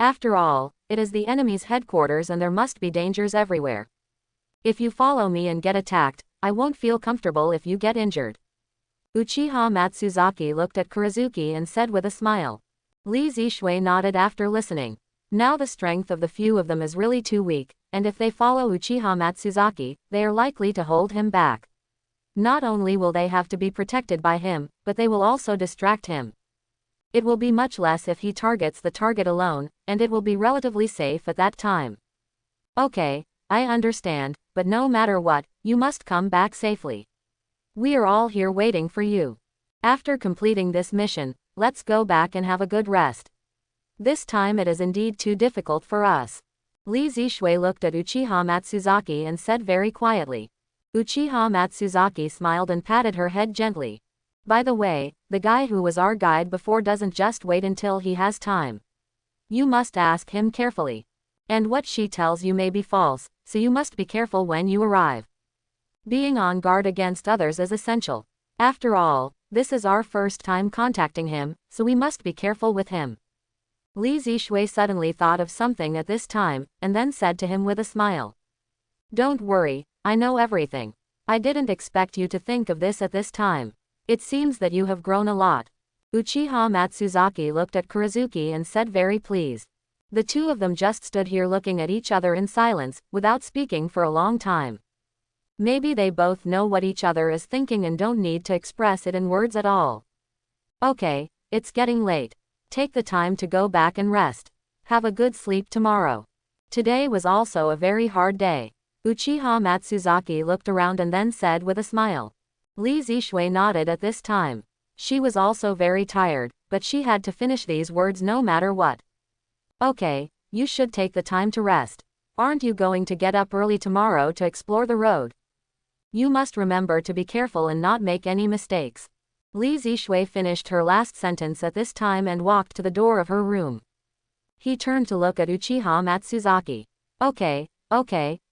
After all, it is the enemy's headquarters and there must be dangers everywhere. If you follow me and get attacked, I won't feel comfortable if you get injured. Uchiha Matsuzaki looked at Kurizuki and said with a smile. Li Zishui nodded after listening. Now the strength of the few of them is really too weak, and if they follow Uchiha Matsuzaki, they are likely to hold him back. Not only will they have to be protected by him, but they will also distract him. It will be much less if he targets the target alone, and it will be relatively safe at that time. Okay, I understand, but no matter what, you must come back safely. We are all here waiting for you. After completing this mission, let's go back and have a good rest. This time it is indeed too difficult for us. Li Zishui looked at Uchiha Matsuzaki and said very quietly. Uchiha Matsuzaki smiled and patted her head gently. By the way, the guy who was our guide before doesn't just wait until he has time. You must ask him carefully. And what she tells you may be false, so you must be careful when you arrive. Being on guard against others is essential. After all, this is our first time contacting him, so we must be careful with him. Li Zishui suddenly thought of something at this time, and then said to him with a smile. Don't worry, I know everything. I didn't expect you to think of this at this time. It seems that you have grown a lot. Uchiha Matsuzaki looked at Kurizuki and said very pleased. The two of them just stood here looking at each other in silence, without speaking for a long time. Maybe they both know what each other is thinking and don't need to express it in words at all. Okay, it's getting late. Take the time to go back and rest. Have a good sleep tomorrow. Today was also a very hard day. Uchiha Matsuzaki looked around and then said with a smile. Li Zishui nodded at this time. She was also very tired, but she had to finish these words no matter what. Okay, you should take the time to rest. Aren't you going to get up early tomorrow to explore the road? You must remember to be careful and not make any mistakes. Li Zishui finished her last sentence at this time and walked to the door of her room. He turned to look at Uchiha Matsuzaki. Okay,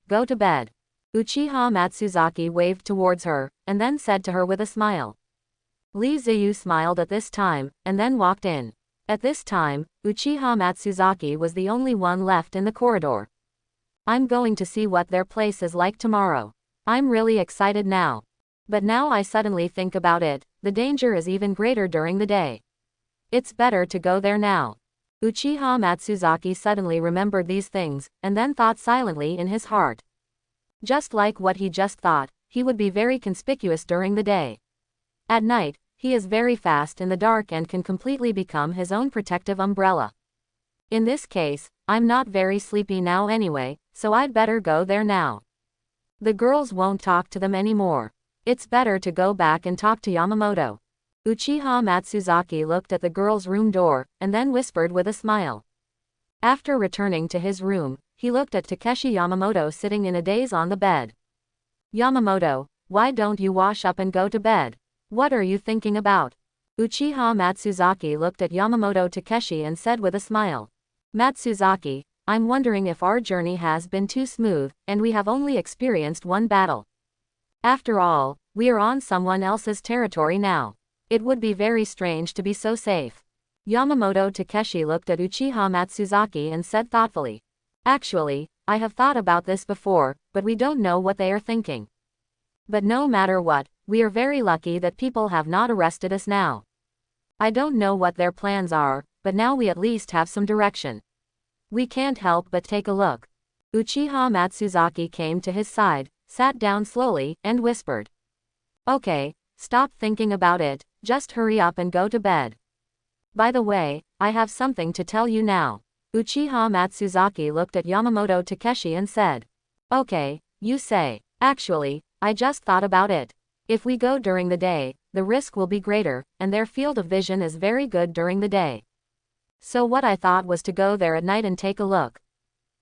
go to bed. Uchiha Matsuzaki waved towards her, and then said to her with a smile. Li Ziyu smiled at this time, and then walked in. At this time, Uchiha Matsuzaki was the only one left in the corridor. I'm going to see what their place is like tomorrow. I'm really excited now. But now I suddenly think about it, the danger is even greater during the day. It's better to go there now. Uchiha Matsuzaki suddenly remembered these things, and then thought silently in his heart. Just like what he just thought, he would be very conspicuous during the day. At night, he is very fast in the dark and can completely become his own protective umbrella. In this case, I'm not very sleepy now anyway, so I'd better go there now. The girls won't talk to them anymore. It's better to go back and talk to Yamamoto. Uchiha Matsuzaki looked at the girl's room door, and then whispered with a smile. After returning to his room, he looked at Takeshi Yamamoto sitting in a daze on the bed. Yamamoto, why don't you wash up and go to bed? What are you thinking about? Uchiha Matsuzaki looked at Yamamoto Takeshi and said with a smile. Matsuzaki, I'm wondering if our journey has been too smooth, and we have only experienced one battle. After all, we are on someone else's territory now. It would be very strange to be so safe. Yamamoto Takeshi looked at Uchiha Matsuzaki and said thoughtfully. Actually, I have thought about this before, but we don't know what they are thinking. But no matter what, we are very lucky that people have not arrested us now. I don't know what their plans are, but now we at least have some direction. We can't help but take a look. Uchiha Matsuzaki came to his side, sat down slowly, and whispered. Okay, stop thinking about it, just hurry up and go to bed. By the way, I have something to tell you now. Uchiha Matsuzaki looked at Yamamoto Takeshi and said. Okay, you say. Actually, I just thought about it. If we go during the day, the risk will be greater, and their field of vision is very good during the day. So what I thought was to go there at night and take a look.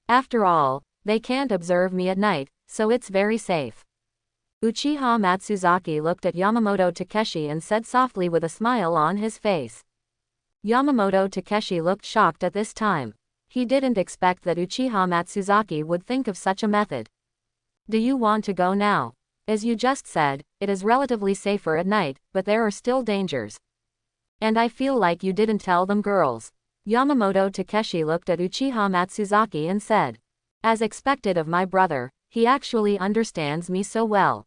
After all, they can't observe me at night, so it's very safe. Uchiha Matsuzaki looked at Yamamoto Takeshi and said softly with a smile on his face. Yamamoto Takeshi looked shocked at this time. He didn't expect that Uchiha Matsuzaki would think of such a method. Do you want to go now? As you just said, it is relatively safer at night, but there are still dangers. And I feel like you didn't tell them girls. Yamamoto Takeshi looked at Uchiha Matsuzaki and said. As expected of my brother, he actually understands me so well.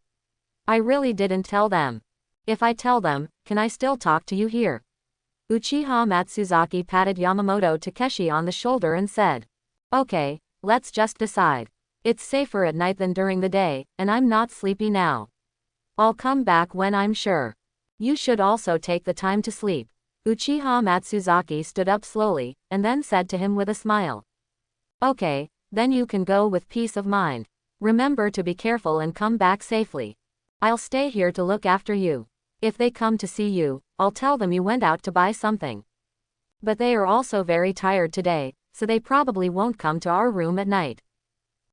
I really didn't tell them. If I tell them, can I still talk to you here? Uchiha Matsuzaki patted Yamamoto Takeshi on the shoulder and said. Okay, let's just decide. It's safer at night than during the day, and I'm not sleepy now. I'll come back when I'm sure. You should also take the time to sleep. Uchiha Matsuzaki stood up slowly, and then said to him with a smile. Okay, then you can go with peace of mind. Remember to be careful and come back safely. I'll stay here to look after you. If they come to see you, I'll tell them you went out to buy something. But they are also very tired today, so they probably won't come to our room at night.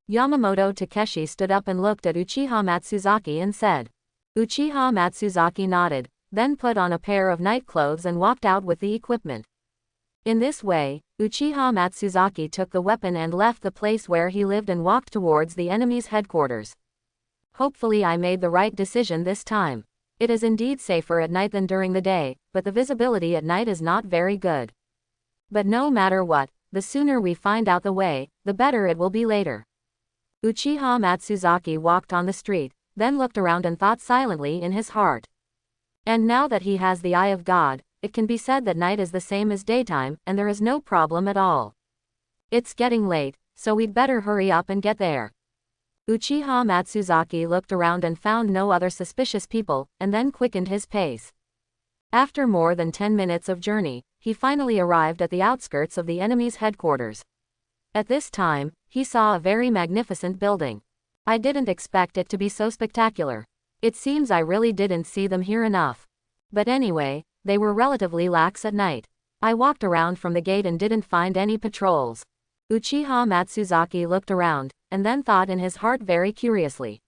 Yamamoto Takeshi stood up and looked at Uchiha Matsuzaki and said. Uchiha Matsuzaki nodded, then put on a pair of night clothes and walked out with the equipment. In this way, Uchiha Matsuzaki took the weapon and left the place where he lived and walked towards the enemy's headquarters. Hopefully I made the right decision this time. It is indeed safer at night than during the day, but the visibility at night is not very good. But no matter what, the sooner we find out the way, the better it will be later. Uchiha Matsuzaki walked on the street, then looked around and thought silently in his heart. And now that he has the Eye of God, it can be said that night is the same as daytime, and there is no problem at all. It's getting late, so we'd better hurry up and get there. Uchiha Matsuzaki looked around and found no other suspicious people, and then quickened his pace. After more than 10 minutes of journey, he finally arrived at the outskirts of the enemy's headquarters. At this time, he saw a very magnificent building. I didn't expect it to be so spectacular. It seems I really didn't see them here enough. But anyway, they were relatively lax at night. I walked around from the gate and didn't find any patrols. Uchiha Matsuzaki looked around, and then thought in his heart very curiously.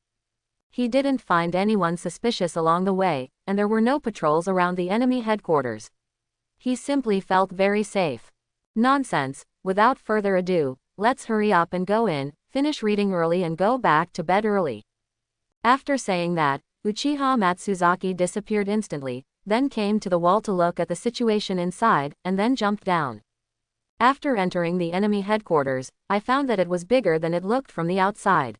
He didn't find anyone suspicious along the way, and there were no patrols around the enemy headquarters. He simply felt very safe. Nonsense, without further ado, let's hurry up and go in, finish reading early and go back to bed early. After saying that, Uchiha Matsuzaki disappeared instantly, then came to the wall to look at the situation inside, and then jumped down. After entering the enemy headquarters, I found that it was bigger than it looked from the outside.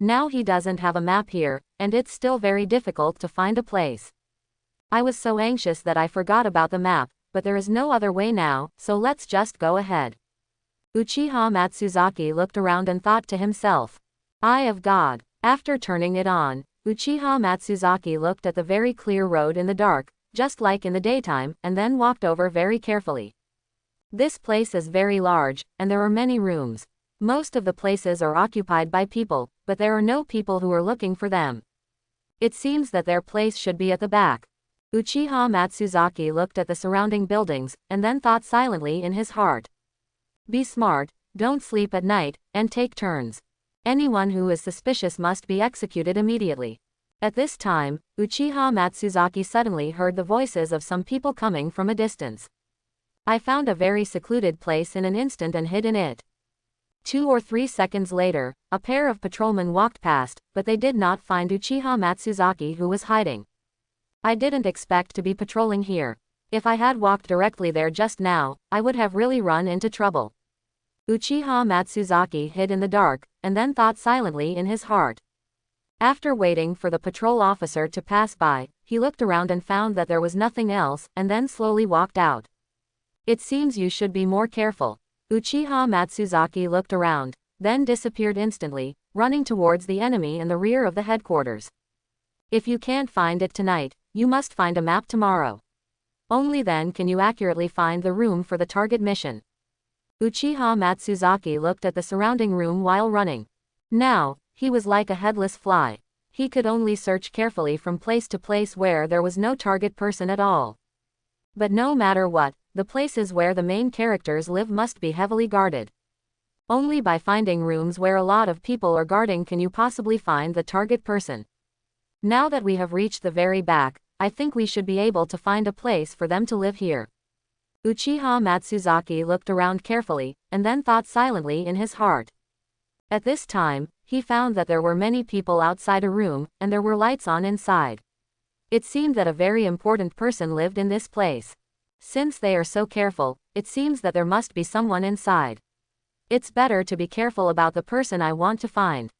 Now he doesn't have a map here, and it's still very difficult to find a place. I was so anxious that I forgot about the map, but there is no other way now, so let's just go ahead. Uchiha Matsuzaki looked around and thought to himself, "Eye of God." After turning it on, Uchiha Matsuzaki looked at the very clear road in the dark, just like in the daytime, and then walked over very carefully. This place is very large, and there are many rooms. Most of the places are occupied by people, but there are no people who are looking for them. It seems that their place should be at the back. Uchiha Matsuzaki looked at the surrounding buildings, and then thought silently in his heart. Be smart, don't sleep at night, and take turns. Anyone who is suspicious must be executed immediately. At this time, Uchiha Matsuzaki suddenly heard the voices of some people coming from a distance. I found a very secluded place in an instant and hid in it. 2 or 3 seconds later, a pair of patrolmen walked past, but they did not find Uchiha Matsuzaki, who was hiding. I didn't expect to be patrolling here. If I had walked directly there just now, I would have really run into trouble. Uchiha Matsuzaki hid in the dark, and then thought silently in his heart. After waiting for the patrol officer to pass by, he looked around and found that there was nothing else, and then slowly walked out. It seems you should be more careful. Uchiha Matsuzaki looked around, then disappeared instantly, running towards the enemy in the rear of the headquarters. If you can't find it tonight, you must find a map tomorrow. Only then can you accurately find the room for the target mission. Uchiha Matsuzaki looked at the surrounding room while running. Now, he was like a headless fly. He could only search carefully from place to place where there was no target person at all. But no matter what, the places where the main characters live must be heavily guarded. Only by finding rooms where a lot of people are guarding can you possibly find the target person. Now that we have reached the very back, I think we should be able to find a place for them to live here. Uchiha Matsuzaki looked around carefully, and then thought silently in his heart. At this time, he found that there were many people outside a room, and there were lights on inside. It seemed that a very important person lived in this place. Since they are so careful, it seems that there must be someone inside. It's better to be careful about the person I want to find.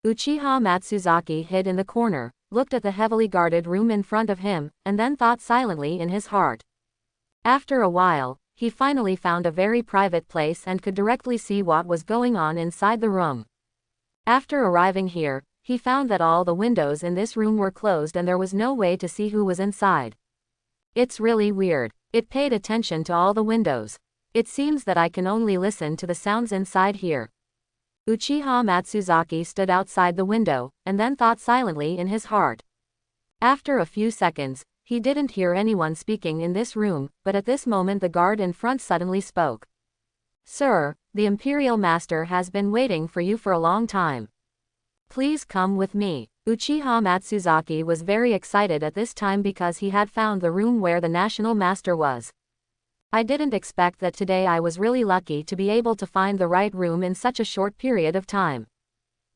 Uchiha Matsuzaki hid in the corner, looked at the heavily guarded room in front of him, and then thought silently in his heart. After a while, he finally found a very private place and could directly see what was going on inside the room. After arriving here, he found that all the windows in this room were closed and there was no way to see who was inside. It's really weird. It paid attention to all the windows. It seems that I can only listen to the sounds inside here. Uchiha Matsuzaki stood outside the window, and then thought silently in his heart. After a few seconds, he didn't hear anyone speaking in this room, but at this moment the guard in front suddenly spoke. "Sir, the Imperial Master has been waiting for you for a long time. Please come with me." Uchiha Matsuzaki was very excited at this time because he had found the room where the National Master was. I didn't expect that today. I was really lucky to be able to find the right room in such a short period of time.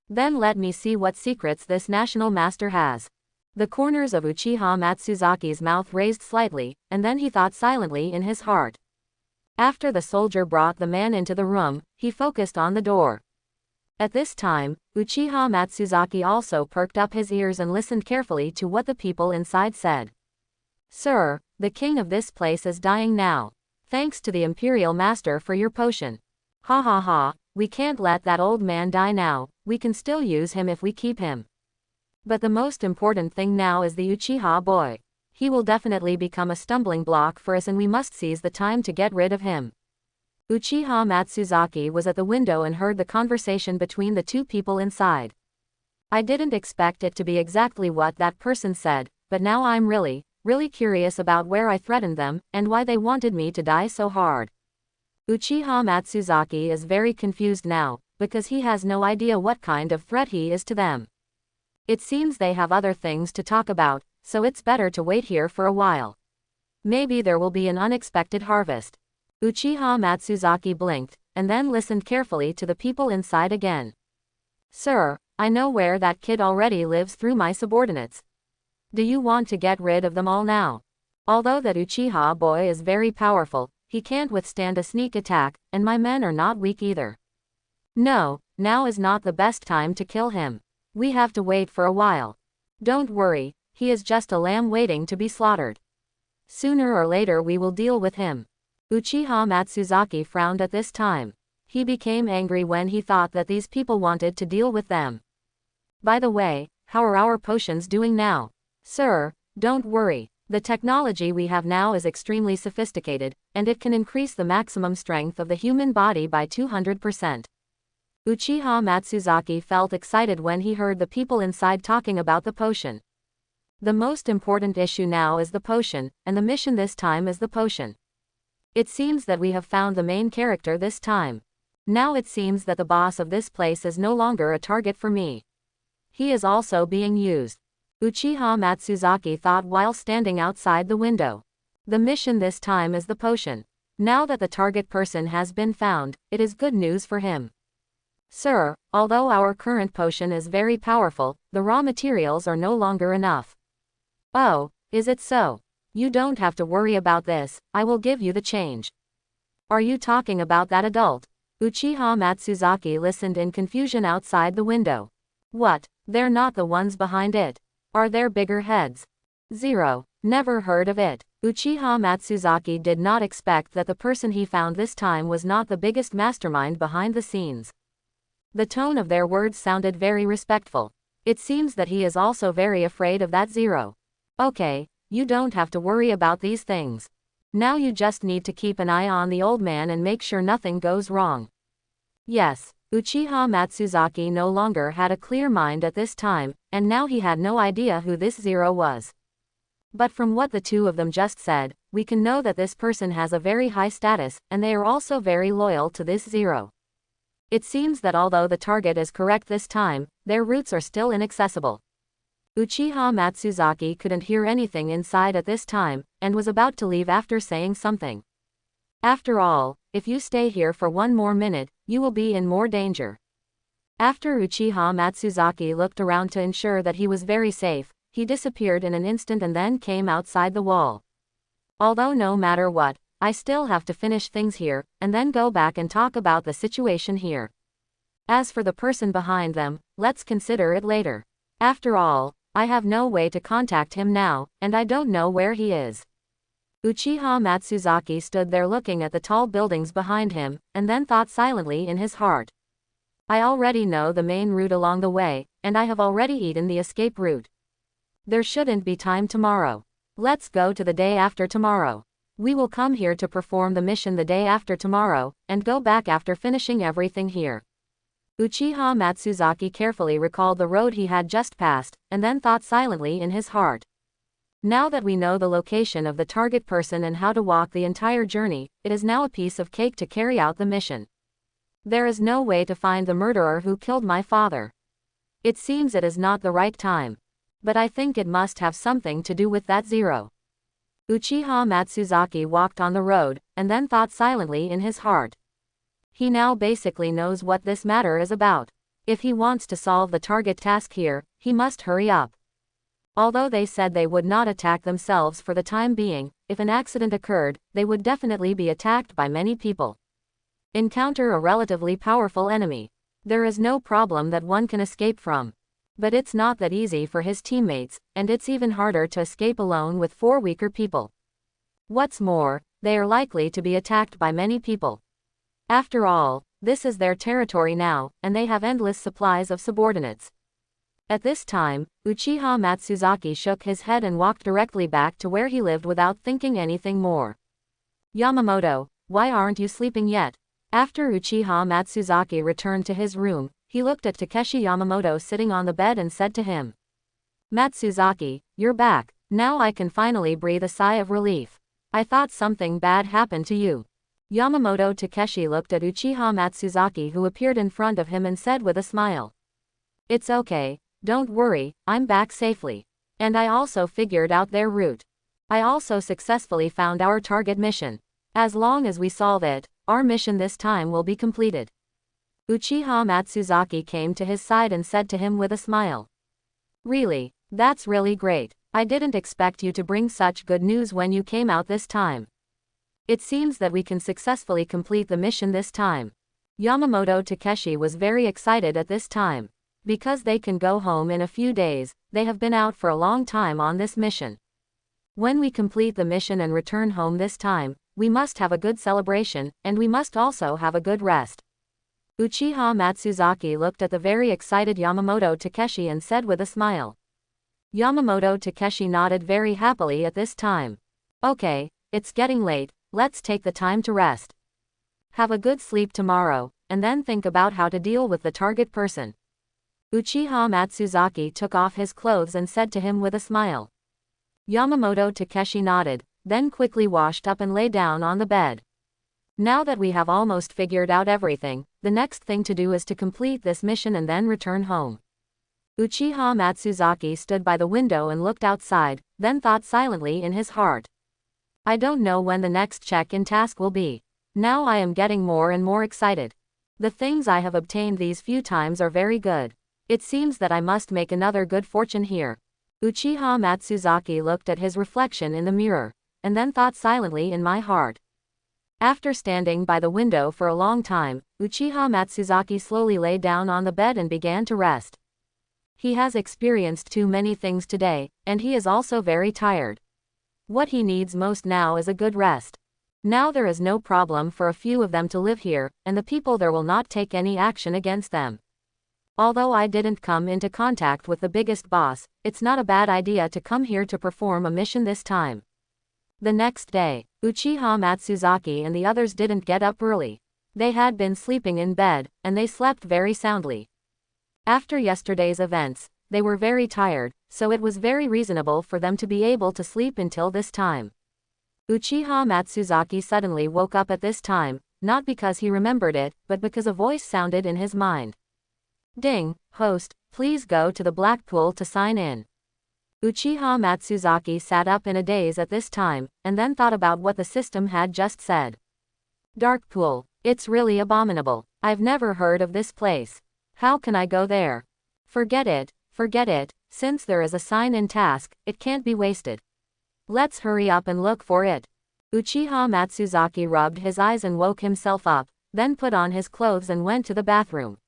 Then let me see what secrets this National Master has. The corners of Uchiha Matsuzaki's mouth raised slightly, and then he thought silently in his heart. After the soldier brought the man into the room, he focused on the door. At this time, Uchiha Matsuzaki also perked up his ears and listened carefully to what the people inside said. "Sir, the king of this place is dying now. Thanks to the Imperial Master for your potion. Ha ha ha, we can't let that old man die now, we can still use him if we keep him. But the most important thing now is the Uchiha boy. He will definitely become a stumbling block for us and we must seize the time to get rid of him." Uchiha Matsuzaki was at the window and heard the conversation between the two people inside. I didn't expect it to be exactly what that person said, but now I'm really curious about where I threatened them, and why they wanted me to die so hard. Uchiha Matsuzaki is very confused now, because he has no idea what kind of threat he is to them. It seems they have other things to talk about, so it's better to wait here for a while. Maybe there will be an unexpected harvest. Uchiha Matsuzaki blinked, and then listened carefully to the people inside again. Sir, I know where that kid already lives through my subordinates. Do you want to get rid of them all now? Although that Uchiha boy is very powerful, he can't withstand a sneak attack, and my men are not weak either. No, now is not the best time to kill him. We have to wait for a while. Don't worry, he is just a lamb waiting to be slaughtered. Sooner or later we will deal with him. Uchiha Matsuzaki frowned at this time. He became angry when he thought that these people wanted to deal with them. By the way, how are our potions doing now? Sir, don't worry. The technology we have now is extremely sophisticated, and it can increase the maximum strength of the human body by 200%. Uchiha Matsuzaki felt excited when he heard the people inside talking about the potion. The most important issue now is the potion, and the mission this time is the potion. It seems that we have found the main character this time. Now it seems that the boss of this place is no longer a target for me. He is also being used. Uchiha Matsuzaki thought while standing outside the window. The mission this time is the potion. Now that the target person has been found, it is good news for him. Sir, although our current potion is very powerful, the raw materials are no longer enough. Oh, is it so? You don't have to worry about this, I will give you the change. Are you talking about that adult? Uchiha Matsuzaki listened in confusion outside the window. What, they're not the ones behind it? Are there bigger heads? Zero, never heard of it. Uchiha Matsuzaki did not expect that the person he found this time was not the biggest mastermind behind the scenes. The tone of their words sounded very respectful. It seems that he is also very afraid of that Zero. Okay, you don't have to worry about these things. Now you just need to keep an eye on the old man and make sure nothing goes wrong. Yes, Uchiha Matsuzaki no longer had a clear mind at this time, and now he had no idea who this Zero was. But from what the two of them just said, we can know that this person has a very high status, and they are also very loyal to this Zero. It seems that although the target is correct this time, their routes are still inaccessible. Uchiha Matsuzaki couldn't hear anything inside at this time, and was about to leave after saying something. After all, if you stay here for one more minute, you will be in more danger. After Uchiha Matsuzaki looked around to ensure that he was very safe, he disappeared in an instant and then came outside the wall. Although no matter what, I still have to finish things here, and then go back and talk about the situation here. As for the person behind them, let's consider it later. After all, I have no way to contact him now, and I don't know where he is. Uchiha Matsuzaki stood there looking at the tall buildings behind him, and then thought silently in his heart. I already know the main route along the way, and I have already eaten the escape route. There shouldn't be time tomorrow. Let's go to the day after tomorrow. We will come here to perform the mission the day after tomorrow, and go back after finishing everything here. Uchiha Matsuzaki carefully recalled the road he had just passed, and then thought silently in his heart. Now that we know the location of the target person and how to walk the entire journey, it is now a piece of cake to carry out the mission. There is no way to find the murderer who killed my father. It seems it is not the right time. But I think it must have something to do with that Zero. Uchiha Matsuzaki walked on the road, and then thought silently in his heart. He now basically knows what this matter is about. If he wants to solve the target task here, he must hurry up. Although they said they would not attack themselves for the time being, if an accident occurred, they would definitely be attacked by many people. Encounter a relatively powerful enemy. There is no problem that one can escape from. But it's not that easy for his teammates, and it's even harder to escape alone with 4 weaker people. What's more, they are likely to be attacked by many people. After all, this is their territory now, and they have endless supplies of subordinates. At this time, Uchiha Matsuzaki shook his head and walked directly back to where he lived without thinking anything more. Yamamoto, why aren't you sleeping yet? After Uchiha Matsuzaki returned to his room, He looked at Takeshi Yamamoto sitting on the bed and said to him, "Matsuzaki, you're back. Now I can finally breathe a sigh of relief. I thought something bad happened to you." Yamamoto Takeshi looked at Uchiha Matsuzaki, who appeared in front of him, and said with a smile, "It's okay, don't worry, I'm back safely. And I also figured out their route. I also successfully found our target mission. As long as we solve it, our mission this time will be completed." Uchiha Matsuzaki came to his side and said to him with a smile, "Really, that's really great. I didn't expect you to bring such good news when you came out this time. It seems that we can successfully complete the mission this time." Yamamoto Takeshi was very excited at this time. Because they can go home in a few days, they have been out for a long time on this mission. When we complete the mission and return home this time, we must have a good celebration, and we must also have a good rest. Uchiha Matsuzaki looked at the very excited Yamamoto Takeshi and said with a smile. Yamamoto Takeshi nodded very happily at this time. "Okay, it's getting late, let's take the time to rest. Have a good sleep tomorrow, and then think about how to deal with the target person." Uchiha Matsuzaki took off his clothes and said to him with a smile. Yamamoto Takeshi nodded, then quickly washed up and lay down on the bed. "Now that we have almost figured out everything, the next thing to do is to complete this mission and then return home." Uchiha Matsuzaki stood by the window and looked outside, then thought silently in his heart. "I don't know when the next check-in task will be. Now I am getting more and more excited. The things I have obtained these few times are very good. It seems that I must make another good fortune here." Uchiha Matsuzaki looked at his reflection in the mirror, and then thought silently in my heart. After standing by the window for a long time, Uchiha Matsuzaki slowly lay down on the bed and began to rest. He has experienced too many things today, and he is also very tired. What he needs most now is a good rest. Now there is no problem for a few of them to live here, and the people there will not take any action against them. Although I didn't come into contact with the biggest boss, it's not a bad idea to come here to perform a mission this time. The next day, Uchiha Matsuzaki and the others didn't get up early. They had been sleeping in bed, and they slept very soundly. After yesterday's events, they were very tired, so it was very reasonable for them to be able to sleep until this time. Uchiha Matsuzaki suddenly woke up at this time, not because he remembered it, but because a voice sounded in his mind. "Ding, host, please go to the black pool to sign in." Uchiha Matsuzaki sat up in a daze at this time, and then thought about what the system had just said. "Dark pool, it's really abominable. I've never heard of this place. How can I go there? Forget it, since there is a sign-in task, it can't be wasted. Let's hurry up and look for it." Uchiha Matsuzaki rubbed his eyes and woke himself up, then put on his clothes and went to the bathroom.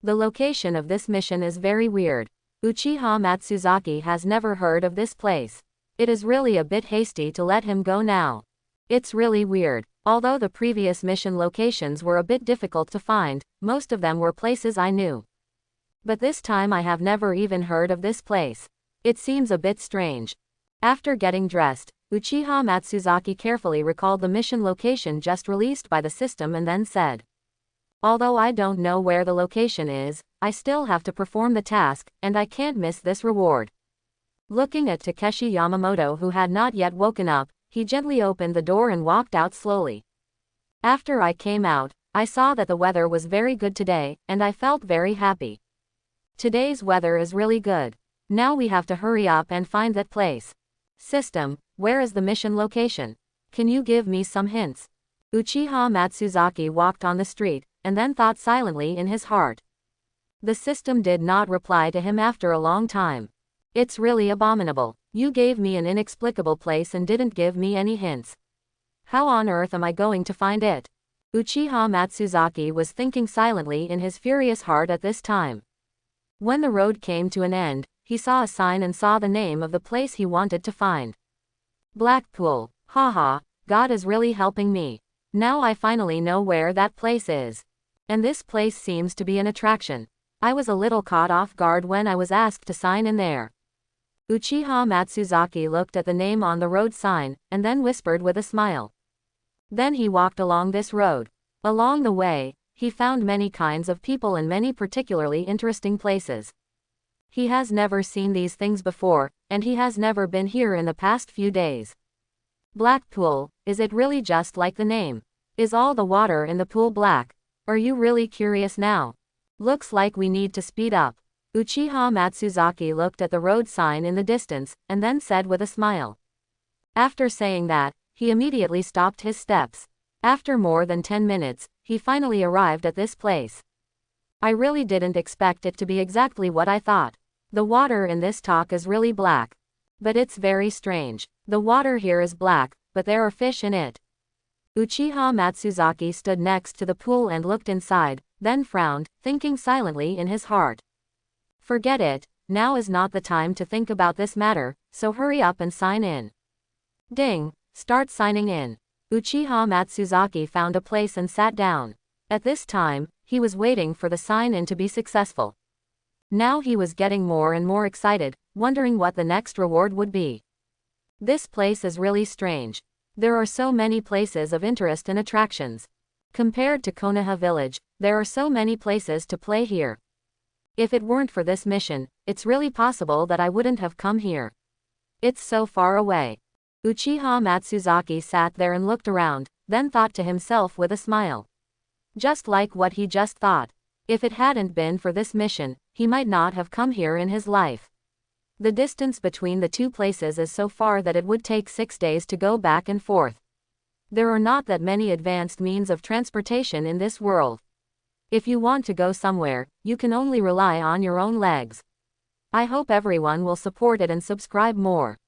The location of this mission is very weird. Uchiha Matsuzaki has never heard of this place. It is really a bit hasty to let him go now. It's really weird. Although the previous mission locations were a bit difficult to find, most of them were places I knew. But this time I have never even heard of this place. It seems a bit strange. After getting dressed, Uchiha Matsuzaki carefully recalled the mission location just released by the system and then said, "Although I don't know where the location is, I still have to perform the task, and I can't miss this reward." Looking at Takeshi Yamamoto, who had not yet woken up, he gently opened the door and walked out slowly. "After I came out, I saw that the weather was very good today, and I felt very happy. Today's weather is really good. Now we have to hurry up and find that place. System, where is the mission location? Can you give me some hints?" Uchiha Matsuzaki walked on the street, and then thought silently in his heart. The system did not reply to him after a long time. "It's really abominable. You gave me an inexplicable place and didn't give me any hints. How on earth am I going to find it?" Uchiha Matsuzaki was thinking silently in his furious heart at this time. When the road came to an end, he saw a sign and saw the name of the place he wanted to find. "Blackpool, haha, God is really helping me. Now I finally know where that place is. And this place seems to be an attraction. I was a little caught off guard when I was asked to sign in there." Uchiha Matsuzaki looked at the name on the road sign, and then whispered with a smile. Then he walked along this road. Along the way, He found many kinds of people in many particularly interesting places. He has never seen these things before, and he has never been here in the past few days. Black pool, is it really just like the name? Is all the water in the pool black? Are you really curious now? Looks like we need to speed up. Uchiha Matsuzaki looked at the road sign in the distance, and then said with a smile. After saying that, he immediately stopped his steps. After more than 10 minutes, he finally arrived at this place. I really didn't expect it to be exactly what I thought. The water in this talk is really black. But it's very strange. The water here is black, but there are fish in it. Uchiha Matsuzaki stood next to the pool and looked inside, then frowned, thinking silently in his heart. Forget it, now is not the time to think about this matter, so hurry up and sign in. Ding, start signing in. Uchiha Matsuzaki found a place and sat down. At this time, he was waiting for the sign-in to be successful. Now he was getting more and more excited, wondering what the next reward would be. This place is really strange. There are so many places of interest and attractions. Compared to Konoha village, there are so many places to play here. If it weren't for this mission, it's really possible that I wouldn't have come here. It's so far away. Uchiha Matsuzaki sat there and looked around, then thought to himself with a smile. Just like what he just thought. If it hadn't been for this mission, he might not have come here in his life. The distance between the two places is so far that it would take 6 days to go back and forth. There are not that many advanced means of transportation in this world. If you want to go somewhere, you can only rely on your own legs. I hope everyone will support it and subscribe more.